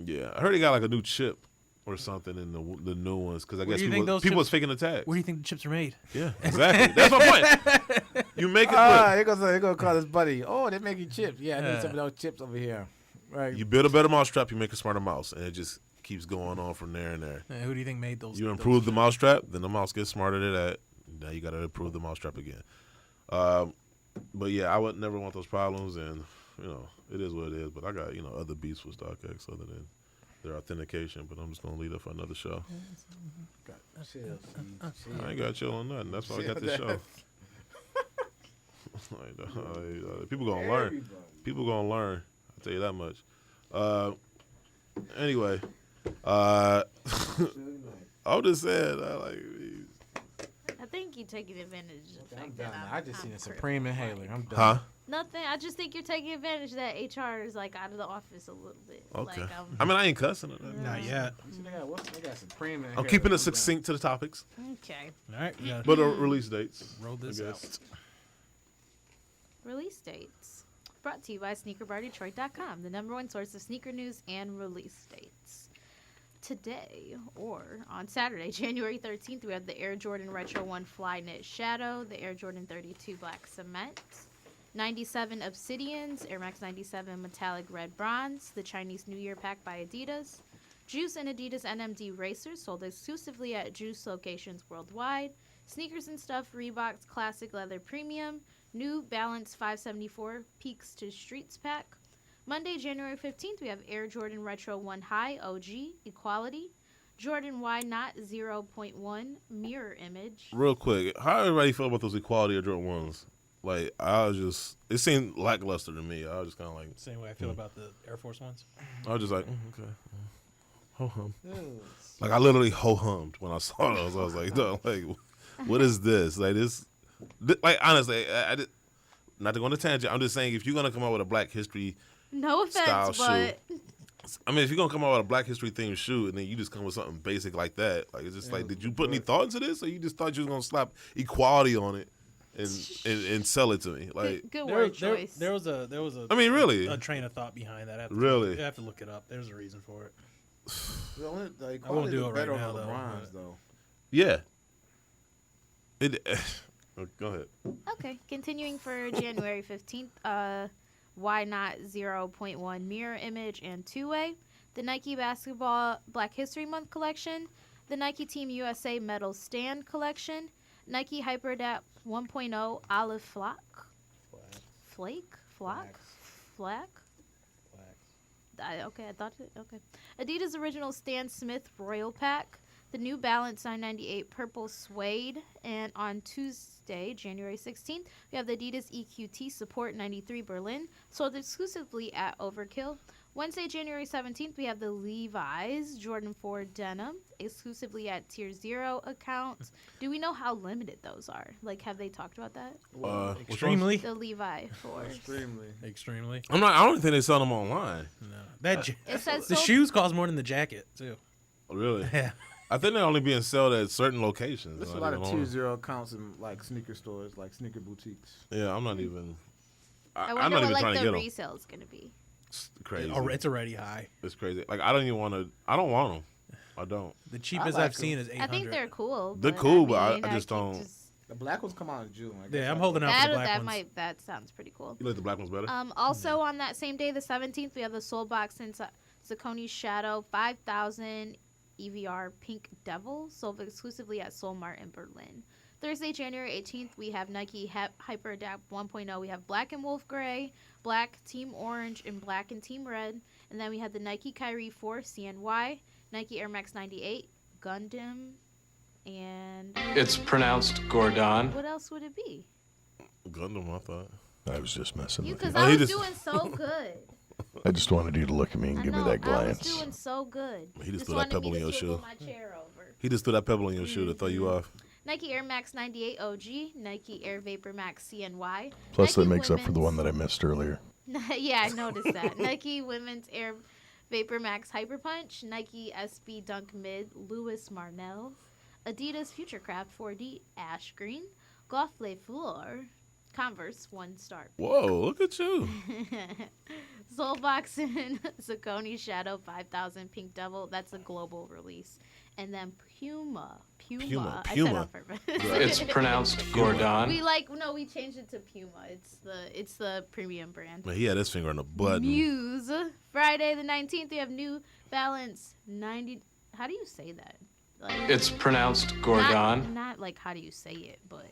yeah. I heard he got like a new chip or something in the new ones because I guess people was faking the tags. Where do you think the chips are made? Yeah, exactly. That's my point. You make it. They're gonna call his buddy. Oh, they're making chips. Yeah, I need some of those chips over here. Right. You build a better mousetrap, you make a smarter mouse, and it just keeps going on from there and there. Yeah, who do you think made those? You improve the mousetrap, then the mouse gets smarter than that. Now you got to improve the mousetrap again. But yeah, I would never want those problems, and you know it is what it is. But I got other beefs with StockX other than their authentication. But I'm just gonna leave it for another show. I ain't got to chill on nothing. That's why I got this show. People gonna learn. People gonna learn. I'll tell you that much. Anyway, I was just saying, I think you're taking advantage of the fact that I just seen a Supreme inhaler. I'm done. Huh? Nothing. I just think you're taking advantage that HR is like out of the office a little bit. Okay. Like, I mean, I ain't cussing it. Not yet. They got Supreme inhaler. I'm keeping it succinct to the topics. Okay. All right. Yeah. But release dates. Roll this out. Release dates. Brought to you by SneakerBarDetroit.com, the #1 source of sneaker news and release dates. Today, or on Saturday, January 13th, we have the Air Jordan Retro 1 Fly Knit Shadow, the Air Jordan 32 Black Cement, 97 Obsidians, Air Max 97 Metallic Red Bronze, the Chinese New Year pack by Adidas, Juice and Adidas NMD Racers sold exclusively at Juice locations worldwide, Sneakers and Stuff Reebok's Classic Leather Premium, New Balance 574 Peaks to Streets pack. Monday, January 15th, we have Air Jordan Retro 1 High OG Equality, Jordan Y Not 0.1 Mirror Image. Real quick, how everybody feel about those Equality Air Jordan 1s? Like, it seemed lackluster to me. I was just kind of like... Same way I feel about the Air Force Ones. I was just like, okay. Ho-hum. Like, I literally ho-hummed when I saw those. I was like, no, like, what is this? Like, like, honestly, not to go on a tangent, I'm just saying, if you're going to come out with a Black History no offense, but I mean, if you're going to come out with a Black History themed shoe and then you just come with something basic like that, like, it's just like, did you put any thought into this, or you just thought you was going to slap equality on it and sell it to me? Like, good word choice. There was a I mean, really? a train of thought behind that. Really? You have to look it up. There's a reason for it. I won't do it right now, though. Yeah. Go ahead. Okay, continuing for January 15th, Why Not 0.1 Mirror Image and two-way, the Nike Basketball Black History Month collection, the Nike Team USA Metal Stand collection, Nike Hyperadapt 1.0 Olive Flak. Okay. Adidas Original Stan Smith Royal Pack, the New Balance 998 Purple Suede, and on Tuesday, January 16th, we have the Adidas EQT Support 93 Berlin, sold exclusively at Overkill. Wednesday, January 17th, we have the Levi's Jordan 4 Denim, exclusively at Tier 0 accounts. Do we know how limited those are? Like, have they talked about that? Extremely. The Levi 4. Extremely. I don't think they sell them online. No. It says the shoes cost more than the jacket, too. Really? Yeah. I think they're only being sold at certain locations. There's a lot of Tier 0 accounts in like sneaker stores, like sneaker boutiques. Yeah, I'm not even. I I'm not even what, trying to get them. the resale's gonna be. It's crazy. It's already high. It's crazy. Like, I don't even want to. I don't want them. I don't. The cheapest I've seen is $800. I think they're cool. They're cool, but I just don't. The black ones come out in June. Yeah, I'm holding out for the black ones. That sounds pretty cool. You like the black ones better? Also on that same day, the 17th, we have the Soulbox and Saucony Shadow 5000 EVR Pink Devil, sold exclusively at Soulmart in Berlin. Thursday, January 18th, we have Nike Hyperadapt 1.0. We have Black and Wolf Gray, Black Team Orange, and Black and Team Red. And then we have the Nike Kyrie 4 CNY, Nike Air Max 98, Gundam, and... It's pronounced Gordon. What else would it be? Gundam, I thought. I was just messing with Because you. I was doing so good. I just wanted you to look at me and give me that glance. I was doing so good. He just threw that pebble in your shoe. My chair over. He just threw that pebble in your shoe to throw you off. Nike Air Max 98 OG, Nike Air Vapor Max CNY. Plus, Nike that makes up for the one that I missed earlier. Yeah, I noticed that. Nike Women's Air Vapor Max Hyper Punch, Nike SB Dunk Mid Louis Marnell, Adidas Futurecraft 4D Ash Green, Golf Le Fleur, Converse 1 Star. Whoa, look at you. Soulbox and Saucony Shadow 5000 Pink Devil. That's a global release. And then Puma. I said on purpose. It's pronounced Gordon. We changed it to Puma. It's the premium brand. Man, he had his finger on the button. Muse. Friday the 19th, we have New Balance 90. How do you say that? It's pronounced Gordon. Not like how do you say it, but.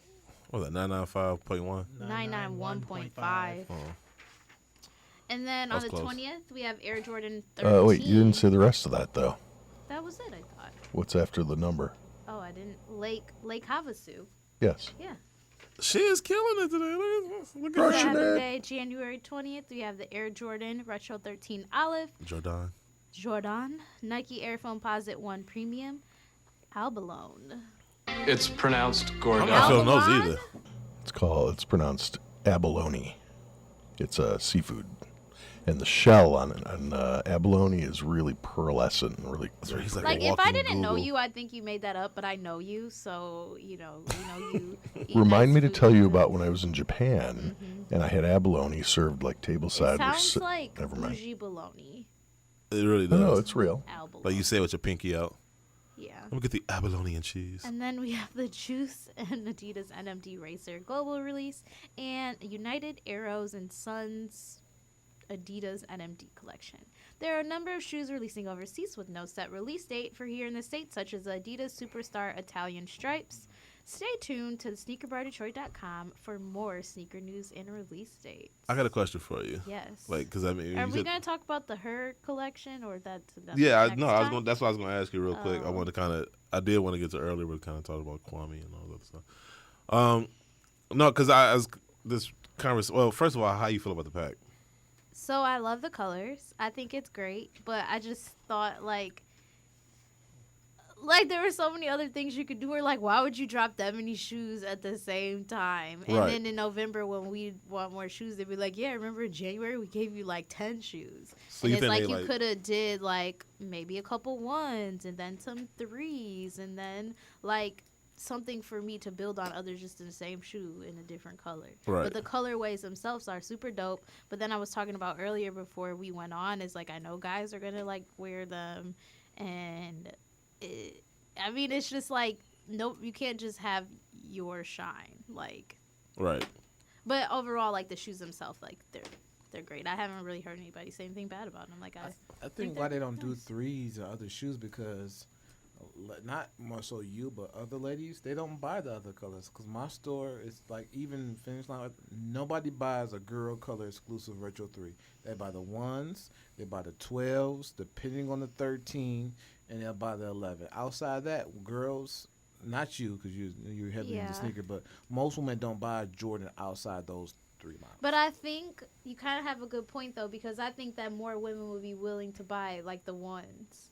What was that, 995.1? 991.5. Oh. And then on the 20th, we have Air Jordan 13. Wait, you didn't say the rest of that, though. That was it, I thought. What's after the number? Oh, I didn't. Lake Havasu. Yes. Yeah. She is killing it today. Look at Saturday, January 20th, we have the Air Jordan Retro 13 Olive. Jordan. Nike Air Foamposite 1 Premium. Albalone. It's pronounced Gordon. I'm not feeling those either. It's pronounced abalone. It's a seafood. And the shell on abalone is really pearlescent and really. Like if I didn't know you, I'd think you made that up. But I know you, so you. Remind me to tell you about when I was in Japan and I had abalone served like tableside. It sounds like bougie bologna. It really does. No, it's real. Abalone. Like you say with your pinky out. Yeah. Let me get the abalone and cheese. And then we have the Juice and Adidas NMD Racer global release and United Arrows and Sons Adidas NMD collection. There are a number of shoes releasing overseas with no set release date for here in the States, such as Adidas Superstar Italian Stripes. Stay tuned to sneakerbardetroit.com for more sneaker news and release dates. I got a question for you. Yes. Like, because I mean, are we going to talk about the Her collection or that's yeah, next no, time? that's what I was going to ask you real quick. I wanted to I did want to get to earlier, but kind of talk about Kwame and all that stuff. No, because well, first of all, how you feel about the pack? So I love the colors. I think it's great, but I just thought like there were so many other things you could do. Or like, why would you drop that many shoes at the same time? And then in November, when we want more shoes, they'd be like, "Yeah, remember in January we gave you like 10 shoes." So and it's like you could have did like maybe a couple 1s and then some 3s and then like something for me to build on others just in the same shoe in a different color. Right. But the colorways themselves are super dope. But then I was talking about earlier before we went on is like I know guys are gonna like wear them, and I mean it's just like nope, you can't just have your shine like. Right. But overall, like the shoes themselves, like they're great. I haven't really heard anybody say anything bad about them. Like I think why they don't do 3s or other shoes because. Not more so you, but other ladies, they don't buy the other colors. Because my store is like, even Finish Line, nobody buys a girl color exclusive Retro 3. They buy the 1s, they buy the 12s, depending on the 13, and they'll buy the 11. Outside that, girls, not you, because you're heavy in the sneaker, but most women don't buy Jordan outside those 3 models. But I think you kind of have a good point, though, because I think that more women would be willing to buy, like, the 1s.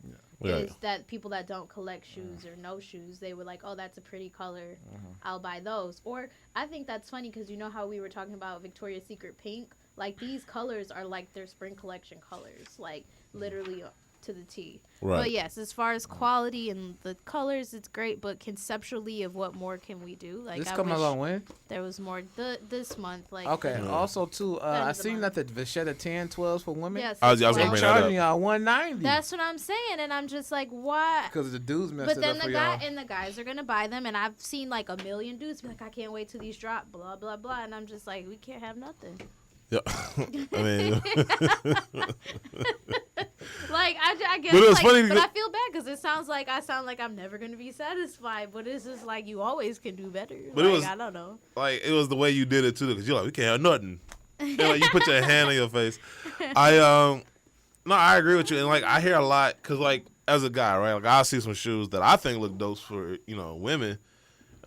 Yeah. Is that people that don't collect shoes or no shoes, they would like, oh, that's a pretty color. I'll buy those. Or I think that's funny because you know how we were talking about Victoria's Secret pink? Like, these colors are like their spring collection colors, like, literally to the T. Right. But yes, as far as quality and the colors, it's great. But conceptually, of what more can we do? Like, this coming along when? There was more this month. Like okay. Also, too, I seen that the Vachetta 10 12s for women. Yes, I was going to bring that up. Y'all $190. That's what I'm saying, and I'm just like, why? Because the dudes messed it up for y'all. And the guys are gonna buy them, and I've seen like a million dudes be like, I can't wait till these drop, blah blah blah, and I'm just like, we can't have nothing. Yeah, I mean, like I guess, but it's like, funny but I feel bad because it sounds like I sound like I'm never gonna be satisfied, but it's just like you always can do better. But like, it was, I don't know. Like it was the way you did it too, because you're like, we can't have nothing. Like, you put your hand on your face. No, I agree with you, and like I hear a lot because like as a guy, right? Like I see some shoes that I think look dope for women,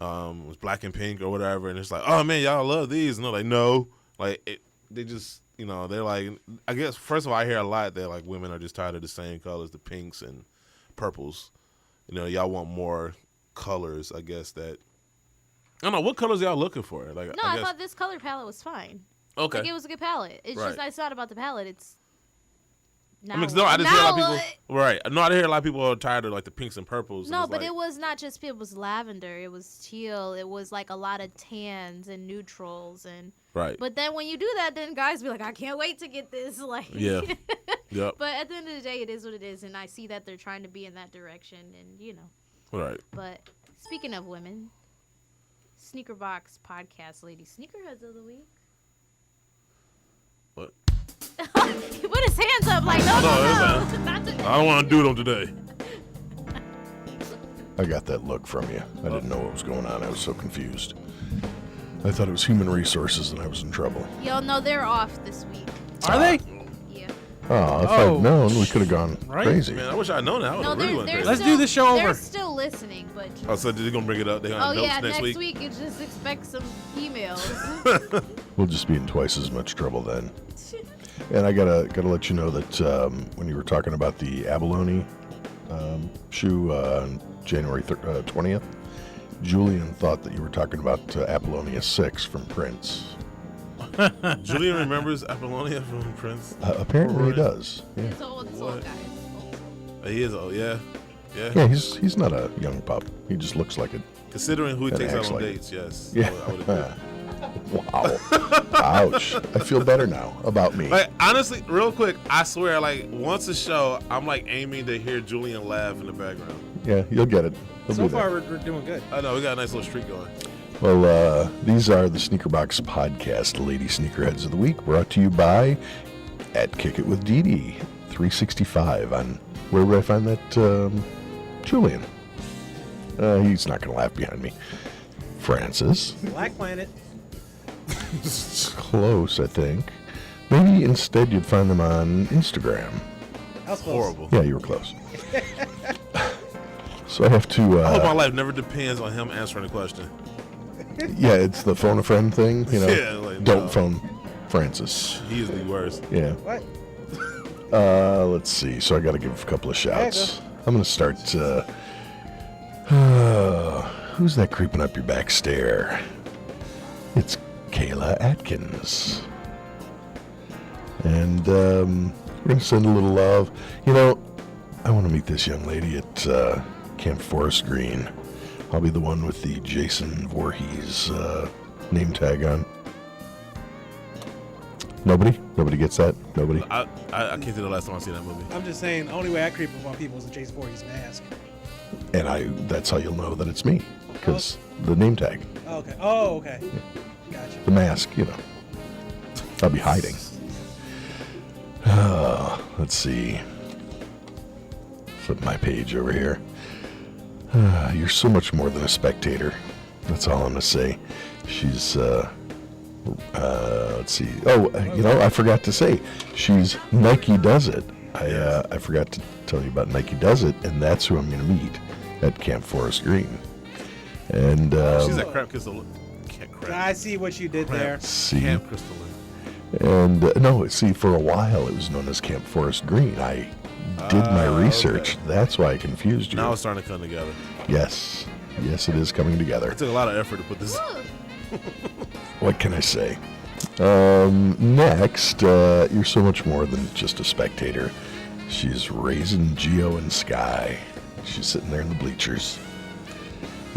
was black and pink or whatever, and it's like, oh man, y'all love these, and they're like, no, like they just, they're like, I guess first of all, I hear a lot that like women are just tired of the same colors, the pinks and purples. Y'all want more colors, I guess. That I don't know, what colors y'all looking for? Like, No, I thought this color palette was fine. Okay. Like, it was a good palette. It's Right. just, it's not about the palette. It's I just hear a lot of people. Right. No, I hear a lot of people are tired of like the pinks and purples. No, and but like, it was not just, it was lavender. It was teal. It was like a lot of tans and neutrals. And Right. But then when you do that, then guys be like, I can't wait to get this. Like, Yeah. Yep. But at the end of the day, it is what it is. And I see that they're trying to be in that direction. And, Right. But speaking of women, Sneaker Box Podcast Lady Sneakerheads of the Week. What? He put his hands up like, no. Not today. I don't want to do them today. I got that look from you. I didn't know what was going on. I was so confused. I thought it was human resources and I was in trouble. Yo, no, they're off this week. Are they? Yeah. Oh, if I'd known, we could have gone crazy. Man, I wish I'd known that. I would have really went crazy. Let's do the show over. They're still listening, but. Oh, so they're gonna bring it up? They're gonna Oh have notes yeah, next week. you just expect some emails. We'll just be in twice as much trouble then. And I gotta let you know that when you were talking about the Abalone shoe on January 20th, Julian thought that you were talking about Apollonia 6 from Prince. Julian remembers Apollonia from Prince. Apparently he does. Yeah. He's old guy. He is old. Yeah. Yeah, he's not a young pup. He just looks like it. Considering who he and takes out acts on like dates, yes. Yeah. I would agree. Wow. Ouch. I feel better now about me. Like, honestly, real quick, I swear, like, once a show, I'm like aiming to hear Julian laugh in the background. Yeah, you'll get it. He'll So be far, there. we're doing good. I know, we got a nice little streak going. Well, these are the Sneaker Box Podcast Lady Sneakerheads of the Week, brought to you by at Kick It With Dee Dee 365 on, where would I find that? Julian. He's not going to laugh behind me. Francis. Black Planet. Close, I think. Maybe instead you'd find them on Instagram. That's horrible. Yeah, you were close. So I have to. I hope my life never depends on him answering the question. Yeah, it's the phone a friend thing, Yeah, like, don't no. phone Francis. He is the worst. Yeah. What? Let's see. So I got to give a couple of shouts. I'm going to start. Who's that creeping up your back stair? It's Kayla Atkins. And we're going to send a little love. I want to meet this young lady at Camp Forest Green. I'll be the one with the Jason Voorhees name tag on. Nobody? Nobody gets that? Nobody? I can't think of the last time I seen that movie. I'm just saying, the only way I creep up on people is a Jason Voorhees mask. And that's how you'll know that it's me. Because the name tag. Okay. Oh, okay. Gotcha. The mask, I'll be hiding. Let's see. Flip my page over here. You're so much more than a spectator. That's all I'm going to say. She's, let's see. Oh, I forgot to say. She's Nike Does It. I forgot to tell you about Nike Does It, and that's who I'm going to meet at Camp Forest Green. And she's at Crap Crystal. I see what you did there. See? Camp Crystal. And no, see, for a while it was known as Camp Forest Green. I did my research. Okay. That's why I confused you. Now it's starting to come together. Yes, it is coming together. It took a lot of effort to put this. What can I say? Next, you're so much more than just a spectator. She's raising Geo and Sky. She's sitting there in the bleachers.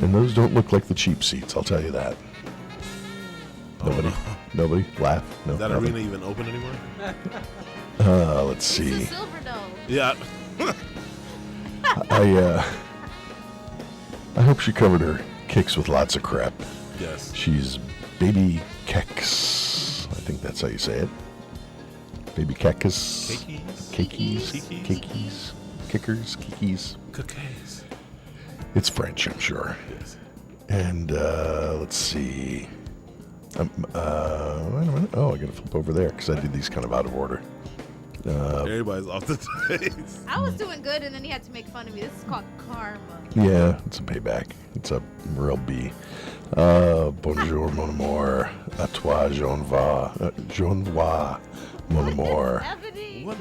And those don't look like the cheap seats, I'll tell you that. Nobody? Nobody? Laugh? No. Is that nothing? arena even open anymore? Let's see. Silverdome. Yeah. I hope she covered her kicks with lots of crap. Yes. She's Baby Kex. I think that's how you say it. Baby Kekus. Kekies. Kickers. Kikis. Cookies. It's French, I'm sure. Yes. And let's see. Wait a minute. Oh, I gotta flip over there because I did these kind of out of order. Everybody's off the days. I was doing good, and then he had to make fun of me. This is called karma. Yeah, it's a payback. It's a real B. Bonjour, mon amour. À toi, j'en vois, mon amour. I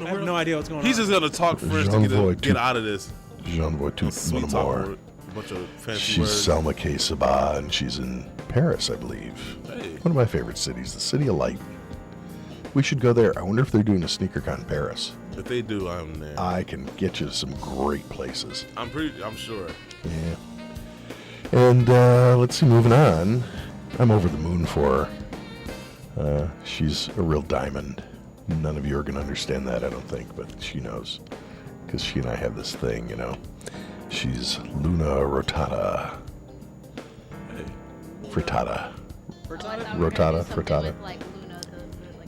have no idea what's going on. He's just gonna talk French to get out of this. J'en vois tout, mon Sweet talk, amour. a bunch of fancy She's words. Selma K. Sabah, and she's in Paris, I believe. Hey. One of my favorite cities, the City of Light. We should go there. I wonder if they're doing a SneakerCon Paris. If they do, I'm there. I can get you to some great places. I'm sure. Yeah. And let's see, moving on. I'm over the moon for her. She's a real diamond. None of you are going to understand that, I don't think, but she knows. Because she and I have this thing, you know. She's Luna Rotata. Frittata. Frittata.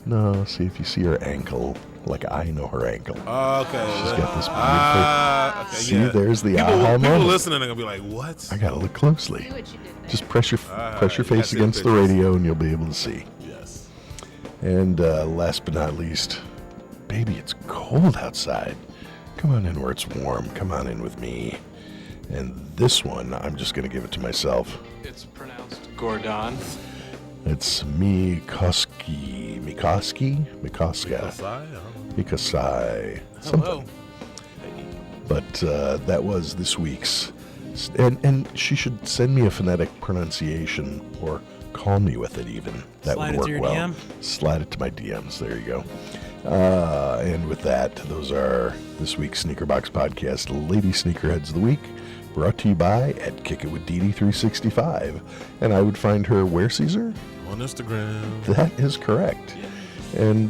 No, see, if you see her ankle, like I know her ankle. Okay. She's got this beautiful. Okay, see, yeah. there's the people aha moment. listening are gonna be like, "What?" I gotta look closely. See what you did there. Just press your you face see against the pictures. radio, and you'll be able to see. Yes. And last but not least, baby, it's cold outside. Come on in where it's warm. Come on in with me. And this one, I'm just gonna give it to myself. It's pronounced Gordon. It's Mikoski. Mikosai. Hello. But that was this week's. And she should send me a phonetic pronunciation or call me with it even. That Slide would it work to your well. DM? Slide it to my DMs. There you go. And with that, those are this week's Sneaker Box Podcast Lady Sneakerheads of the Week, brought to you by at Kick It With Dee 365. And I would find her where, Caesar? On Instagram. That is correct. And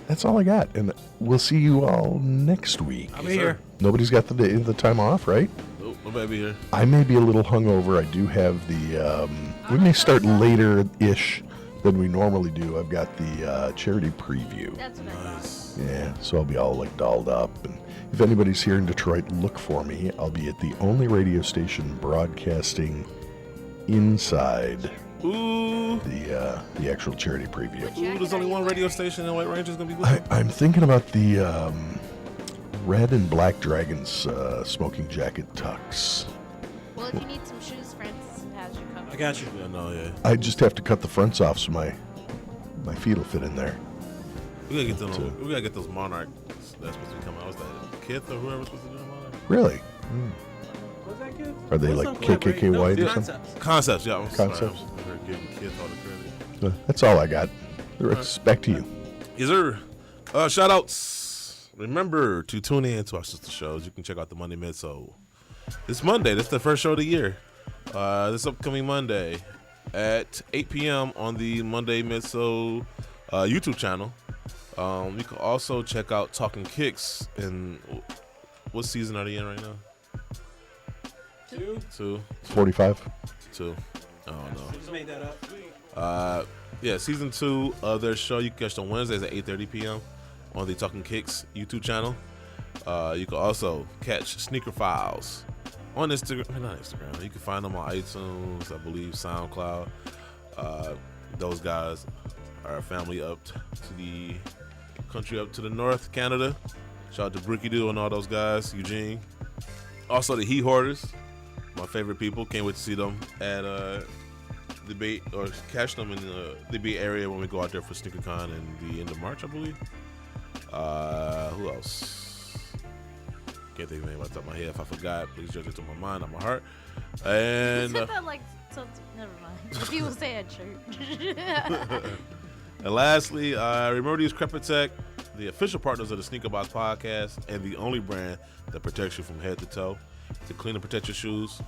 that's all I got. And we'll see you all next week. I'll be here. Nobody's got the time off, right? Nope, nobody be here. I may be a little hungover. I do have the. We may start later-ish than we normally do. I've got the charity preview. That's nice. Yeah, so I'll be all like dolled up. And if anybody's here in Detroit, look for me. I'll be at the only radio station broadcasting inside the actual charity preview. Ooh, there's only one radio station in White Range is gonna be good. I'm thinking about the Red and Black Dragons smoking jacket tux. Well, if you need some shoes, Francis has you covered. I got you. Yeah, no, yeah. I just have to cut the fronts off so my feet will fit in there. We gotta get those Monarch. That's supposed to be coming out. Was that Kith or whoever's supposed to do the Monarch? Really? Was that good? Are they like KKK white or something? Concepts, yeah. I'm sorry. Concepts. I was giving Kith all the credit. That's all I got. The rest, back to you. Yes, sir. Shout outs. Remember to tune in to our sister shows. You can check out the Monday Midso. This Monday, this is the first show of the year. This upcoming Monday at 8 p.m. on the Monday Midso YouTube channel. You can also check out Talking Kicks. And what season are they in right now? 2. 45. 2. I don't know. Just made that up. Yeah, season 2 of their show. You can catch on Wednesdays at 8:30 p.m. on the Talking Kicks YouTube channel. You can also catch Sneaker Files on Instagram. Not Instagram. You can find them on iTunes, I believe, SoundCloud. Those guys are a family up to the country up to the north, Canada. Shout out to Bricky Doo and all those guys, Eugene. Also the Heat Hoarders, my favorite people. Can't wait to see them at the Bay, or catch them in the Bay area when we go out there for SneakerCon in the end of March, I believe. Who else? Can't think of anyone off the top of my head. If I forgot, please judge it to my mind, not my heart. And You said that like something. Never mind. People say at church. and lastly, remember to use Crepitech, the official partners of the Sneaker Box Podcast, and the only brand that protects you from head to toe, to clean and protect your shoes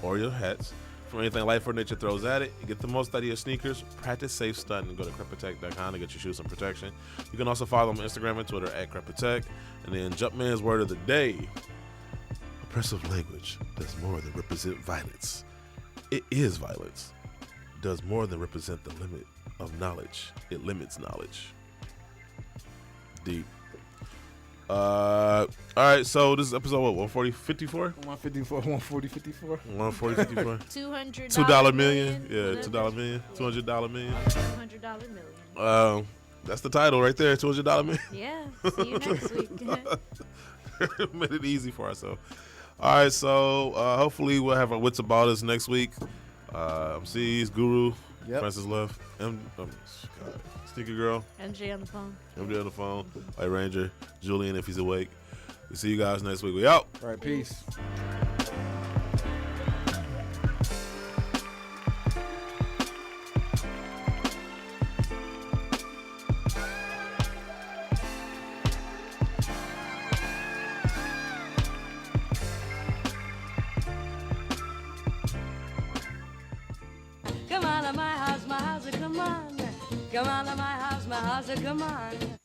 or your hats from anything life or nature throws at it. You get the most out of your sneakers. Practice safe stunt and go to Crepitech.com to get your shoes some protection. You can also follow them on Instagram and Twitter at Crepitech. And then Jumpman's word of the day: oppressive language does more than represent violence. It is violence. Does more than represent the limit of knowledge. It limits knowledge. Deep. All right, so this is episode what, 140, 54? 154, 140, 54. 140, 54. $200 million. Yeah, $2 million. $200 million. $200 million. That's the title right there. $200 man. Yeah. See you next week. Made it easy for ourselves. All right, so hopefully we'll have our wits about us next week. MC's Guru, Francis Love, Sneaker Girl, MJ on the phone. MJ on the phone, White Ranger, Julian if he's awake. We'll see you guys next week. We out. All right, peace. Come on to my house, come on. Come on to my house, come on.